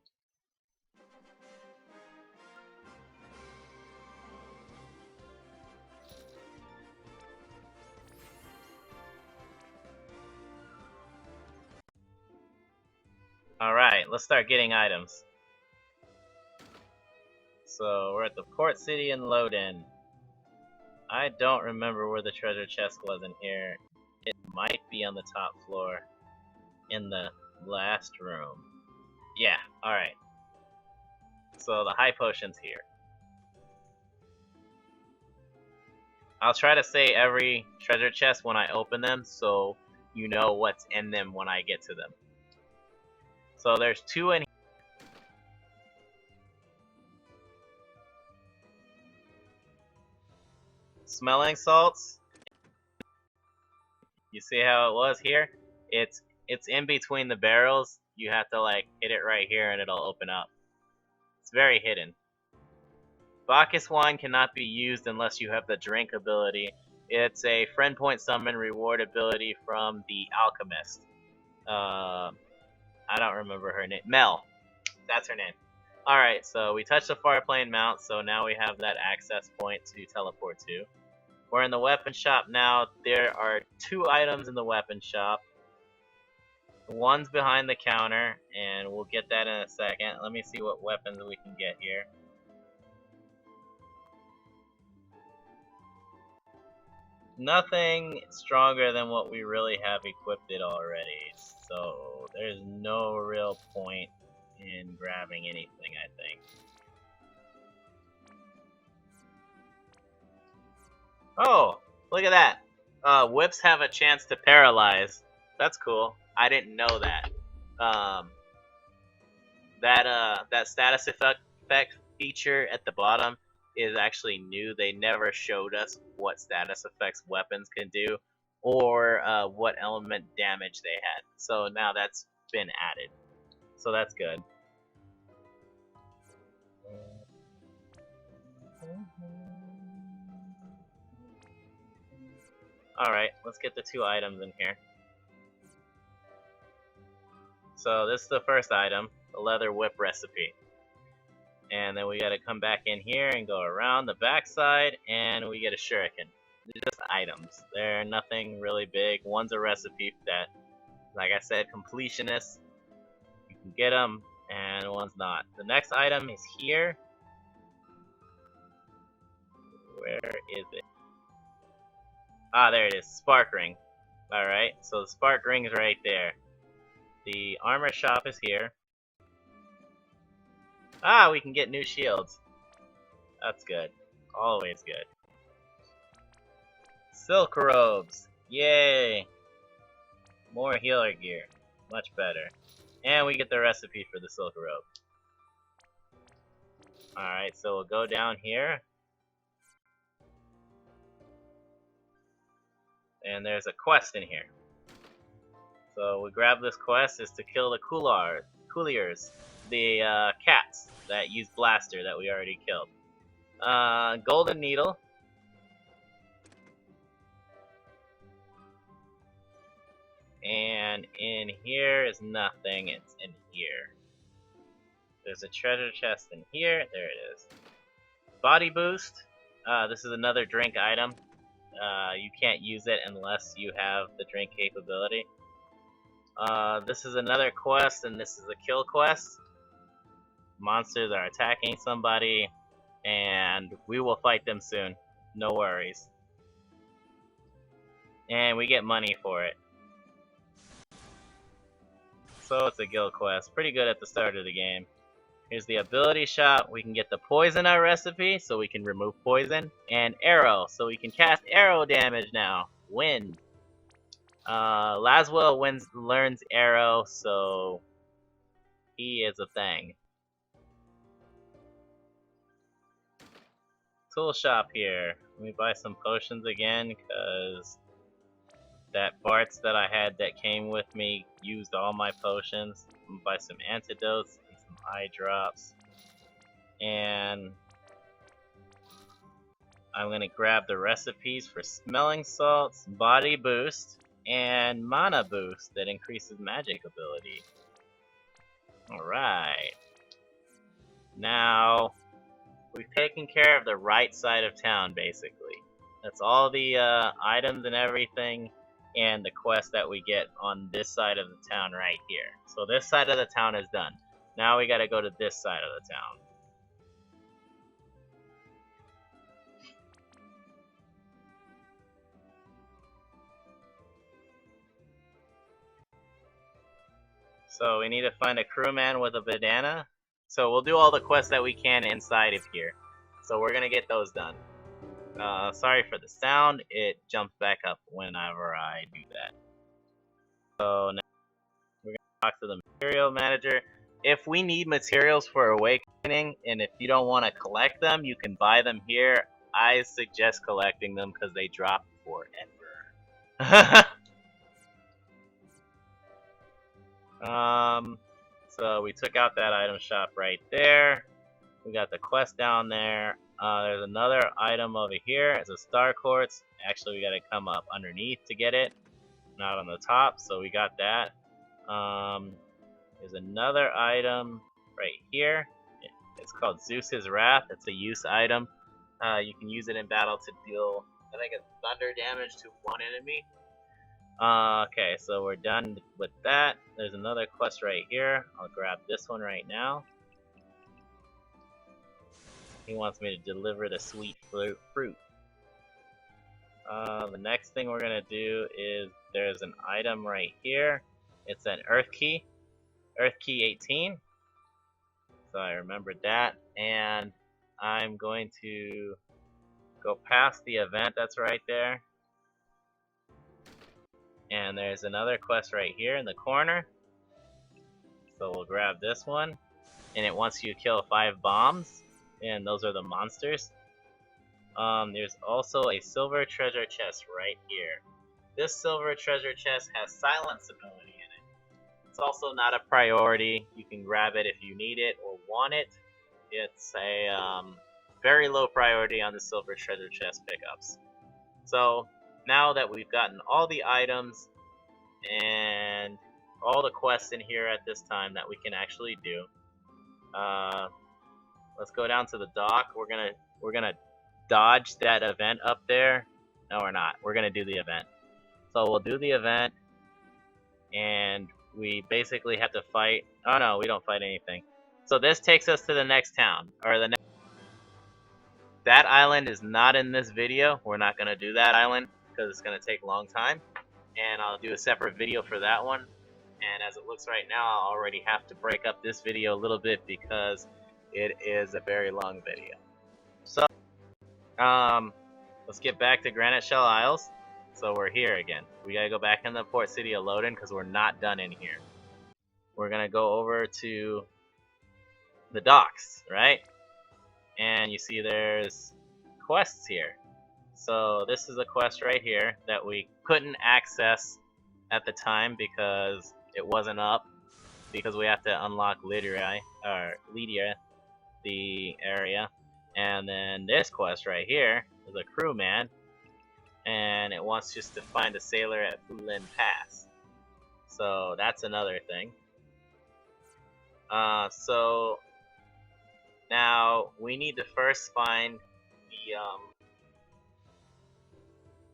Alright, let's start getting items. So we're at the port city in Loden. I don't remember where the treasure chest was in here. It might be on the top floor in the last room. Yeah, alright. So the high potion's here. I'll try to say every treasure chest when I open them so you know what's in them when I get to them. So there's 2 in here. Smelling salts. You see how it was here? It's in between the barrels. You have to like hit it right here and it'll open up. It's very hidden. Bacchus wine cannot be used unless you have the drink ability. It's a friend point summon reward ability from the alchemist. I don't remember her name. Mel. That's her name. Alright, so we touched the Farplane Mount, so now we have that access point to teleport to. We're in the weapon shop now. There are 2 items in the weapon shop. One's behind the counter, and we'll get that in a second. Let me see what weapons we can get here. Nothing stronger than what we really have equipped it already, so there's no real point in grabbing anything, I think. Oh, look at that! Whips have a chance to paralyze. That's cool. I didn't know that. That status effect feature at the bottom is actually new. They never showed us what status effects weapons can do, or what element damage they had. So now that's been added. So that's good. Alright, let's get the 2 items in here. So this is the first item, the leather whip recipe. And then we gotta come back in here and go around the backside, and we get a shuriken. They're just items. They're nothing really big. One's a recipe that, like I said, completionists. You can get them, and one's not. The next item is here. Where is it? Ah, there it is. Spark ring. Alright, so the spark ring is right there. The armor shop is here. Ah, we can get new shields. That's good. Always good. Silk robes. Yay! More healer gear. Much better. And we get the recipe for the silk robe. Alright, so we'll go down here. And there's a quest in here. So we grab this quest is to kill the cooliers, the cats that use blaster that we already killed. Golden needle. And in here is nothing, it's in here. There's a treasure chest in here, there it is. Body boost. This is another drink item. You can't use it unless you have the drink capability. This is another quest, and this is a kill quest. Monsters are attacking somebody, and we will fight them soon. No worries. And we get money for it. So it's a guild quest. Pretty good at the start of the game. Here's the ability shop. We can get the poison art recipe, so we can remove poison. And arrow, so we can cast arrow damage now. Wind. Laswell learns arrow, so he is a thing. Tool shop here. Let me buy some potions again, because that Bart's that I had that came with me used all my potions. I'm gonna buy some antidotes and some eye drops. And I'm gonna grab the recipes for smelling salts, body boost, and mana boost that increases magic ability. Alright. Now, we've taken care of the right side of town, basically. That's all the items and everything, and the quest that we get on this side of the town right here. So this side of the town is done. Now we gotta go to this side of the town. So we need to find a crewman with a bandana. So we'll do all the quests that we can inside of here. So we're gonna get those done. Sorry for the sound, it jumps back up whenever I do that. So now we're gonna talk to the material manager. If we need materials for awakening, and if you don't want to collect them, you can buy them here. I suggest collecting them because they drop forever. So we took out that item shop right there. We got the quest down there. There's another item over here. It's a star quartz. Actually, we gotta come up underneath to get it, not on the top. So we got that. There's another item right here. It's called Zeus's Wrath. It's a use item. You can use it in battle to deal, I think it's thunder damage to one enemy. Okay, so we're done with that. There's another quest right here. I'll grab this one right now. He wants me to deliver the sweet fruit. The next thing we're gonna do is there's an item right here. It's an Earth Key. Earth Key 18. So I remembered that. And I'm going to go past the event that's right there. And there's another quest right here in the corner. So we'll grab this one. And it wants you to kill 5 bombs. And those are the monsters. There's also a silver treasure chest right here. This silver treasure chest has silence ability in it. It's also not a priority. You can grab it if you need it or want it. It's a very low priority on the silver treasure chest pickups. So now that we've gotten all the items and all the quests in here at this time that we can actually do, let's go down to the dock. We're gonna dodge that event up there. No, we're not. We're gonna do the event. So we'll do the event, and we basically have to fight. Oh no, we don't fight anything. So this takes us to the next town, or the next. That island is not in this video. We're not gonna do that island because it's gonna take a long time, and I'll do a separate video for that one. And as it looks right now, I'll already have to break up this video a little bit because it is a very long video. So, let's get back to Grandshelt Isles. So we're here again. We gotta go back in the port city of Loden because we're not done in here. We're gonna go over to the docks, right? And you see there's quests here. So this is a quest right here that we couldn't access at the time because it wasn't up, because we have to unlock Lydia, the area. And then this quest right here is a crewman, and it wants just to find a sailor at Fulin Pass. So that's another thing. So now we need to first find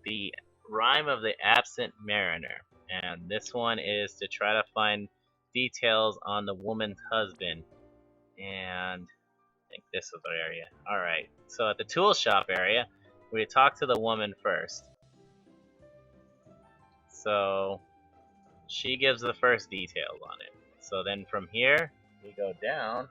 the Rhyme of the Absent Mariner, and this one is to try to find details on the woman's husband. And I think this is the area. Alright, so at the tool shop area, we talk to the woman first. So she gives the first details on it. So then from here, we go down.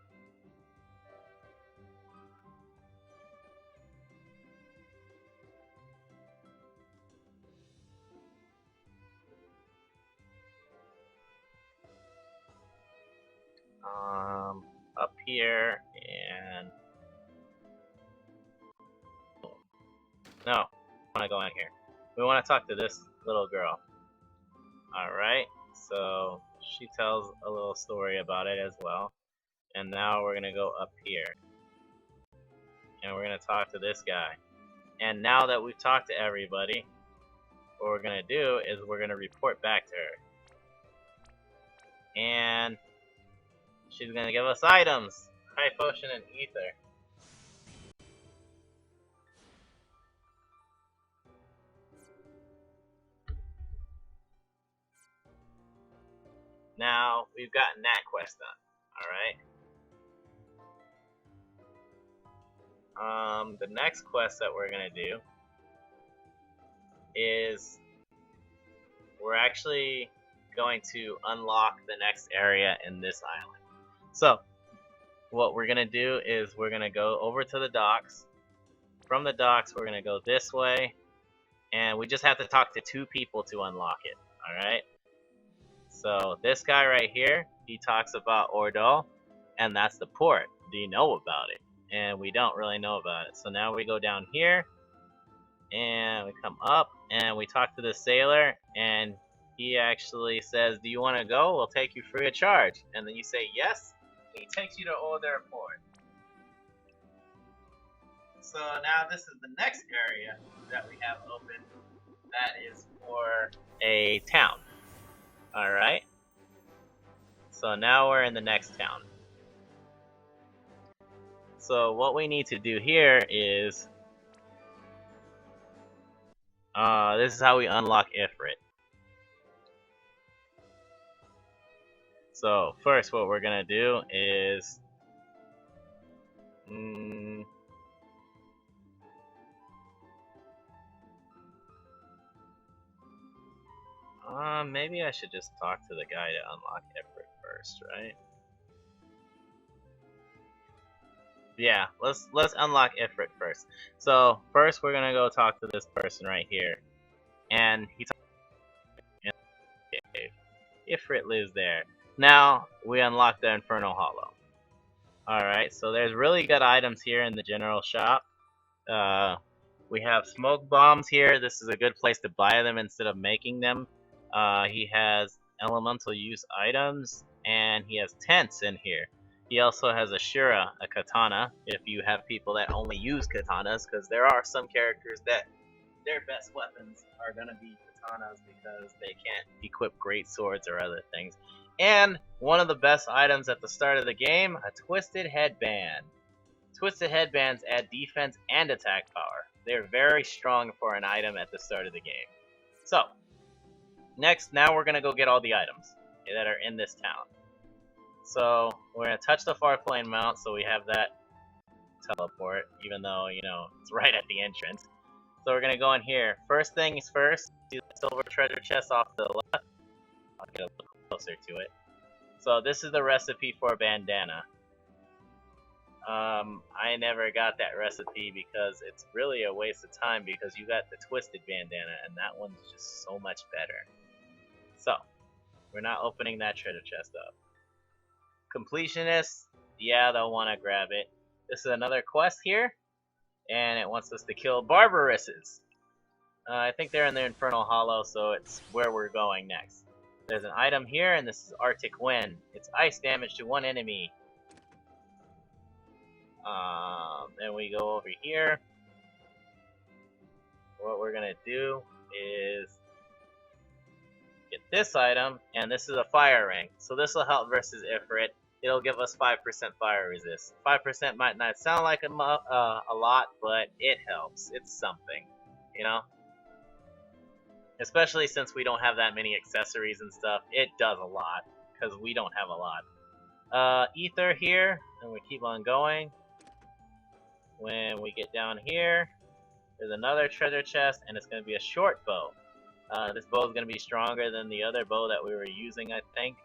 Up here, and no, I want to go in here. We want to talk to this little girl. Alright, so she tells a little story about it as well. And now we're gonna go up here, and we're gonna talk to this guy. And now that we've talked to everybody, what we're gonna do is we're gonna report back to her. And she's gonna give us items. High potion and ether. Now we've gotten that quest done. Alright. The next quest that we're gonna do is we're actually going to unlock the next area in this island. So what we're gonna do is we're gonna go over to the docks. From the docks, we're gonna go this way, and we just have to talk to 2 people to unlock it. Alright? So this guy right here, he talks about Ordal, and that's the port. Do you know about it? And we don't really know about it. So now we go down here, and we come up, and we talk to the sailor, and he actually says, do you want to go? We'll take you free of charge. And then you say yes, and he takes you to Order Port. So now this is the next area that we have open. That is for a town. Alright. So now we're in the next town. So what we need to do here is this is how we unlock Ifrit. So first what we're gonna do is maybe I should just talk to the guy to unlock Ifrit first, right? Yeah, let's unlock Ifrit first. So first we're gonna go talk to this person right here, and Ifrit lives there. Now we unlock the Infernal Hollow. Alright, so there's really good items here in the general shop. We have smoke bombs here. This is a good place to buy them instead of making them. He has elemental use items, and he has tents in here. He also has a Shura, a katana, if you have people that only use katanas, because there are some characters that their best weapons are going to be katanas because they can't equip great swords or other things. And one of the best items at the start of the game, a Twisted Headband. Twisted Headbands add defense and attack power. They're very strong for an item at the start of the game. So, next, now we're going to go get all the items that are in this town. So, we're going to touch the Far Flame Mount, so we have that teleport, even though, you know, it's right at the entrance. So we're going to go in here. First things first, see the silver treasure chest off to the left. I'll get a little closer to it. So this is the recipe for a bandana. I never got that recipe because it's really a waste of time because you got the twisted bandana and that one's just so much better. So, we're not opening that treasure chest up. Completionists, yeah, they'll want to grab it. This is another quest here, and it wants us to kill Barbarisses. I think they're in the Infernal Hollow, so it's where we're going next. There's an item here, and this is Arctic Wind. It's ice damage to one enemy. Then we go over here. What we're gonna do is get this item, and this is a fire ring. So this will help versus Ifrit. It'll give us 5% fire resist. 5% might not sound like a lot, but it helps. It's something, you know? Especially since we don't have that many accessories and stuff, it does a lot, because we don't have a lot. Ether here, and we keep on going. When we get down here, there's another treasure chest, and it's going to be a short bow. This bow is going to be stronger than the other bow that we were using, I think.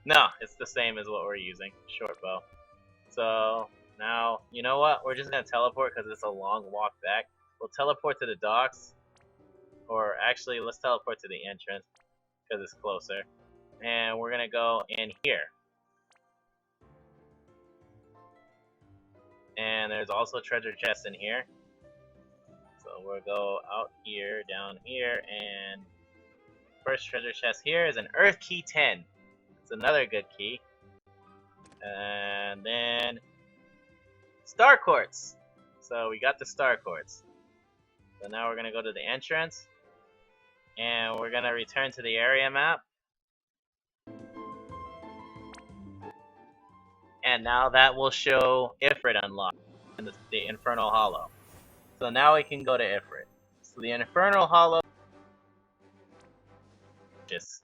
No, it's the same as what we're using, short bow. So, now, you know what? We're just going to teleport because it's a long walk back. We'll teleport to the docks. Or actually, let's teleport to the entrance because it's closer. And we're going to go in here. And there's also treasure chests in here. So we'll go out here, down here, and first treasure chest here is an Earth Key 10. It's another good key. And then Star Quartz. So we got the Star Quartz. So now we're gonna go to the entrance, and we're gonna return to the area map. And now that will show Ifrit unlocked in the Infernal Hollow. So now we can go to Ifrit. So the Infernal Hollow just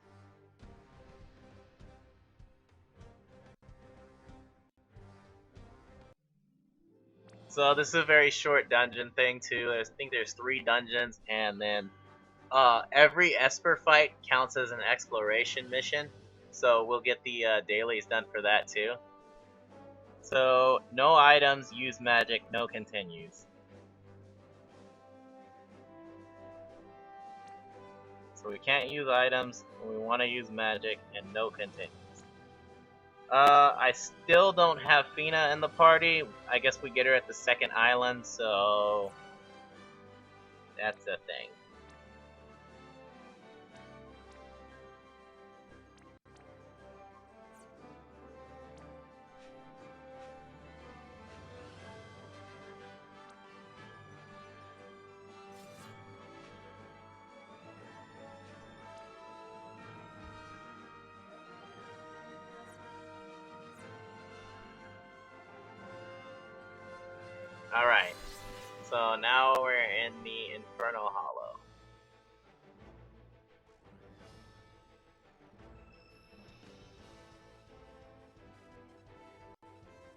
so this is a very short dungeon thing too. I think there's 3 dungeons, and then every Esper fight counts as an exploration mission. So we'll get the dailies done for that too. So, no items, use magic, no continues. So we can't use items, we want to use magic, and no continues. I still don't have Fina in the party. I guess we get her at the second island, so that's a thing. Alright, so now we're in the Infernal Hollow.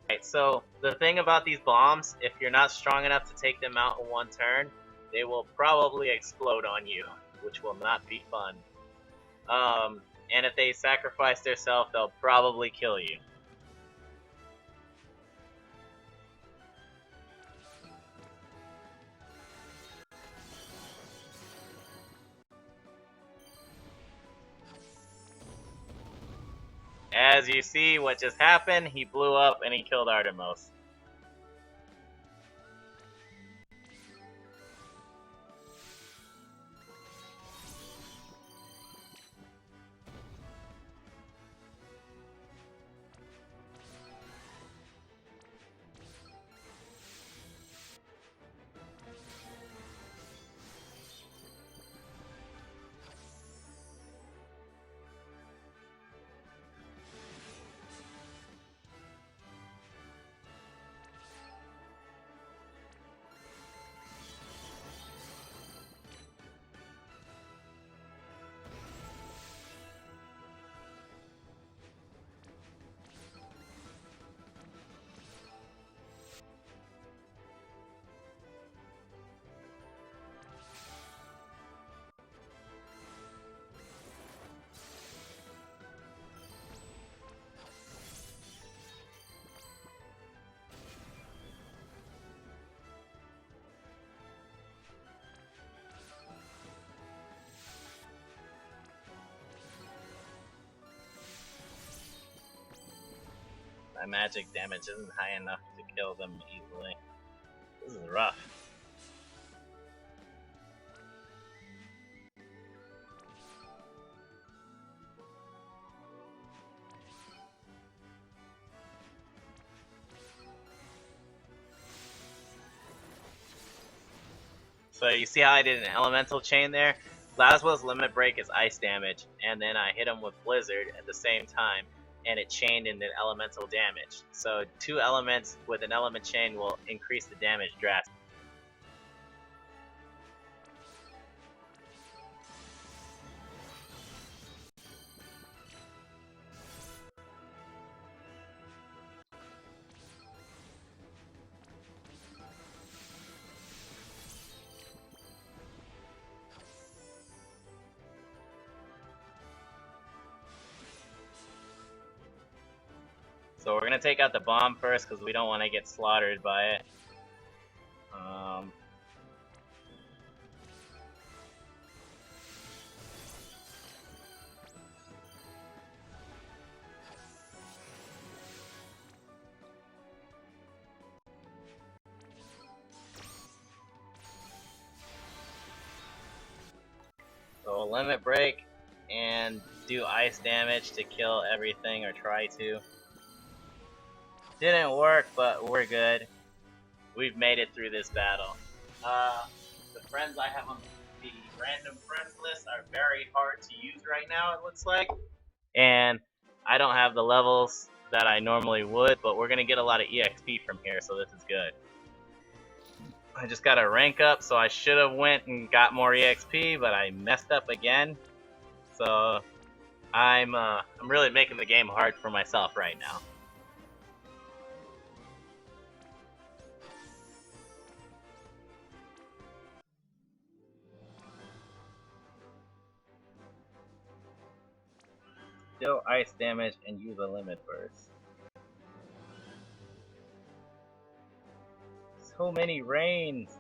Alright, so the thing about these bombs, if you're not strong enough to take them out in one turn, they will probably explode on you, which will not be fun. And if they sacrifice themselves, they'll probably kill you. As you see, what just happened, he blew up and he killed Artemis. My magic damage isn't high enough to kill them easily. This is rough. So you see how I did an elemental chain there? Laswell's limit break is ice damage, and then I hit him with blizzard at the same time, and it chained into elemental damage. So 2 elements with an element chain will increase the damage drastically. So we're gonna take out the bomb first because we don't want to get slaughtered by it. So limit break and do ice damage to kill everything, or try to. Didn't work, but we're good. We've made it through this battle. The friends I have on the random friends list are very hard to use right now, it looks like. And I don't have the levels that I normally would, but we're gonna get a lot of EXP from here, so this is good. I just got to rank up, so I should have went and got more EXP, but I messed up again. So I'm really making the game hard for myself right now. Still ice damage and use a limit burst. So many rains.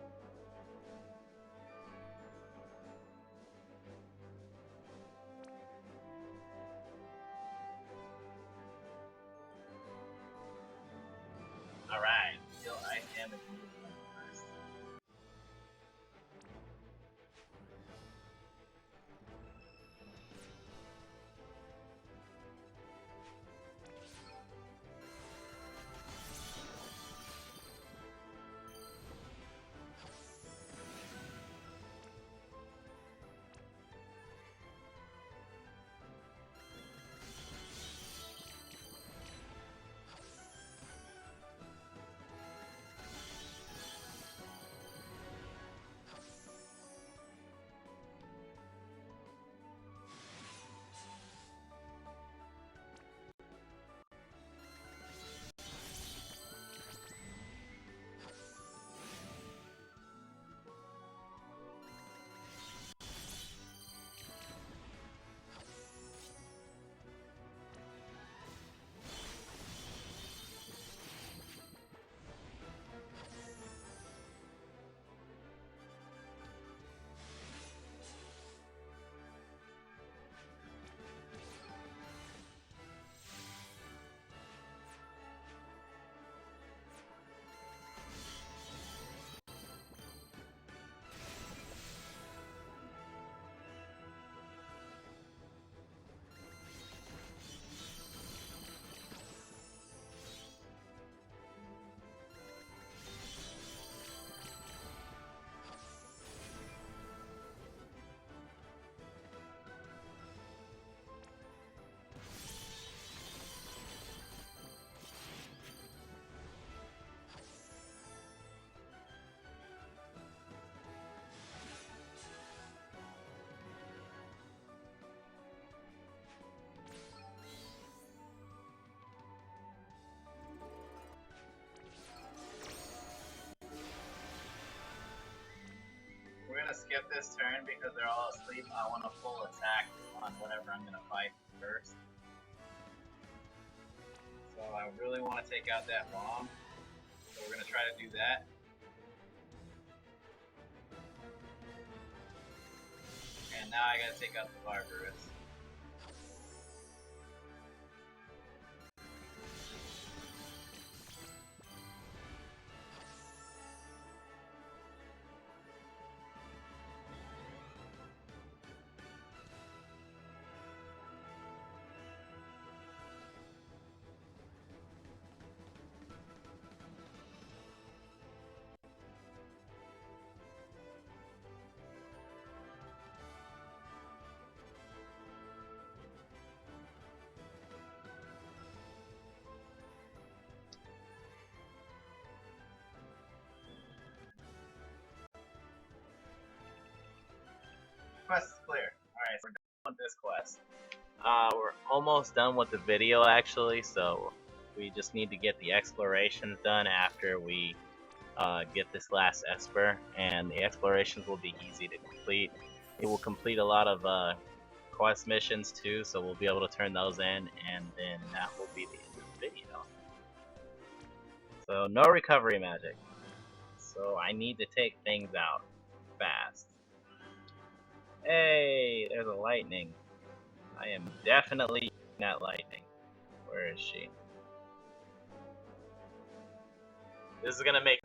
Alright, still ice damage and use a limit burst. We're gonna skip this turn because they're all asleep. I want a full attack on whatever I'm gonna fight first. So I really want to take out that bomb. So we're gonna try to do that. And now I gotta take out the Barbarous. quest is clear. Alright, so we're done with this quest. We're almost done with the video actually, so we just need to get the explorations done after we get this last Esper, and the explorations will be easy to complete. It will complete a lot of quest missions too, so we'll be able to turn those in, and then that will be the end of the video. So no recovery magic. So I need to take things out fast. Hey, there's a lightning. I am definitely using that lightning. Where is she? This is gonna make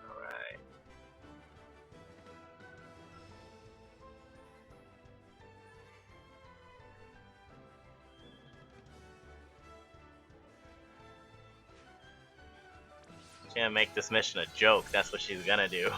alright. She's gonna make this mission a joke, that's what she's gonna do.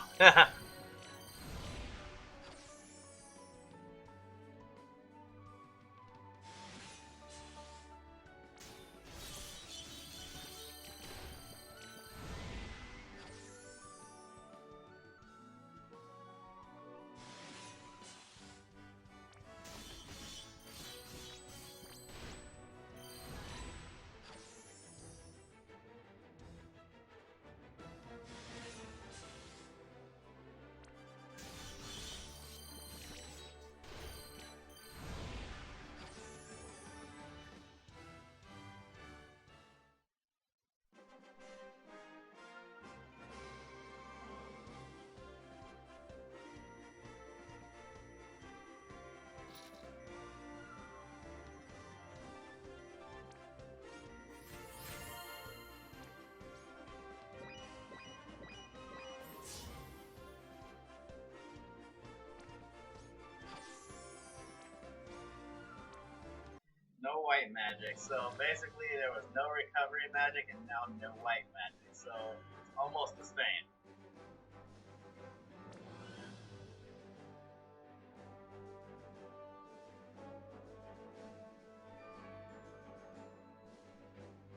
No white magic. So basically there was no recovery magic and now no white magic. So it's almost the same.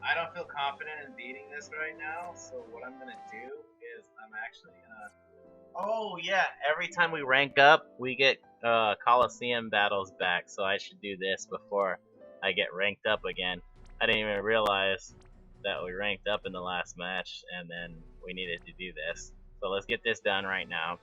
I don't feel confident in beating this right now, so what I'm gonna do is I'm actually gonna... Oh yeah, every time we rank up, we get Coliseum battles back, so I should do this before I get ranked up again. I didn't even realize that we ranked up in the last match, and then we needed to do this. So let's get this done right now.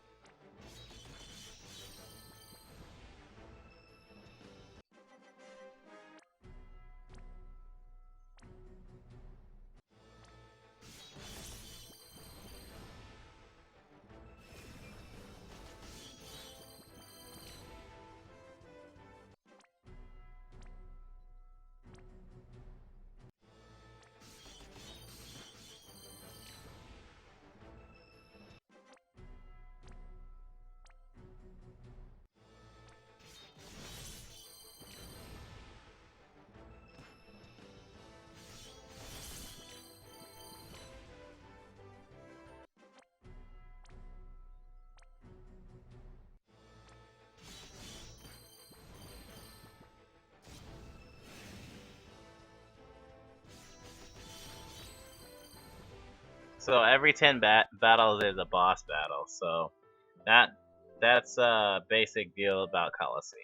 So every 10 battles is a boss battle, so that's a basic deal about Coliseum.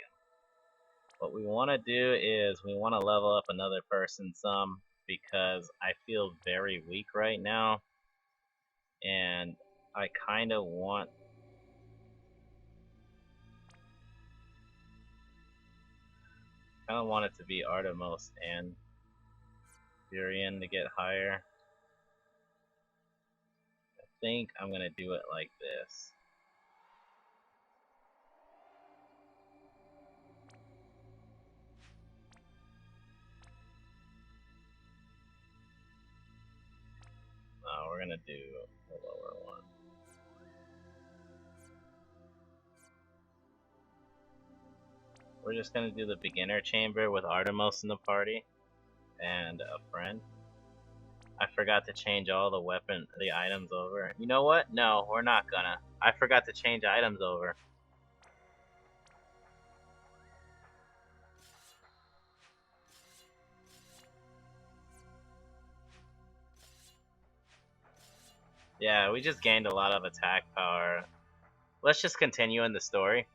What we want to do is we want to level up another person some, because I feel very weak right now, and I kind of want it to be Artemis and Furion to get higher. I think I'm gonna do it like this. We're gonna do the lower one. We're just gonna do the beginner chamber with Artemis in the party and a friend. I forgot to change all the items over. You know what? No, we're not gonna. I forgot to change items over. Yeah, we just gained a lot of attack power. Let's just continue in the story.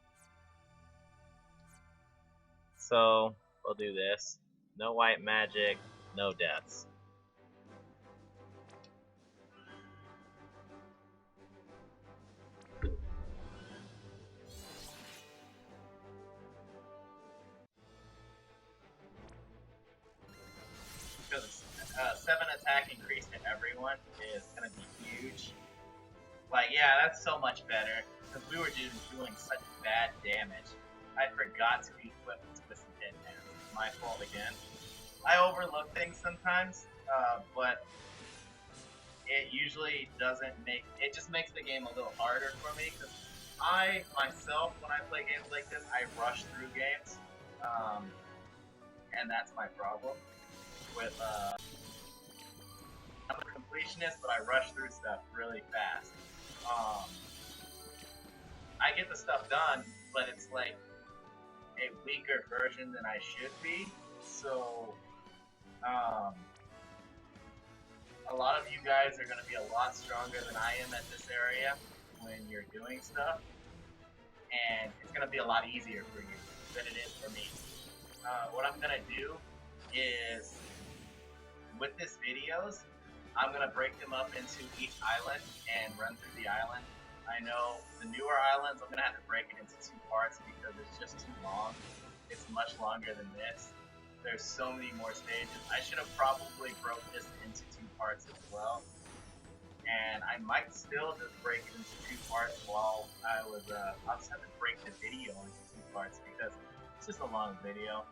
So, we'll do this. No white magic, no deaths. Because 7 attack increase to everyone is going to be huge. Like, yeah, that's so much better. Because we were just doing such bad damage. I forgot to equip Twisted Headbands. My fault again. I overlook things sometimes, but it usually doesn't make... It just makes the game a little harder for me, because I, myself, when I play games like this, I rush through games. And that's my problem with... I'm a completionist, but I rush through stuff really fast. I get the stuff done, but it's like a weaker version than I should be. So, a lot of you guys are going to be a lot stronger than I am at this area when you're doing stuff, and it's going to be a lot easier for you than it is for me. What I'm going to do is, with this videos, I'm going to break them up into each island and run through the island. I know the newer islands, I'm going to have to break it into 2 parts because it's just too long. It's much longer than this. There's so many more stages. I should have probably broke this into 2 parts as well. And I might still just break it into 2 parts while I'll just have to break the video into 2 parts because it's just a long video.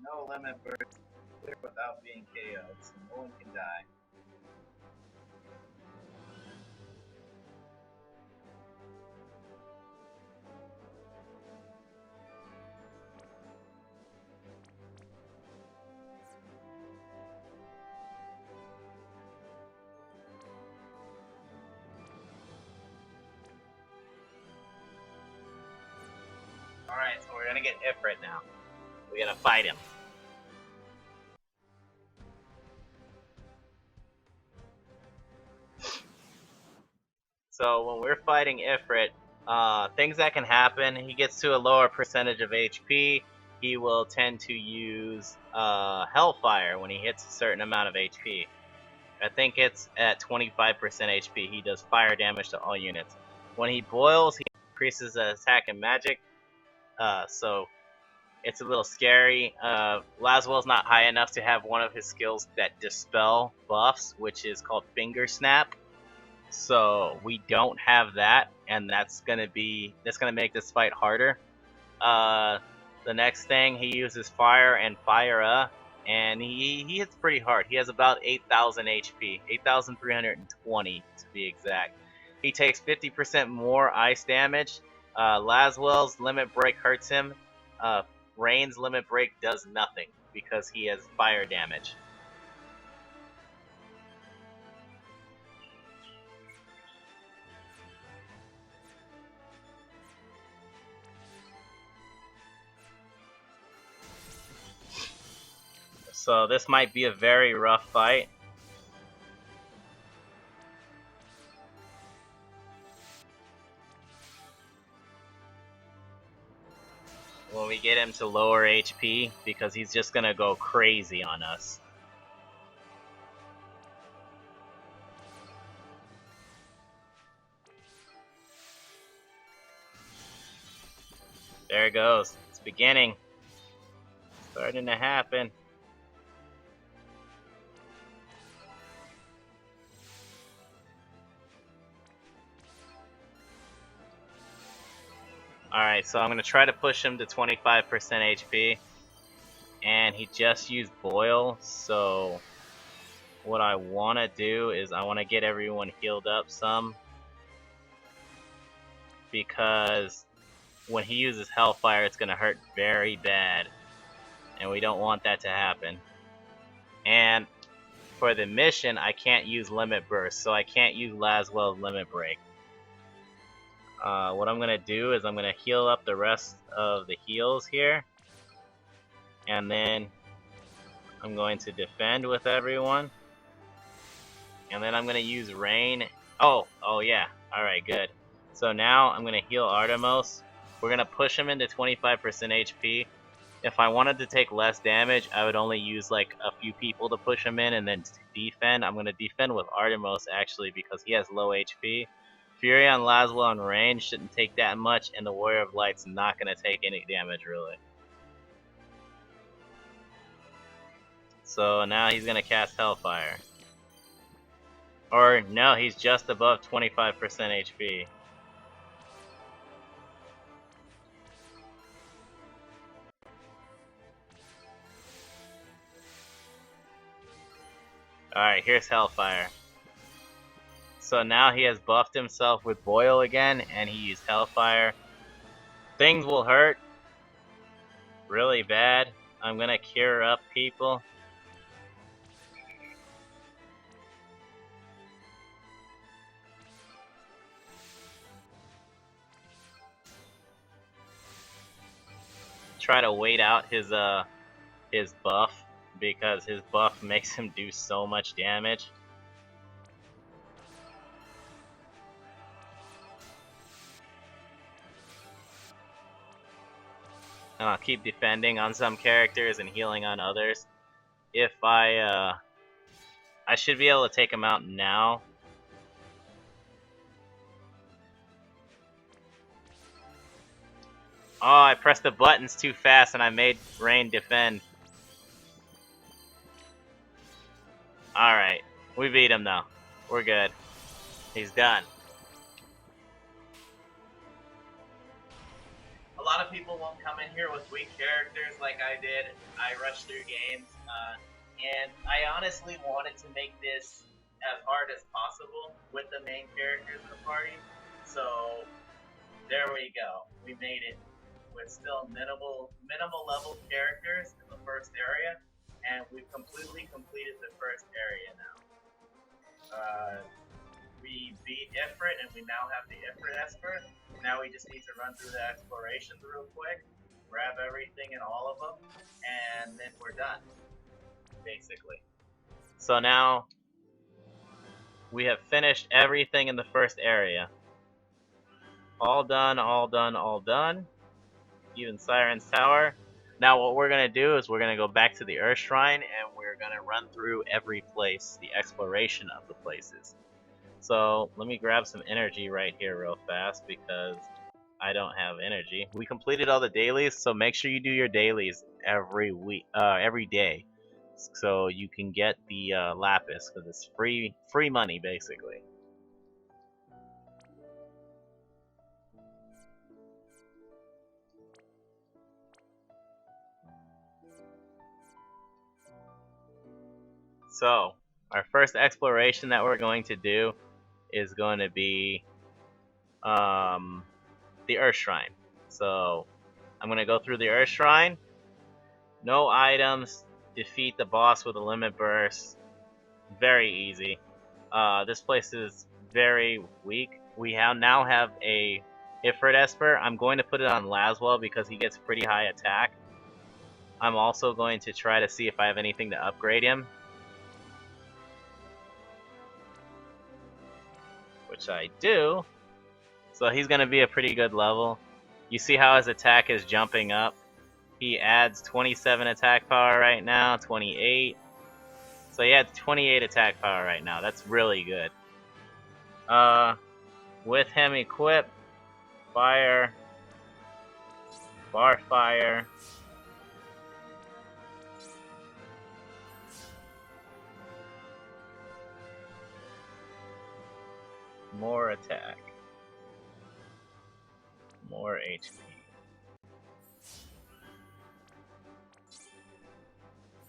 No limit burst clear without being KO'd, so no one can die. Alright, so we're gonna get Ifrit now. We're gonna fight him. So when we're fighting Ifrit, things that can happen, he gets to a lower percentage of HP, he will tend to use Hellfire when he hits a certain amount of HP. I think it's at 25% HP, he does fire damage to all units. When he boils, he increases attack and magic, so it's a little scary. Laswell's not high enough to have one of his skills that dispel buffs, which is called Finger Snap. So we don't have that, and that's gonna make this fight harder. The next thing, he uses Fire and Fire, and he hits pretty hard. He has about 8,000 HP, 8,320 to be exact. He takes 50% more ice damage. Laswell's Limit Break hurts him. Rain's Limit Break does nothing because he has fire damage. So this might be a very rough fight. When we get him to lower HP, because he's just gonna go crazy on us. There it goes. It's beginning. Starting to happen. Alright, so I'm going to try to push him to 25% HP. And he just used Boil, so what I want to do is I want to get everyone healed up some. Because when he uses Hellfire, it's going to hurt very bad. and we don't want that to happen. And for the mission, I can't use Limit Burst, so I can't use Laswell's Limit Break. What I'm going to do is I'm going to heal up the rest of the heals here, and then I'm going to defend with everyone, and then I'm going to use Rain. Oh yeah, alright, good. So now I'm going to heal Artemis. We're going to push him into 25% HP. If I wanted to take less damage, I would only use like a few people to push him in and then defend. I'm going to defend with Artemis actually because he has low HP. Fury on Laswell on range shouldn't take that much, and the Warrior of Light's not going to take any damage really. So now he's going to cast Hellfire. Or no, he's just above 25% HP. Alright, here's Hellfire. So now he has buffed himself with Boil again, and he used Hellfire. Things will hurt really bad. I'm gonna cure up people. Try to wait out his buff, because his buff makes him do so much damage. And I'll keep defending on some characters and healing on others. If I should be able to take him out now. Oh, I pressed the buttons too fast and I made Rain defend. Alright, we beat him though. We're good. He's done. A lot of people won't come in here with weak characters like I did. I rushed through games, and I honestly wanted to make this as hard as possible with the main characters of the party. So there we go. We made it with still minimal level characters in the first area, and we've completely completed the first area now. We beat Ifrit, and we now have the Ifrit Esper. Now we just need to run through the explorations real quick, grab everything in all of them, and then we're done, basically. So now we have finished everything in the first area. All done, all done, all done. Even Siren's Tower. Now what we're going to do is we're going to go back to the Earth Shrine, and we're going to run through every place, the exploration of the places. So let me grab some energy right here real fast because I don't have energy. We completed all the dailies, so make sure you do your dailies every week, every day, so you can get the lapis, because it's free money basically. So our first exploration that we're going to do is going to be the Earth Shrine. So I'm going to go through the Earth Shrine. No items. Defeat the boss with a limit burst. Very easy. This place is very weak. We now have a Ifrit Esper. I'm going to put it on Laswell because he gets pretty high attack. I'm also going to try to see if I have anything to upgrade him, which I do. So he's going to be a pretty good level. You see how his attack is jumping up. He adds 27 attack power right now, 28. So he adds 28 attack power right now. That's really good. With him equipped, fire, bar fire, more attack, more HP.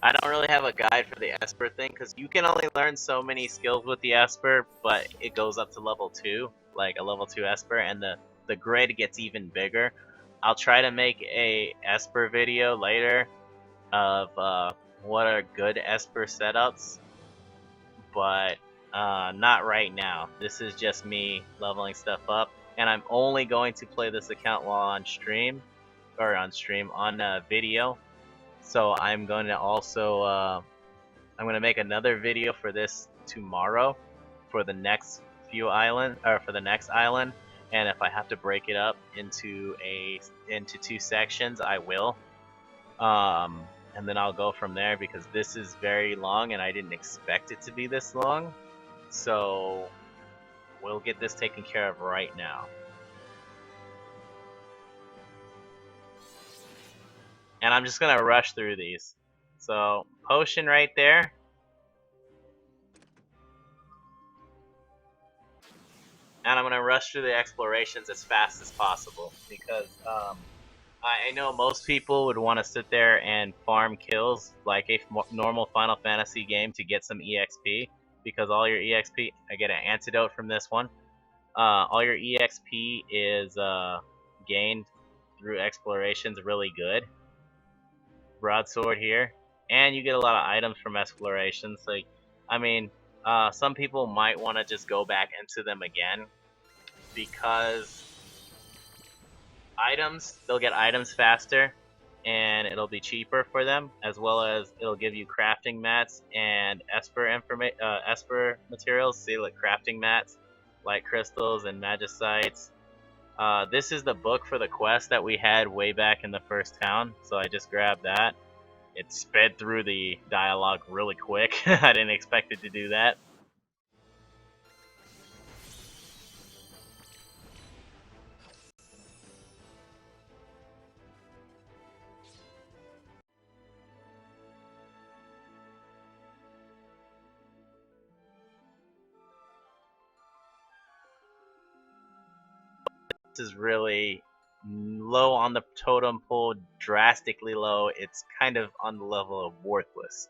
I don't really have a guide for the Esper thing, because you can only learn so many skills with the Esper, but it goes up to level 2, like a level 2 Esper, and the grid gets even bigger. I'll try to make a Esper video later, of what are good Esper setups, but not right now. This is just me leveling stuff up, and I'm only going to play this account while on stream, or on video. So I'm going to also I'm going to make another video for this tomorrow for the next for the next island, and if I have to break it up into two sections, I will. And then I'll go from there because this is very long and I didn't expect it to be this long. So we'll get this taken care of right now. And I'm just gonna rush through these. So potion right there. And I'm gonna rush through the explorations as fast as possible because I know most people would want to sit there and farm kills like a normal Final Fantasy game to get some EXP, because all your EXP, I get an antidote from this one, all your EXP is gained through explorations really good. Broadsword here, and you get a lot of items from explorations, so I mean, some people might want to just go back into them again, because items, they'll get items faster and it'll be cheaper for them, as well as it'll give you crafting mats and Esper materials, see, like crafting mats, like crystals and magicites. This is the book for the quest that we had way back in the first town, so I just grabbed that. It sped through the dialogue really quick. I didn't expect it to do that. This is really low on the totem pole, drastically low. It's kind of on the level of worthless.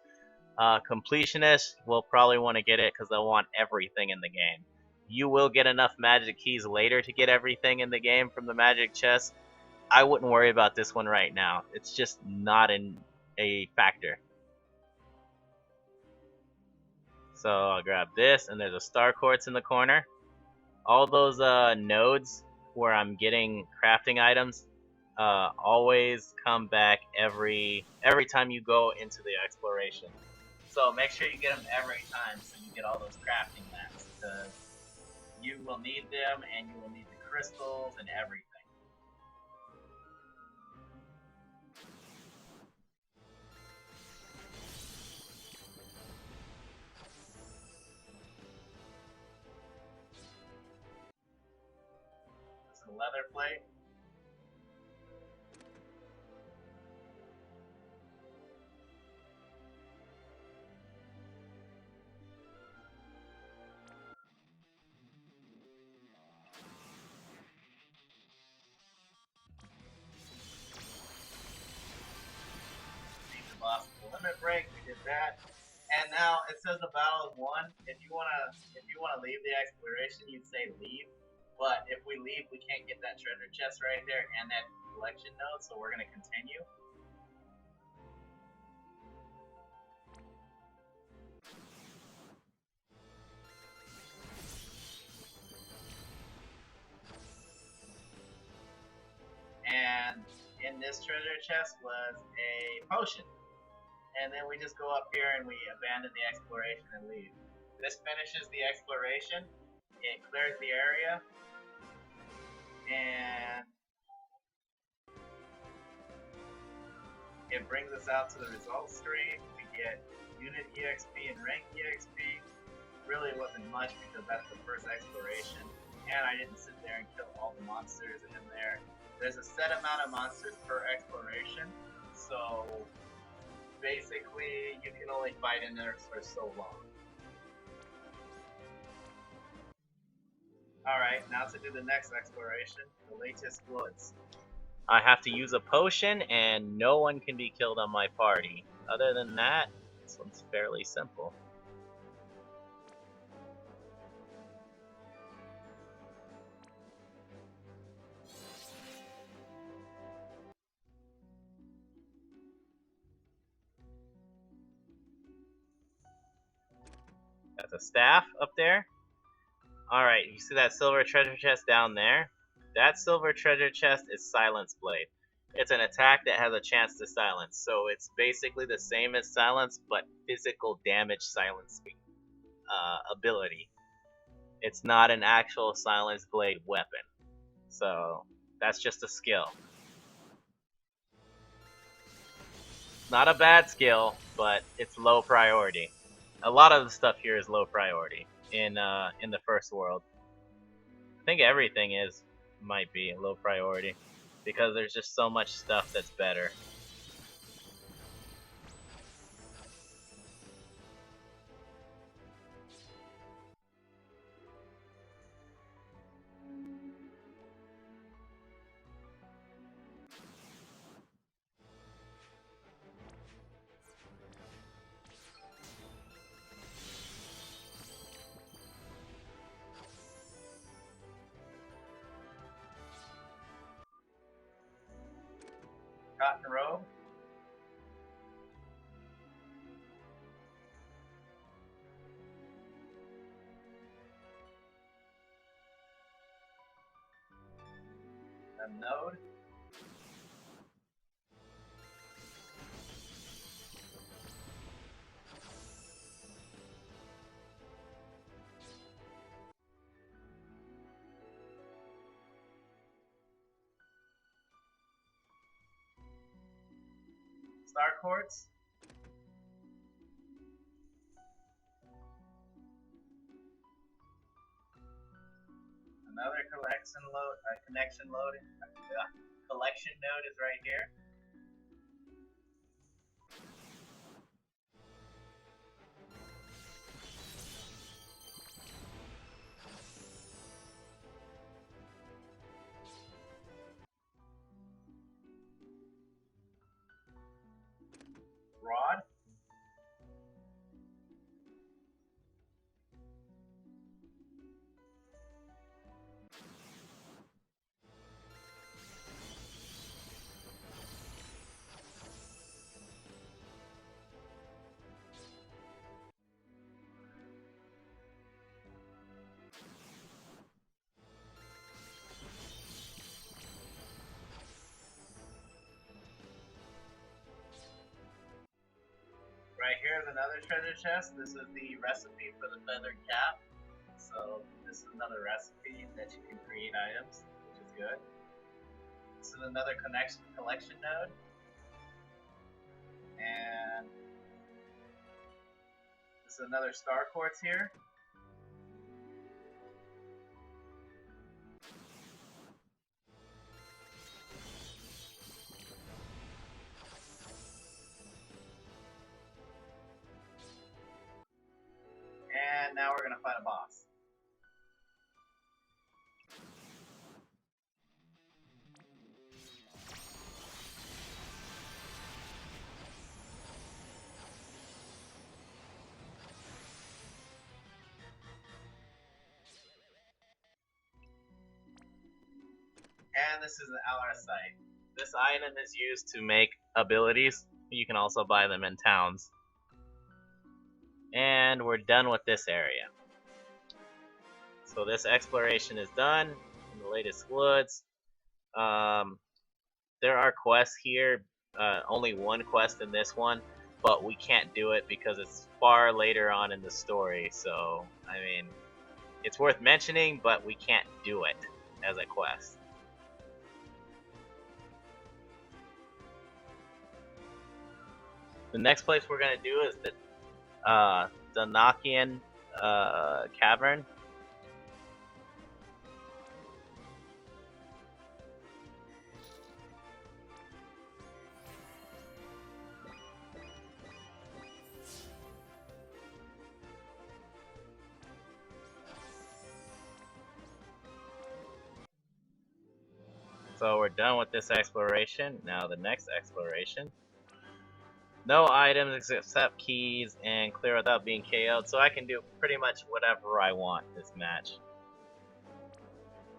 Completionists will probably want to get it because they'll want everything in the game. You will get enough magic keys later to get everything in the game from the magic chest. I wouldn't worry about this one right now. It's just not a factor. So I'll grab this, and there's a star quartz in the corner. All those nodes where I'm getting crafting items always come back every time you go into the exploration. So make sure you get them every time so you get all those crafting mats, because you will need them and you will need the crystals and everything. This is a leather plate. Lost the limit break, we did that. And now it says the battle is won. If you wanna leave the exploration, you'd say leave. But if we leave, we can't get that treasure chest right there and that collection node, so we're gonna continue. And in this treasure chest was a potion. And then we just go up here and we abandon the exploration and leave. This finishes the exploration. It clears the area. And it brings us out to the results screen. We get unit EXP and rank EXP. Really wasn't much because that's the first exploration. And I didn't sit there and kill all the monsters in there. There's a set amount of monsters per exploration. So basically, you can only fight in there for so long. Alright, now to do the next exploration, the latest woods. I have to use a potion, and no one can be killed on my party. Other than that, this one's fairly simple. That's a staff up there. Alright, you see that silver treasure chest down there? That silver treasure chest is Silence Blade. It's an attack that has a chance to silence, so it's basically the same as silence, but physical damage silencing ability. It's not an actual Silence Blade weapon, so that's just a skill. Not a bad skill, but it's low priority. A lot of the stuff here is low priority in the first world. I think everything might be low priority because there's just so much stuff that's better. Cotton robe. A node. Star quartz. Another connection loading. Collection node is right here. Rod. Right here is another treasure chest. This is the recipe for the feathered cap. So this is another recipe that you can create items, which is good. This is another collection node. And this is another star quartz here. And now we're gonna fight a boss. And this is an LR site. This item is used to make abilities. You can also buy them in towns. And we're done with this area. So this exploration is done in the latest woods. There are quests here. Only one quest in this one, but we can't do it because it's far later on in the story. So, I mean, it's worth mentioning, but we can't do it as a quest. The next place we're gonna do is the Danakian Cavern. So we're done with this exploration. Now the next exploration. No items except keys and clear without being KO'd, so I can do pretty much whatever I want this match.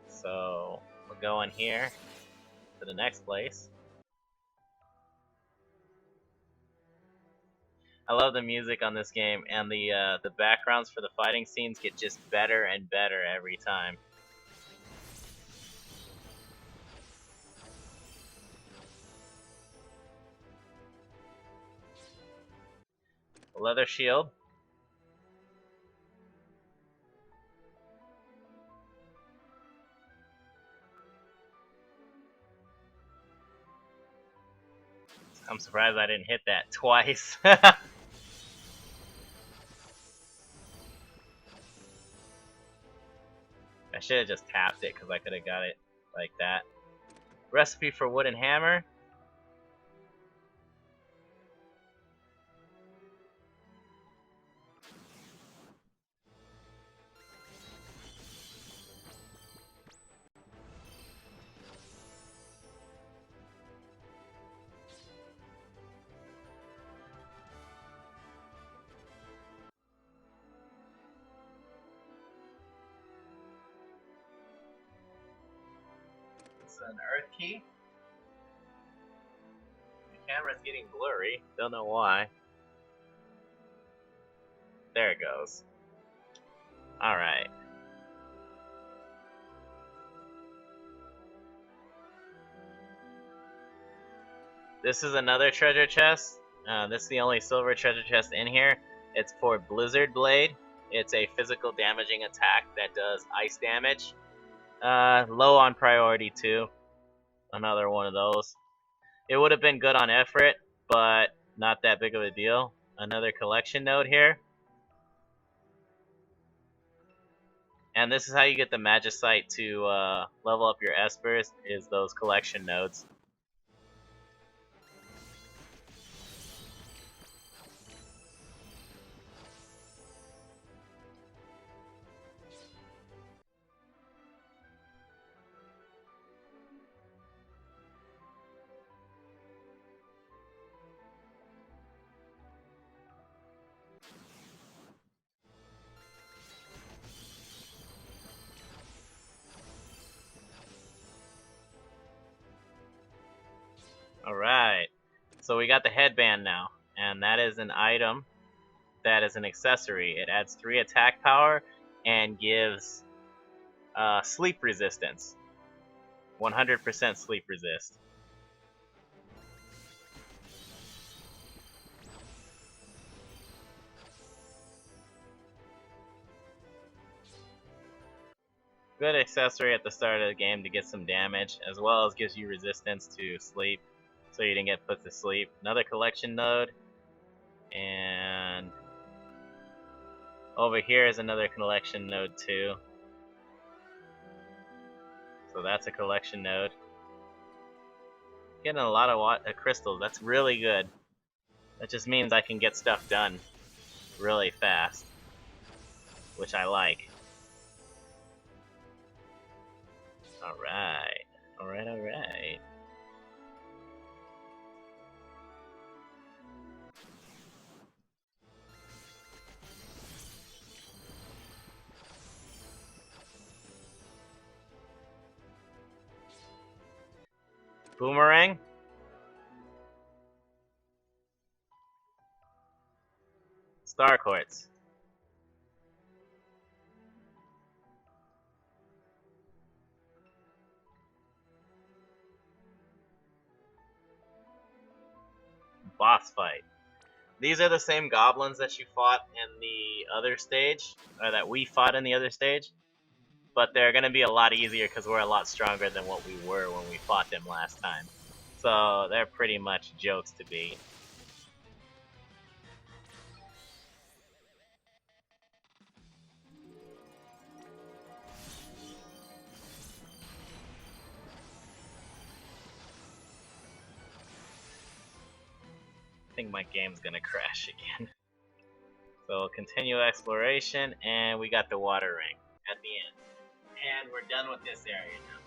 So we'll go in here to the next place. I love the music on this game, and the backgrounds for the fighting scenes get just better and better every time. Leather shield. I'm surprised I didn't hit that twice. I should have just tapped it because I could have got it like that. Recipe for wooden hammer. It's an earth key. The camera's getting blurry. Don't know why. There it goes. Alright. This is another treasure chest. This is the only silver treasure chest in here. It's for Blizzard Blade. It's a physical damaging attack that does ice damage. Low on priority too. Another one of those. It would have been good on Efrit, but not that big of a deal. Another collection node here. And this is how you get the Magicite to level up your Espers, is those collection nodes. Alright, so we got the headband now, and that is an item that is an accessory. It adds 3 attack power and gives sleep resistance. 100% sleep resist. Good accessory at the start of the game to get some damage, as well as gives you resistance to sleep, so you didn't get put to sleep. Another collection node, and over here is another collection node too. So that's a collection node. Getting a lot of crystals, that's really good. That just means I can get stuff done really fast, which I like. Alright, alright, alright. Boomerang? Star Quartz. Boss fight. These are the same goblins that you fought in the other stage, or that we fought in the other stage, but they're going to be a lot easier because we're a lot stronger than what we were when we fought them last time. So they're pretty much jokes to beat. I think my game's gonna crash again. So we'll continue exploration, and we got the water ring at the end. And we're done with this area now.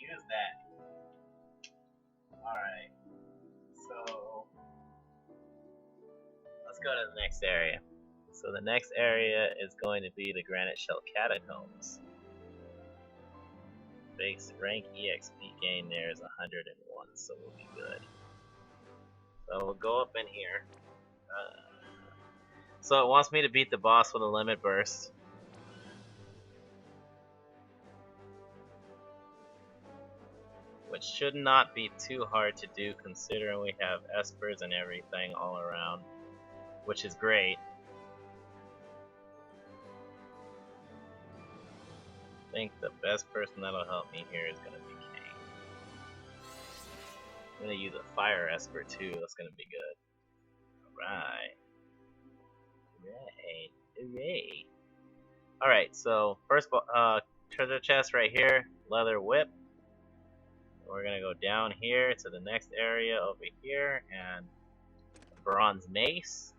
use that. Alright. So Let's go to the next area. So the next area is going to be the Grandshelt Catacombs. Base rank EXP gain there is 101, so we'll be good. So we'll go up in here. So it wants me to beat the boss with a limit burst. Which should not be too hard to do considering we have espers and everything all around. Which is great. I think the best person that'll help me here is gonna be Kane. I'm gonna use a fire esper too, that's gonna be good. Alright. Hooray. Alright, so first treasure chest right here, leather whip. We're gonna go down here to the next area over here and bronze mace.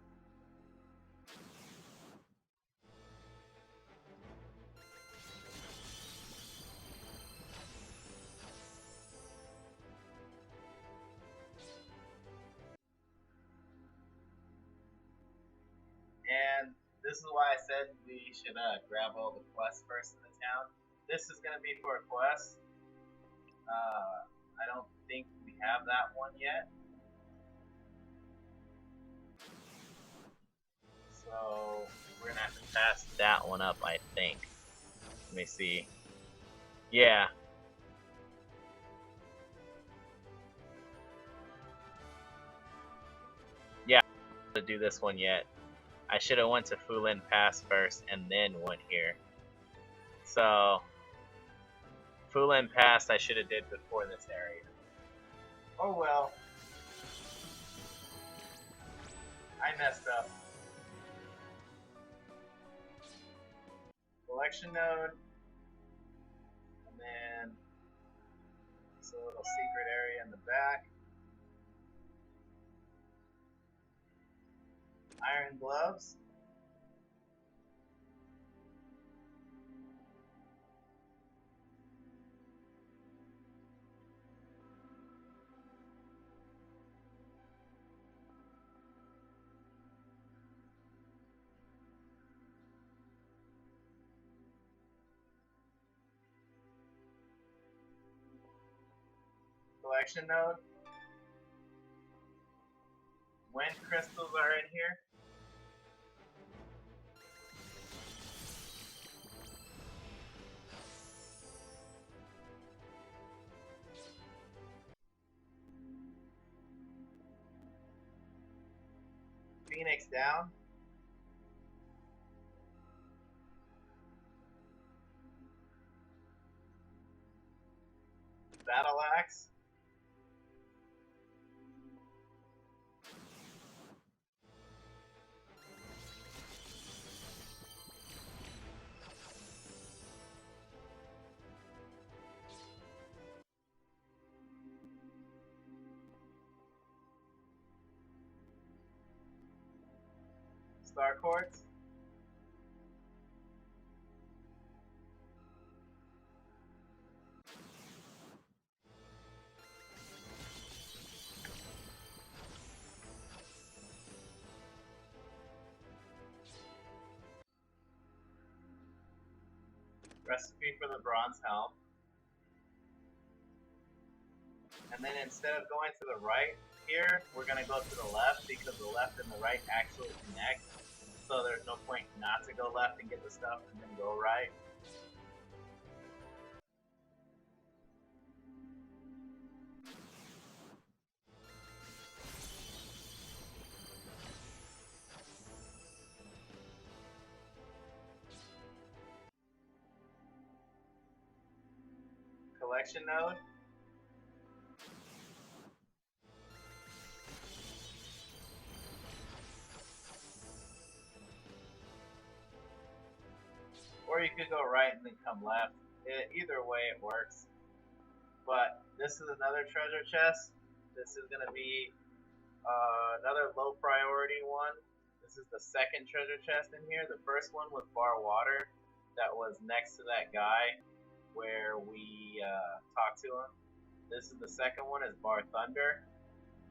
And this is why I said we should grab all the quests first in the town. This is going to be for a quest. I don't think we have that one yet. So we're going to have to pass that one up, I think. Let me see. Yeah. Yeah, I don't do this one yet. I should have went to Fulin Pass first and then went here. So Fulin Pass I should have did before this area. Oh well. I messed up. Collection node. And then this little secret area in the back. Iron gloves. Collection node. Wind crystals are in here. Phoenix down. Battle axe. Star quartz. Recipe for the bronze helm. And then instead of going to the right here, we're going to go to the left because the left and the right actually connect. So there's no point not to go left and get the stuff and then go right. Collection node. Or you could go right and then come left. Either way it works. But this is another treasure chest. This is going to be another low priority one. This is the second treasure chest in here. The first one was bar water that was next to that guy where we talk to him. This is the second one, is Bar Thunder,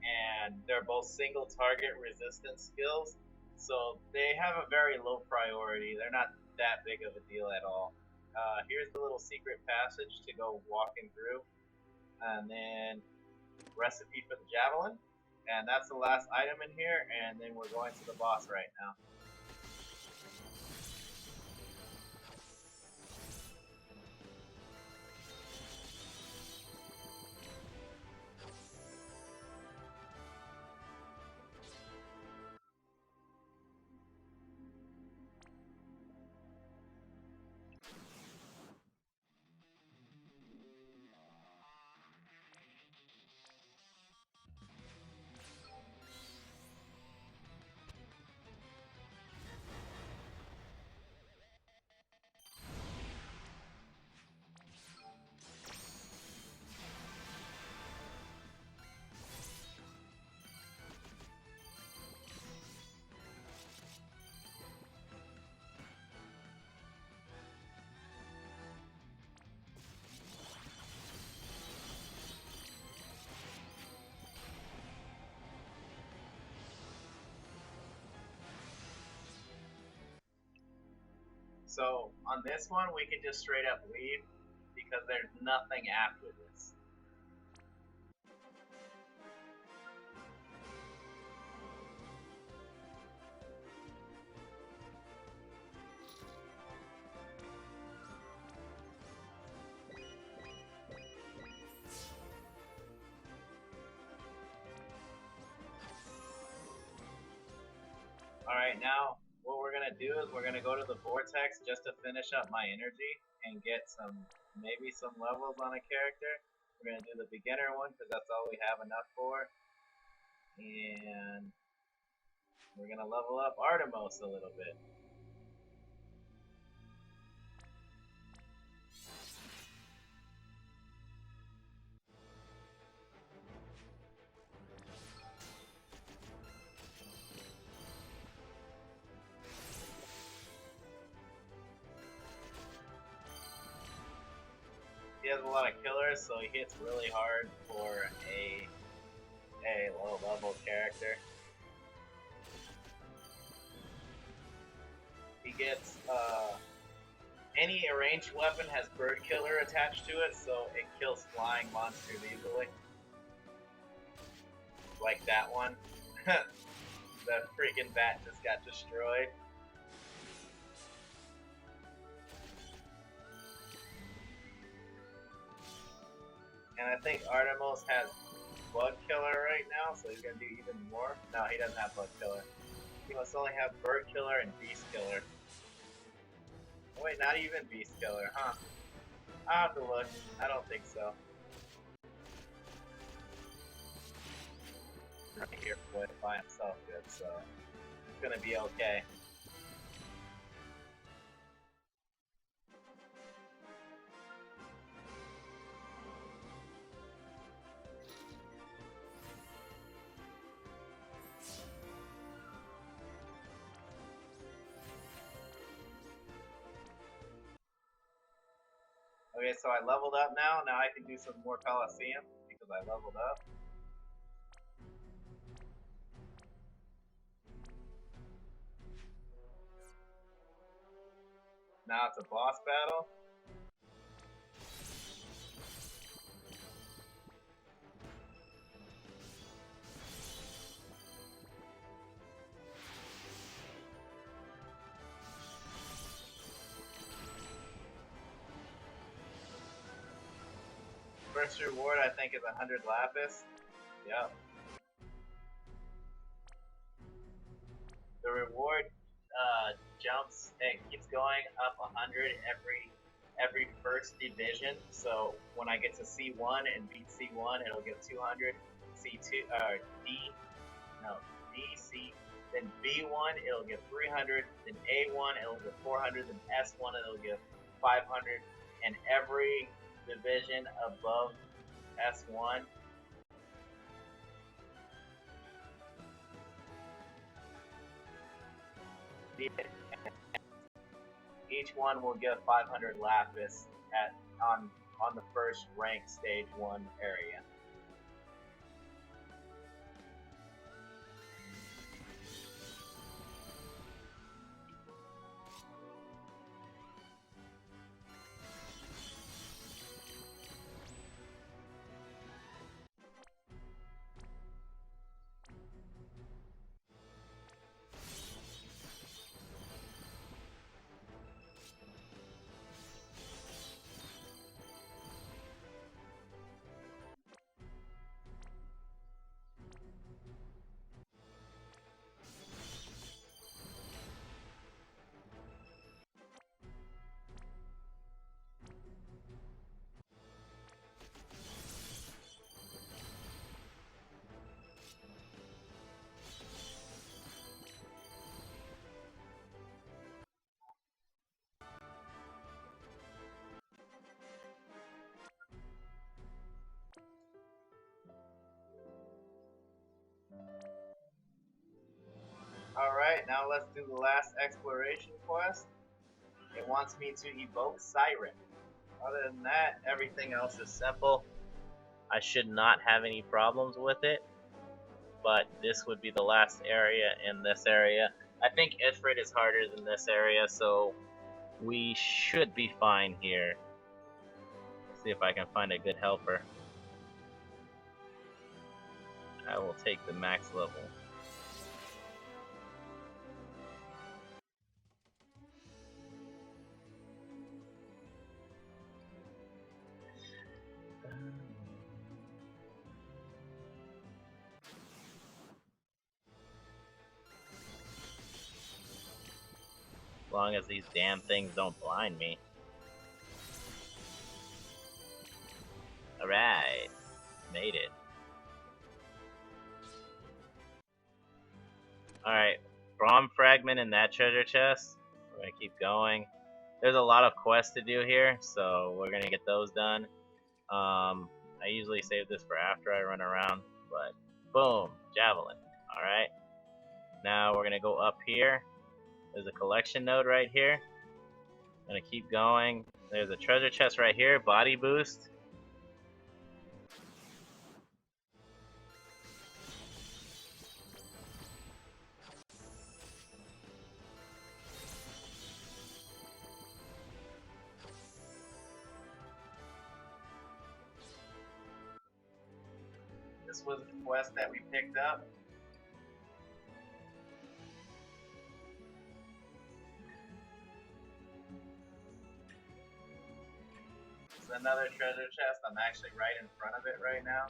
and they're both single target resistance skills, so they have a very low priority. They're not that big of a deal at all. Here's the little secret passage to go walking through, and then recipe for the javelin, and that's the last item in here, and then we're going to the boss right now. So on this one, we can just straight up leave because there's nothing after this. Alright, now what we're gonna do is we're gonna go to the vortex just to finish up my energy and get maybe some levels on a character. We're gonna do the beginner one because that's all we have enough for. And we're gonna level up Artemis a little bit. He has a lot of killers, so he hits really hard for a low level character. He gets any ranged weapon has bird killer attached to it, so it kills flying monsters easily. Like that one. The freaking bat just got destroyed. And I think Artemis has Bug Killer right now, so he's gonna do even more. No, he doesn't have Bug Killer. He must only have Bird Killer and Beast Killer. Oh, wait, not even Beast Killer, huh? I'll have to look. I don't think so. Right here with by himself good, so it's gonna be okay. Okay, so I leveled up now. Now I can do some more Coliseum because I leveled up. Now it's a boss battle. First reward I think is 100 Lapis. Yep. The reward jumps, it keeps going up 100 every first division. So when I get to C1 and beat C1, it'll give 200. C2 DC, then B1 it'll give 300, then A1 it'll give 400, then S1 it'll give 500, and every division above S1 each one will give 500 Lapis on on the first ranked stage 1 area. Alright, now let's do the last exploration quest. It wants me to evoke Siren. Other than that, everything else is simple. I should not have any problems with it, but this would be the last area in this area. I think Ifrit is harder than this area, so we should be fine here. Let's see if I can find a good helper. I will take the max level. As long as these damn things don't blind me. Alright, made it. Alright, Braum Fragment in that treasure chest. We're gonna keep going. There's a lot of quests to do here, so we're gonna get those done. I usually save this for after I run around, but boom, Javelin. Alright, now we're gonna go up here. There's a collection node right here. I'm gonna keep going. There's a treasure chest right here, body boost. This was the quest that we picked up. It's another treasure chest. I'm actually right in front of it right now.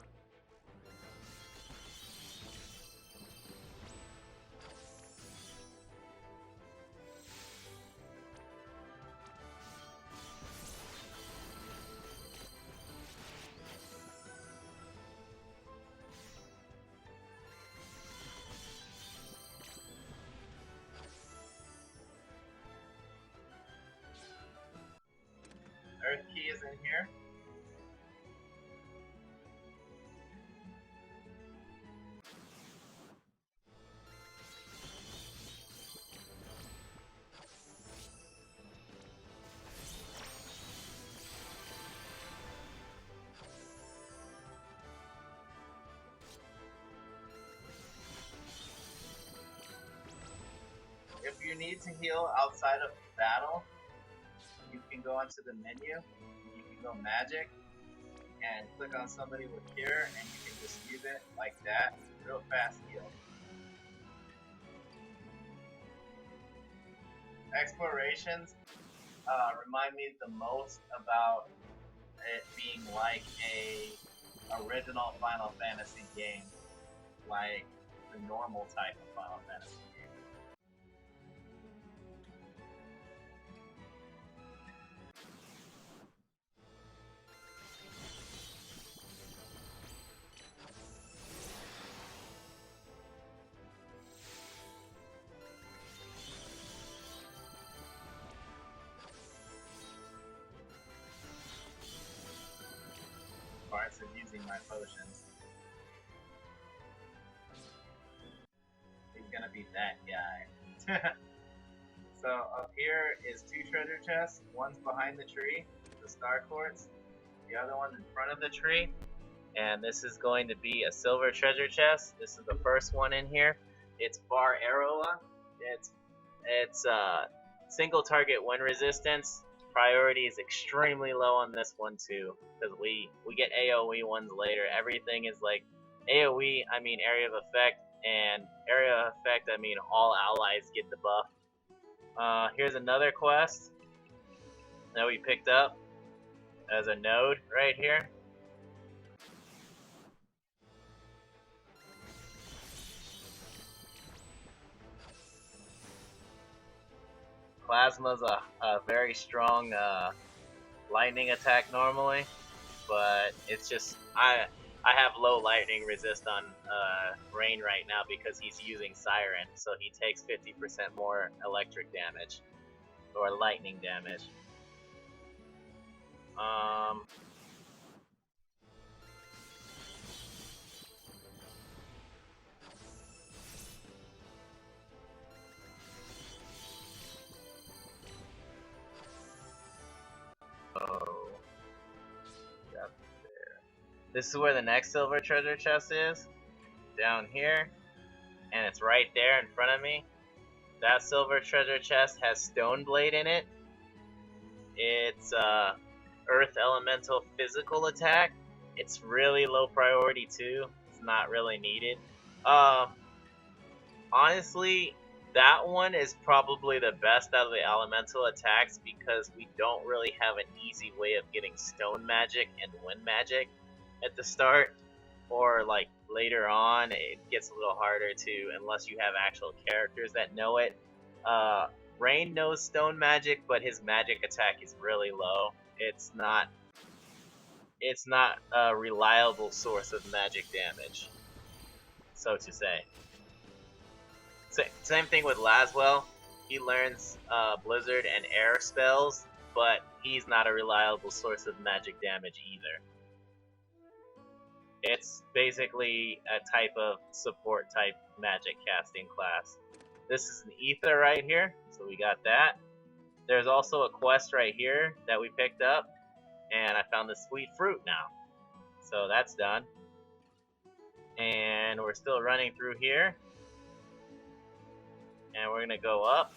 Earth key is in here. If you need to heal outside of battle, you can go onto the menu, you can go magic, and click on somebody with cure, and you can just use it like that, real fast heal. Explorations remind me the most about it being like a original Final Fantasy game, like the normal type of Final Fantasy game. Parts of using my potions. He's gonna be that guy. So up here is 2 treasure chests. One's behind the tree, the star quartz, the other one in front of the tree. And this is going to be a silver treasure chest. This is the first one in here. It's Bar Arrowa. It's single target wind resistance. Priority is extremely low on this one too, because we get AoE ones later. Everything is like AoE, I mean area of effect, and area of effect, I mean all allies get the buff. Here's another quest that we picked up as a node right here. Plasma's a very strong lightning attack normally, but it's just I have low lightning resist on Rain right now because he's using Siren, so he takes 50% more electric damage or lightning damage. Oh, up there. This is where the next silver treasure chest is, down here, and it's right there in front of me. That silver treasure chest has Stone Blade in it. It's Earth Elemental physical attack. It's really low priority too. It's not really needed. Honestly, that one is probably the best out of the elemental attacks because we don't really have an easy way of getting stone magic and wind magic at the start, or like later on it gets a little harder to, unless you have actual characters that know it. Rain knows stone magic, but his magic attack is really low. It's not a reliable source of magic damage, so to say. Same thing with Laswell. He learns Blizzard and Air spells, but he's not a reliable source of magic damage either. It's basically a type of support type magic casting class. This is an Ether right here, so we got that. There's also a quest right here that we picked up, and I found this sweet fruit now. So that's done. And we're still running through here. And we're gonna go up.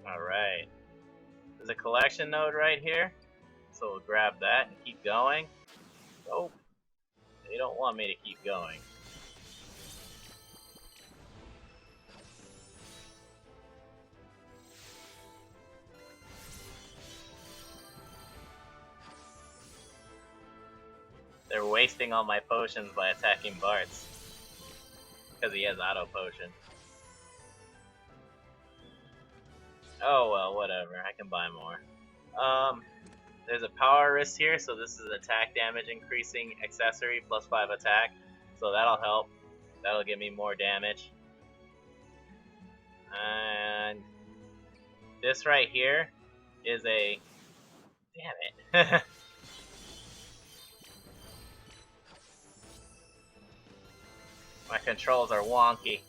Alright. There's a collection node right here. So we'll grab that and keep going. Nope. They don't want me to keep going. They're wasting all my potions by attacking Bart's. Because he has auto potion. Oh well, whatever. I can buy more. There's a power wrist here, so this is attack damage increasing accessory plus 5 attack. So that'll help. That'll give me more damage. And this right here is a... Damn it. My controls are wonky.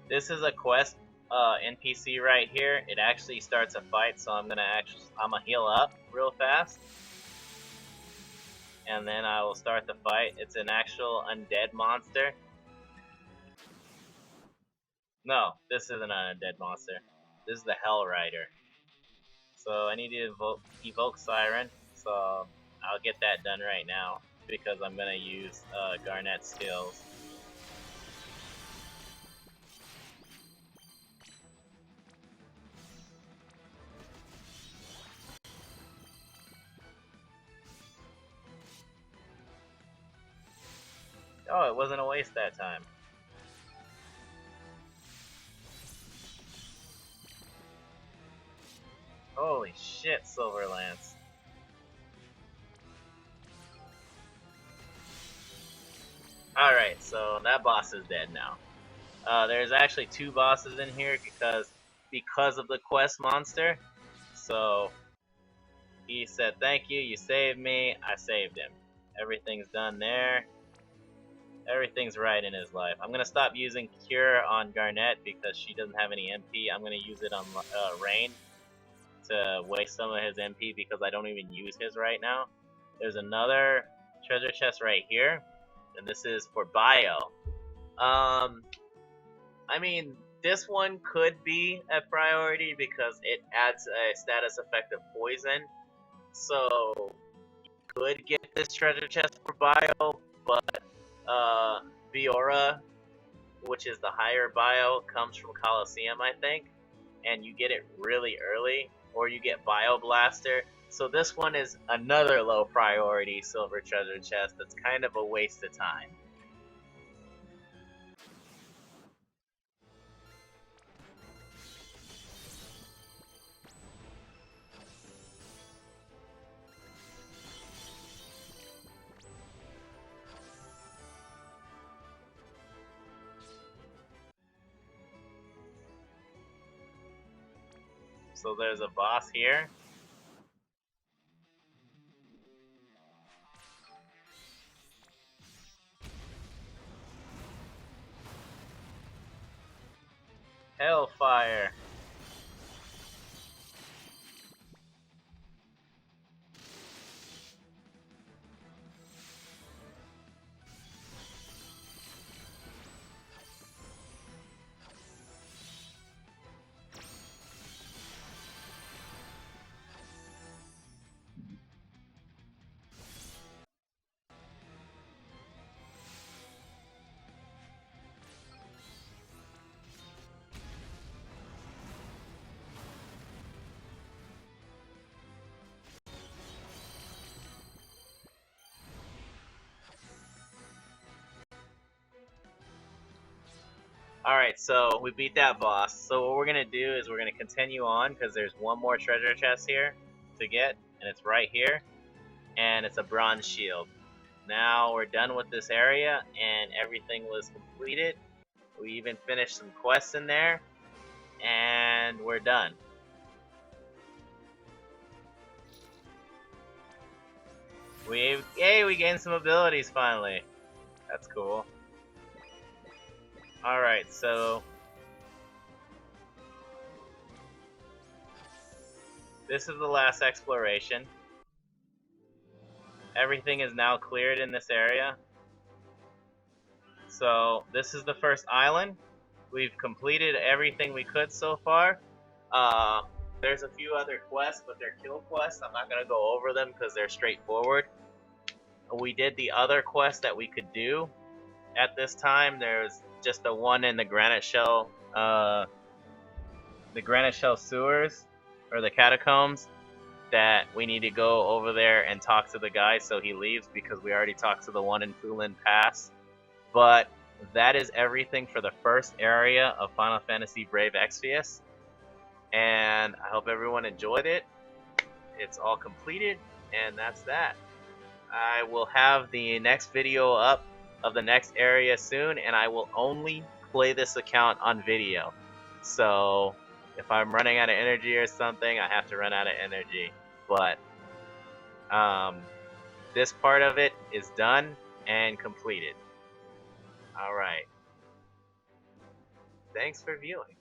This is a quest NPC right here. It actually starts a fight, so I'm gonna heal up real fast, and then I will start the fight. It's an actual undead monster. No, this isn't an undead monster. This is the Hell Rider. So I need to evoke Siren. So I'll get that done right now because I'm gonna use Garnet's skills. Oh, it wasn't a waste that time. Holy shit, Silver Lance. Alright, so that boss is dead now. There's actually 2 bosses in here because of the quest monster. So he said, "Thank you, you saved me." I saved him. Everything's done there. Everything's right in his life. I'm gonna stop using Cure on Garnet because she doesn't have any MP. I'm gonna use it on Rain to waste some of his MP because I don't even use his right now. There's another treasure chest right here, and this is for Bio. I mean, this one could be a priority because it adds a status effect of poison. So, you could get this treasure chest for Bio, but Viora, which is the higher Bio, comes from Coliseum, I think, and you get it really early, or you get Bio Blaster. So this one is another low priority silver treasure chest that's kind of a waste of time. So there's a boss here. Hellfire. Alright, so we beat that boss. So what we're going to do is we're going to continue on because there's one more treasure chest here to get, and it's right here, and it's a bronze shield. Now we're done with this area, and everything was completed. We even finished some quests in there, and we're done. We gained some abilities finally. That's cool. Alright, so this is the last exploration. Everything is now cleared in this area. So this is the first island. We've completed everything we could so far. There's a few other quests, but they're kill quests. I'm not going to go over them because they're straightforward. We did the other quest that we could do at this time. There's just the one in the Grandshelt sewers, or the catacombs, that we need to go over there and talk to the guy so he leaves because we already talked to the one in Fulin Pass. But that is everything for the first area of Final Fantasy Brave Exvius, and I hope everyone enjoyed it. It's all completed, and that's that. I will have the next video up of the next area soon, and I will only play this account on video. So if I'm running out of energy or something, I have to run out of energy. But this part of it is done and completed. Alright. Thanks for viewing.